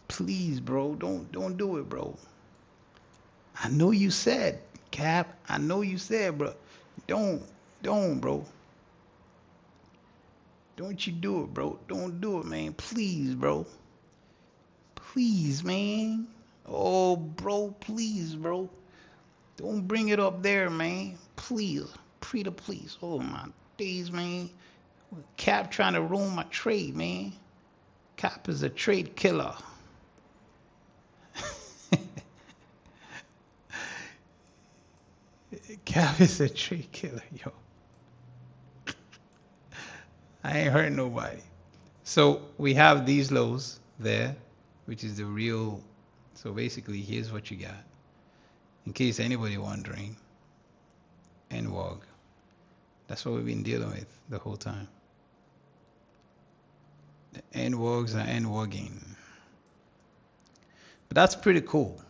Please, bro, don't do it, bro. I know you said, Cap. I know you said, bro. Don't, bro. Don't you do it, bro. Don't do it, man. Please, bro. Please, man. Oh, bro, please, bro. Don't bring it up there, man. Please. Pretty please. Oh, my days, man. Cap trying to ruin my trade, man. Cap is a trade killer. Cap is a trade killer, yo. I ain't hurt nobody. So we have these lows there, which is the real. So basically, here's what you got. In case anybody wondering, NWOG. That's what we've been dealing with the whole time. The NWOGs are NWOGing. But that's pretty cool.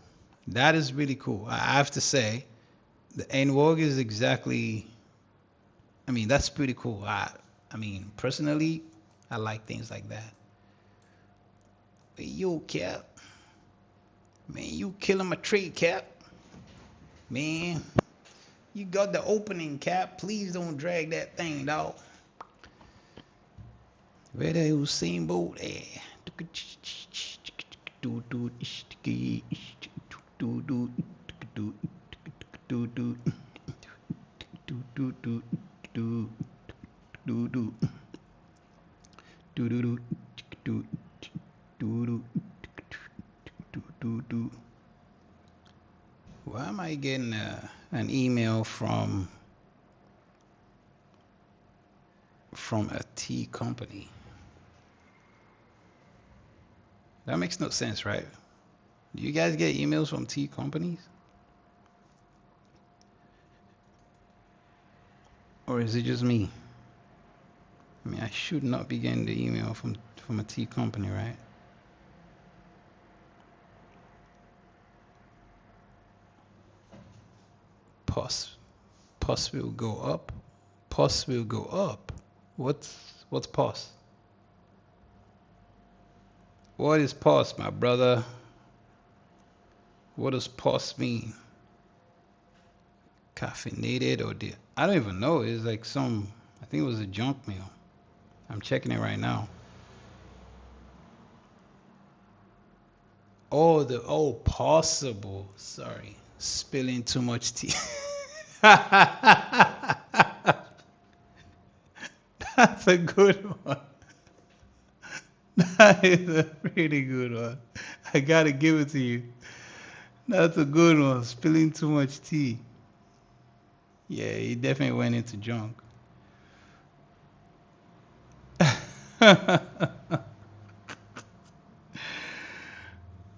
That is really cool. I have to say, the NWOG is exactly, I mean, that's pretty cool. I mean, personally, I like things like that. But yo, Cap. Man, you killing my trade, Cap. Man, you got the opening, Cap. Please don't drag that thing, dog. Where the Usain Bolt there? Why am I getting an email from a tea company? That makes no sense, right? Do you guys get emails from tea companies? Or is it just me? I mean, I should not be getting the email from a tea company, right? POS will go up. POS will go up. What's POS? What is POS, my brother? What does POS mean? Caffeinated or I don't even know. It's like I think it was a junk mail. I'm checking it right now. Oh, possible. Sorry. Spilling too much tea. That's a good one. That is a really good one. I gotta give it to you. That's a good one. Spilling too much tea. Yeah, he definitely went into junk.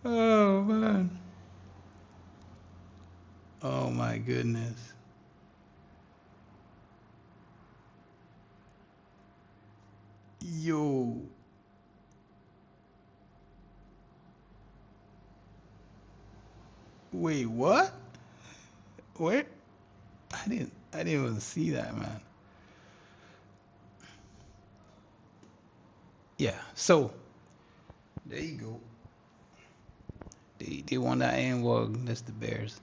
Oh man. Oh my goodness. Yo. Wait, what? Where? I didn't even see that, man. Yeah, so there you go. They won that ANWOG. That's the Bears.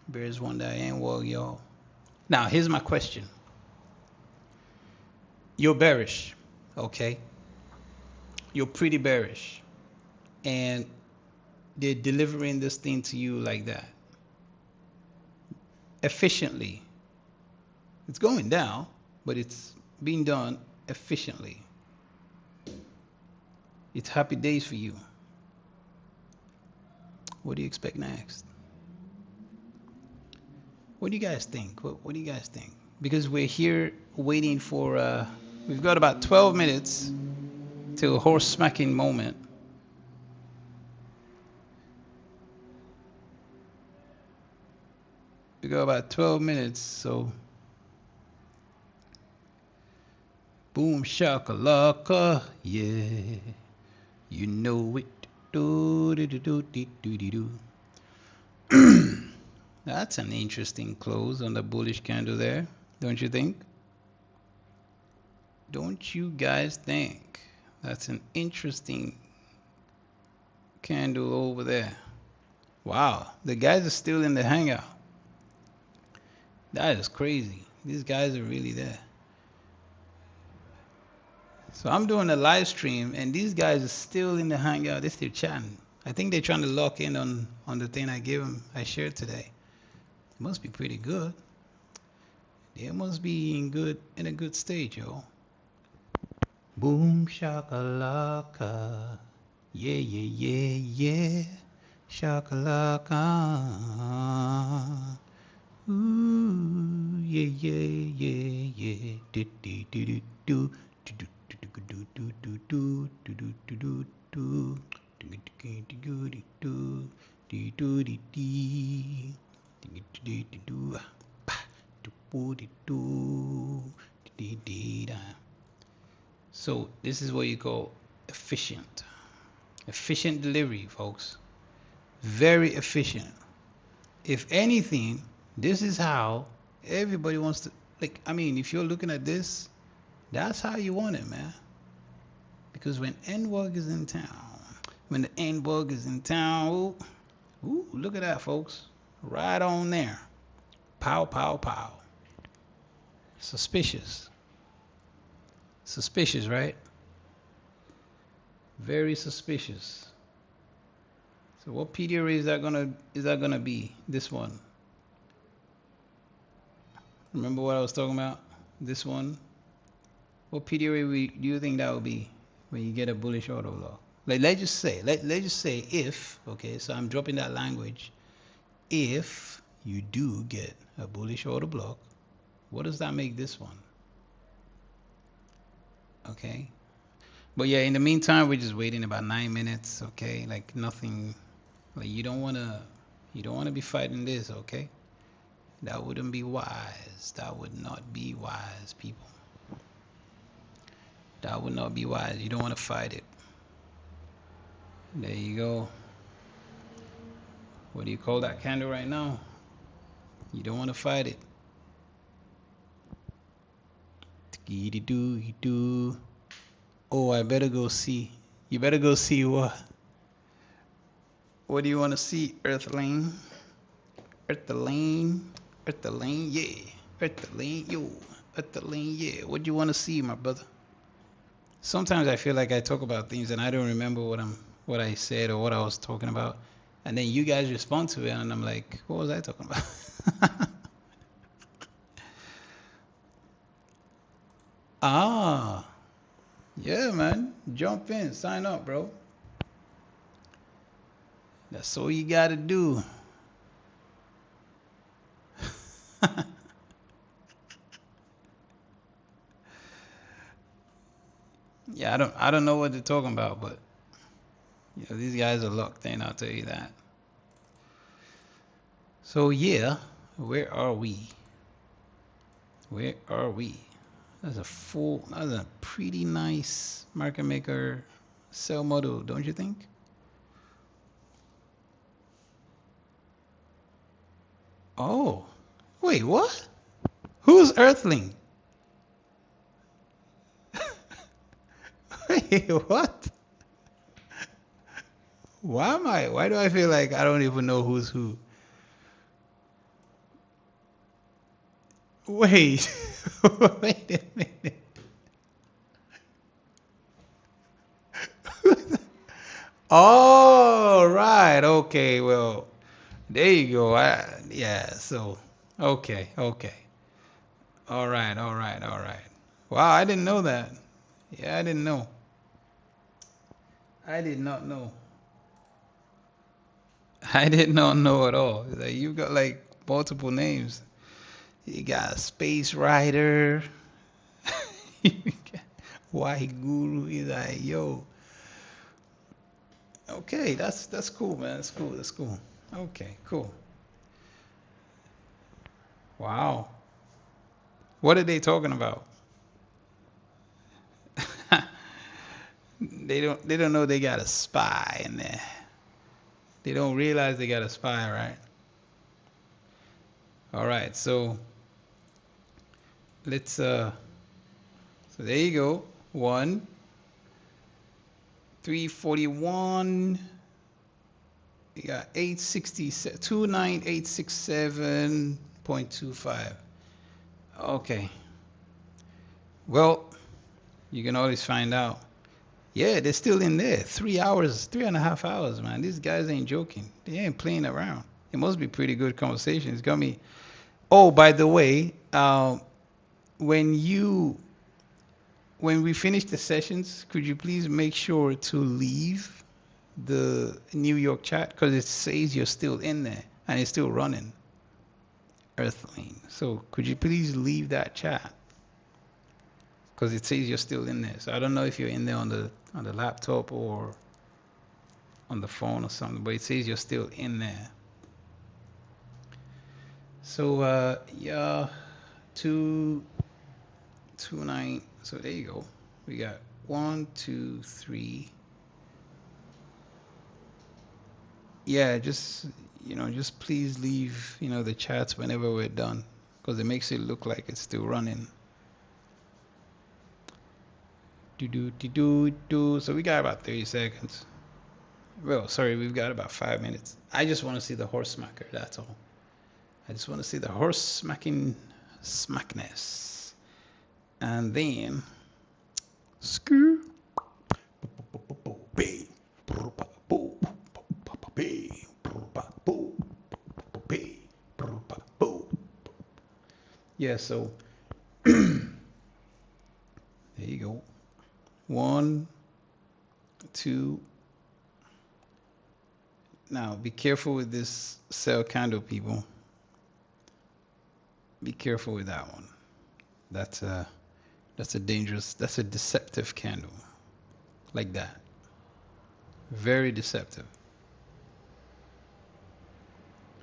Bears won that ANWOG, y'all. Now, here's my question. You're bearish, okay? You're pretty bearish. And they're delivering this thing to you like that. Efficiently. It's going down, but it's being done efficiently. It's happy days for you. What do you expect next? What do you guys think? What do you guys think? Because we're here waiting for, we've got about 12 minutes till horse smacking moment. We got about 12 minutes, so boom shakalaka, yeah, you know it. Do do do do do do do. That's an interesting close on the bullish candle there, don't you think? Don't you guys think? That's an interesting candle over there. Wow, the guys are still in the hangout. That is crazy. These guys are really there. So I'm doing a live stream, and these guys are still in the hangout. They're still chatting. I think they're trying to lock in on the thing I shared today. It must be pretty good. They must be in a good stage, yo. Boom shakalaka, yeah yeah yeah yeah, shakalaka. Ooh yeah yeah yeah yeah, do do do do do. So this is what you call efficient delivery, folks. Very efficient. If anything, this is how everybody wants to, like, I mean, if you're looking at this, that's how you want it, man. Because when NWOG is in town, when the NWOG is in town, ooh, look at that, folks. Right on there. Pow, pow, pow. Suspicious. Suspicious, right? Very suspicious. So what PD array is that gonna be? This one. Remember what I was talking about? This one. What PD array do you think that would be when you get a bullish order block? Like let's just say if, okay, so I'm dropping that language. If you do get a bullish order block, what does that make this one? Okay. But yeah, in the meantime, we're just waiting about 9 minutes, okay? Like nothing, like you don't wanna be fighting this, okay? That wouldn't be wise. That would not be wise, people. That would not be wise. You don't want to fight it. There you go. What do you call that candle right now? You don't want to fight it. Oh, I better go see. You better go see what? What do you want to see, Earthling? Earthling, yeah. Earthling, yo. Earthling, yeah. What do you want to see, my brother? Sometimes I feel like I talk about things and I don't remember what I said or what I was talking about, and then you guys respond to it, and I'm like, what was I talking about? Ah, yeah, man. Jump in, sign up, bro. That's all you gotta do. Yeah, I don't know what they're talking about, but you know, these guys are locked in, I'll tell you that. So yeah, where are we? Where are we? That's a pretty nice market maker sell model, don't you think? Oh, wait, what? Who's Earthling? Wait, what? Why do I feel like I don't even know who's who? Wait, wait a minute. Oh, right. Okay. Well, there you go. Yeah. So, okay. Okay. All right. All right. All right. Wow. I didn't know that. Yeah, I didn't know. I did not know. I did not know at all. Like you got like multiple names. You got Space Rider. You got White Guru. He's like, yo. Okay, that's cool, man. That's cool. That's cool. Okay, cool. Wow. What are they talking about? They don't know they got a spy in there. They don't realize they got a spy, right? All right, so let's so there you go. 341. You got 29867.25. Okay. Well, you can always find out. Yeah, they're still in there. 3 hours, 3.5 hours, man. These guys ain't joking. They ain't playing around. It must be pretty good conversation. It's got me. Oh, by the way, when we finish the sessions, could you please make sure to leave the New York chat, because it says you're still in there and it's still running. Earthling. So could you please leave that chat? Because it says you're still in there. So I don't know if you're in there on the laptop or on the phone or something, but it says you're still in there. So yeah, 229. So there you go. We got 1, 2, 3. Yeah, just just please leave the chats whenever we're done, because it makes it look like it's still running. So we got about 30 seconds. Well, sorry, we've got about 5 minutes. I just want to see the horse smacker, that's all. I just want to see the horse smacking smackness. And then Screw. Yeah, so there you go. 1, 2. Now be careful with this sell candle, people. Be careful with that one. That's a dangerous, that's a deceptive candle. Like that. Very deceptive.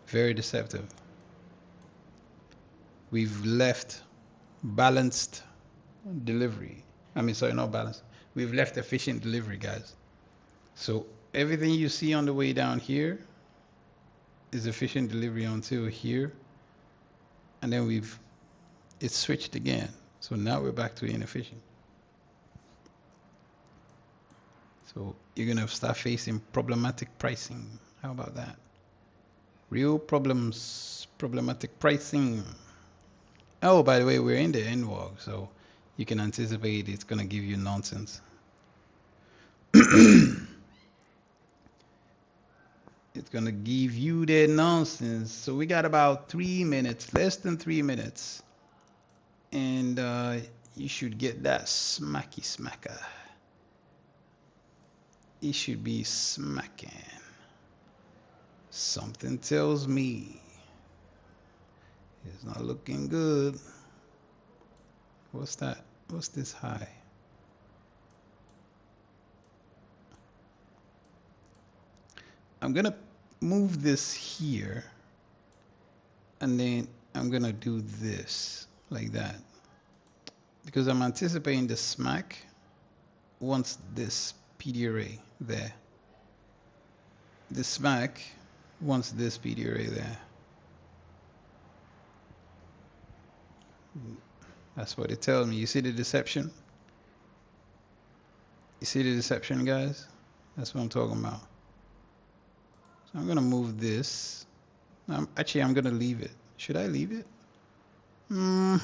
Very deceptive. We've left balanced delivery. I mean, sorry, not balanced. We've left efficient delivery, guys. So everything you see on the way down here is efficient delivery until here. And then it's switched again. So now we're back to inefficient. So you're gonna start facing problematic pricing. How about that? Real problems, problematic pricing. Oh, by the way, we're in the end walk, so you can anticipate it's gonna give you nonsense. It's gonna give you that nonsense. So we got about 3 minutes, less than 3 minutes, and you should get that smacky smacker. It should be smacking. Something tells me it's not looking good. What's that? What's this high? I'm gonna move this here, and then I'm gonna do this like that, because I'm anticipating the smack once this PD array there. The smack once this PD array there. That's what it tells me. You see the deception? You see the deception, guys? That's what I'm talking about. So I'm gonna move this. Actually, I'm gonna leave it. Should I leave it? Yeah,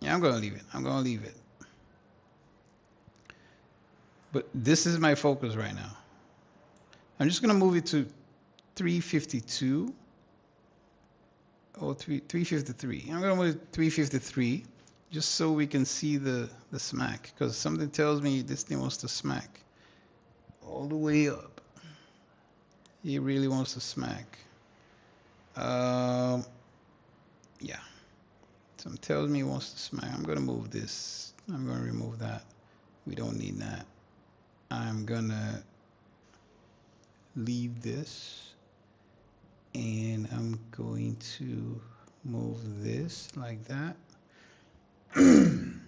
I'm gonna leave it. I'm gonna leave it. But this is my focus right now. I'm just gonna move it to 352 or 353. I'm gonna move it to 353 just so we can see the smack, because something tells me this thing wants to smack all the way up. He really wants to smack. Yeah. Something tells me he wants to smack. I'm gonna move this. I'm gonna remove that. We don't need that. I'm gonna leave this, and I'm going to move this like that. And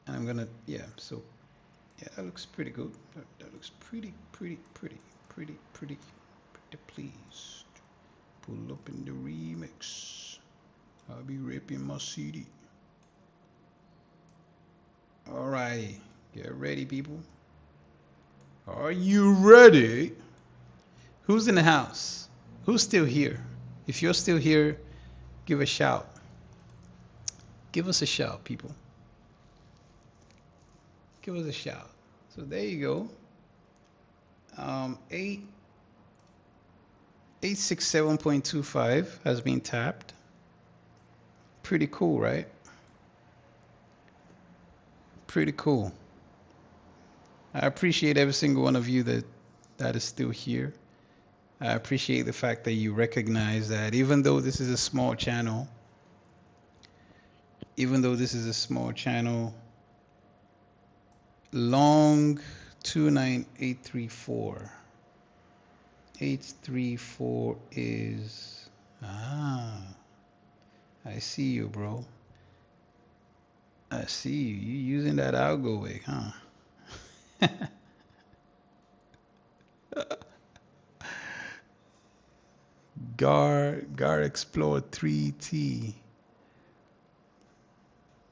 I'm gonna, yeah, so yeah, that looks pretty good. That looks pretty pleased. Pull up in the remix. I'll be ripping my CD. Alrighty, get ready, people. Are you ready? Who's in the house? Who's still here? If you're still here, give a shout. Give us a shout, people. Give us a shout. So there you go. 867.25 has been tapped. Pretty cool, right? Pretty cool. I appreciate every single one of you that is still here. I appreciate the fact that you recognize that even though this is a small channel, long 29834. 834 is, I see you, bro. I see you. You using that Algowick, huh? Gar Explore 3T.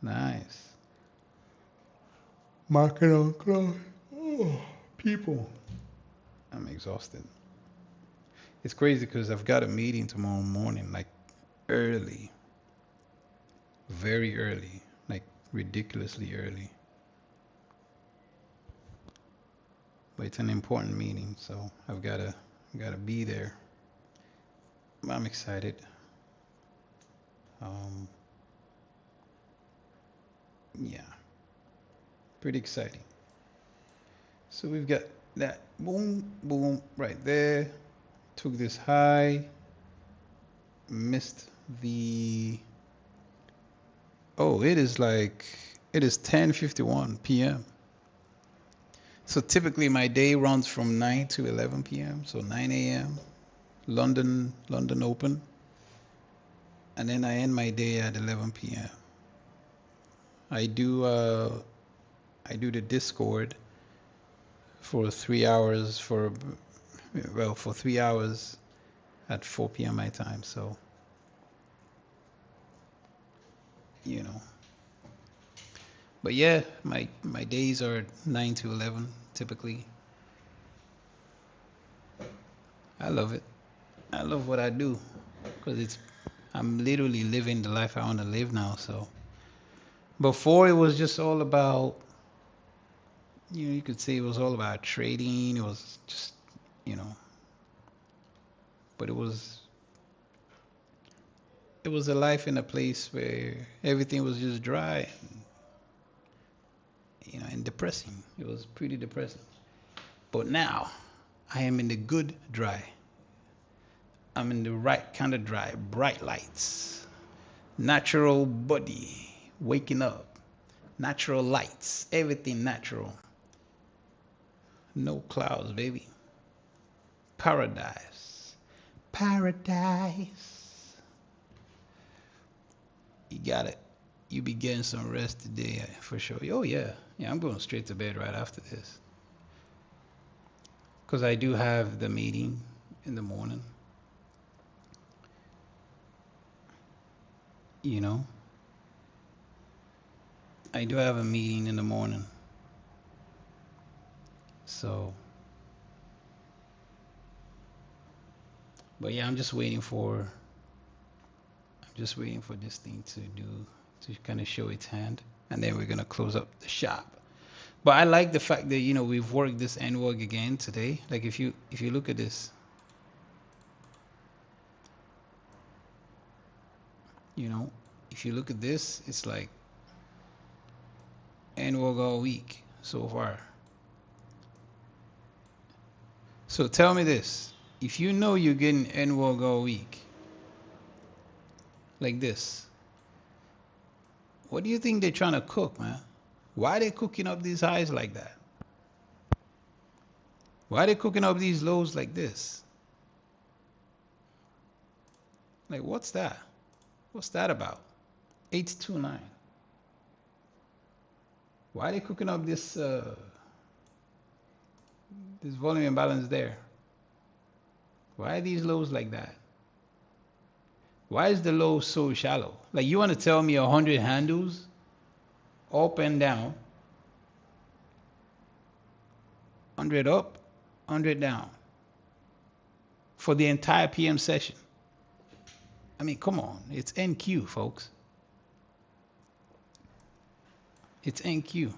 Nice. Market on close. Oh, people. I'm exhausted. It's crazy because I've got a meeting tomorrow morning, like early. Very early. Like ridiculously early. But it's an important meeting, so I've gotta be there. I'm excited. Um, yeah, pretty exciting. So we've got that boom, boom right there. Took this high, missed the. Oh, it is 10:51 p.m. So typically my day runs from 9 to 11 p.m. So 9 a.m. London open, and then I end my day at 11 p.m. I do the Discord for 3 hours for 3 hours at 4 p.m. my time. So you know, but yeah, my days are 9 to 11 typically. I love it. I love what I do because I'm literally living the life I want to live now. So before it was just all about, you could say it was all about trading. It was just, you know, but it was a life in a place where everything was just dry, and depressing. It was pretty depressing. But now I am in the good dry. I'm in the right kind of dry, bright lights, natural body, waking up, natural lights, everything natural. No clouds, baby. Paradise. Paradise. You got it. You be getting some rest today for sure. Oh, yeah. Yeah, I'm going straight to bed right after this. Because I do have the meeting in the morning. I do have a meeting in the morning. So, but yeah, I'm just waiting for this thing to kind of show its hand, and then we're gonna close up the shop. But I like the fact that we've worked this NWOG again today. Like if you look at this, if you look at this, it's like NWOG all week so far. So tell me this: if you know you're getting NWOG all week, like this, what do you think they're trying to cook, man? Why are they cooking up these highs like that? Why are they cooking up these lows like this? Like, what's that? What's that about? 829. Why are they cooking up this volume imbalance there? Why are these lows like that? Why is the low so shallow? Like, you want to tell me 100 handles up and down, 100 up, 100 down for the entire PM session? I mean, come on. It's NQ, folks. It's NQ.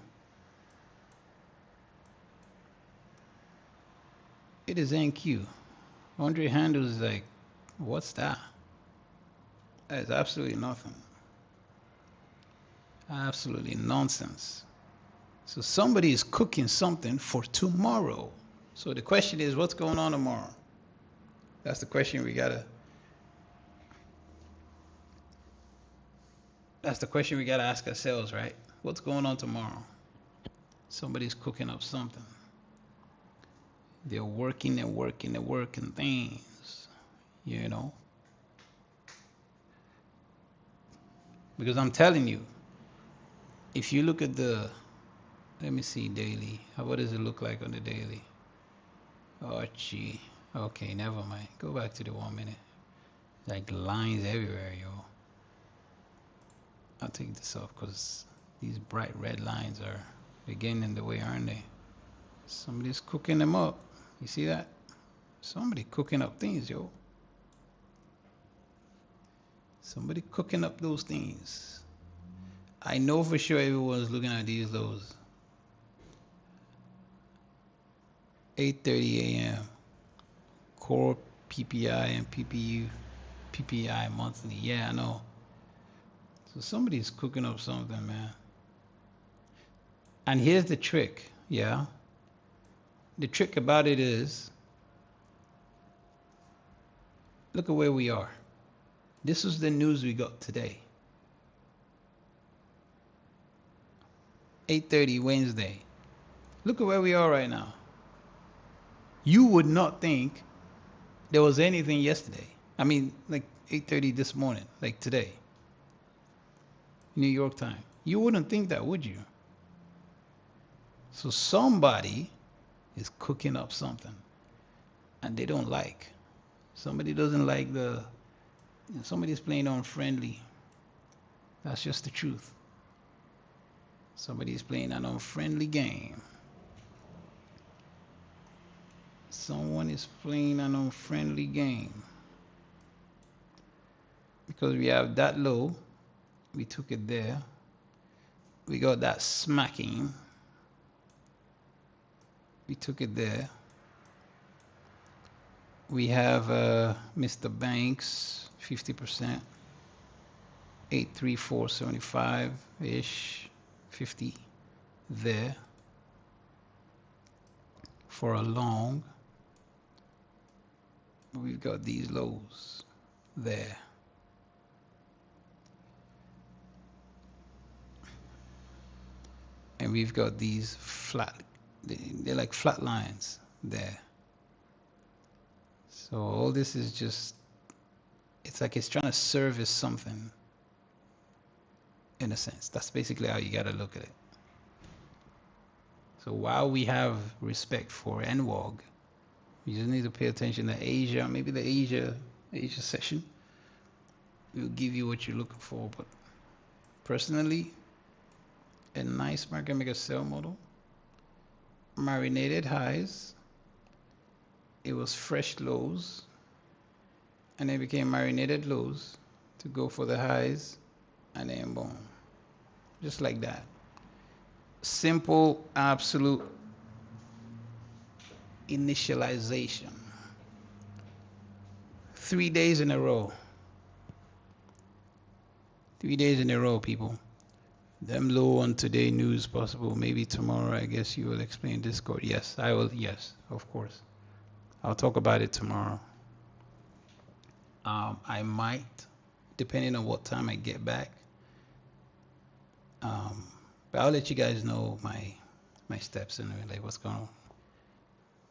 It is NQ. 100 handles is like, what's that? That is absolutely nothing. Absolutely nonsense. So somebody is cooking something for tomorrow. So the question is, what's going on tomorrow? That's the question we gotta ask ourselves, right? What's going on tomorrow? Somebody's cooking up something. They're working things, Because I'm telling you, if you look at let me see daily. What does it look like on the daily? Oh, gee. Okay, never mind. Go back to the 1 minute. Like lines everywhere, yo. I'll take this off because these bright red lines are getting in the way, aren't they? Somebody's cooking them up. You see that? Somebody cooking up things, yo. Somebody cooking up those things. I know for sure everyone's looking at these lows. 8:30 a.m. Core PPI and PPI monthly. Yeah, I know. So somebody's cooking up something, man. And here's the trick, yeah. The trick about it is, look at where we are. This was the news we got today. 8:30 Wednesday. Look at where we are right now. You would not think there was anything yesterday. I mean, like 8:30 this morning, like today. New York Time. You wouldn't think that, would you? So somebody is cooking up something and they don't like. Somebody doesn't like somebody's playing unfriendly. That's just the truth. Somebody's playing an unfriendly game. Someone is playing an unfriendly game. Because we have that low, we took it there. We got that smacking. We took it there. We have Mr. Banks, 50%, 83475-ish, 50 there for a long. We've got these lows there. And we've got these flat, they're like flat lines there. So all this is just, it's like it's trying to service something in a sense. That's basically how you got to look at it. So while we have respect for NWOG, you just need to pay attention to Asia, maybe the Asia session will give you what you're looking for. But personally, a nice market maker sell model, marinated highs, it was fresh lows, and then became marinated lows to go for the highs, and then boom, just like that. Simple, absolute initialization. 3 days in a row. 3 days in a row, people. Them low on today news possible. Maybe tomorrow, I guess you will explain Discord. Yes, I will. Yes, of course. I'll talk about it tomorrow. I might, depending on what time I get back. But I'll let you guys know my steps and like what's going on.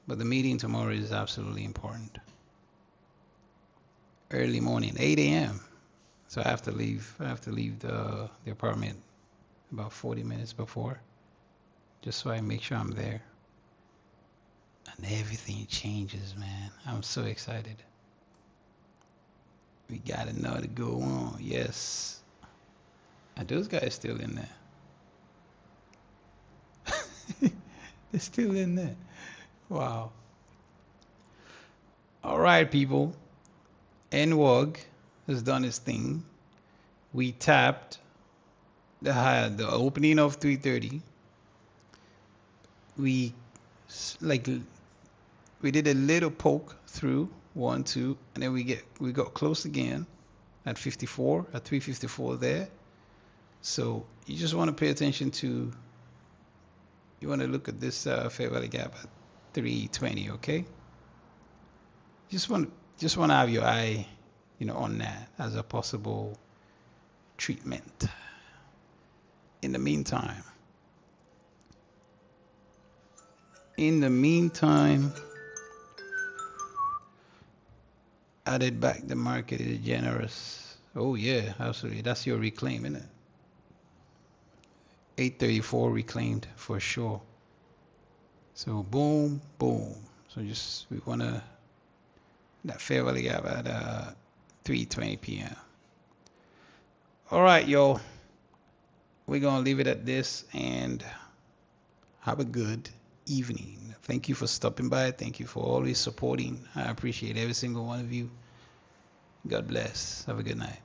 But the meeting tomorrow is absolutely important. Early morning, 8 a.m. So I have to leave the apartment about 40 minutes before, just so I make sure I'm there. And everything changes, man. I'm so excited. We got another go on. Yes. And those guys still in there. They're still in there. Wow. All right, people. NWOG has done its thing. We tapped the opening of 330. We did a little poke through 1, 2, and then we got close again at 54, at 354 there. So you just want to pay attention to, you want to look at this fair value gap at 320, okay? Just want to have your eye, on that as a possible treatment. In the meantime, added back the market is generous. Oh yeah, absolutely. That's your reclaim, isn't it? 834 reclaimed for sure. So boom, boom. So we want to, that fair value gap at 3:20 p.m. All right, y'all. We're going to leave it at this and have a good evening. Thank you for stopping by. Thank you for always supporting. I appreciate every single one of you. God bless. Have a good night.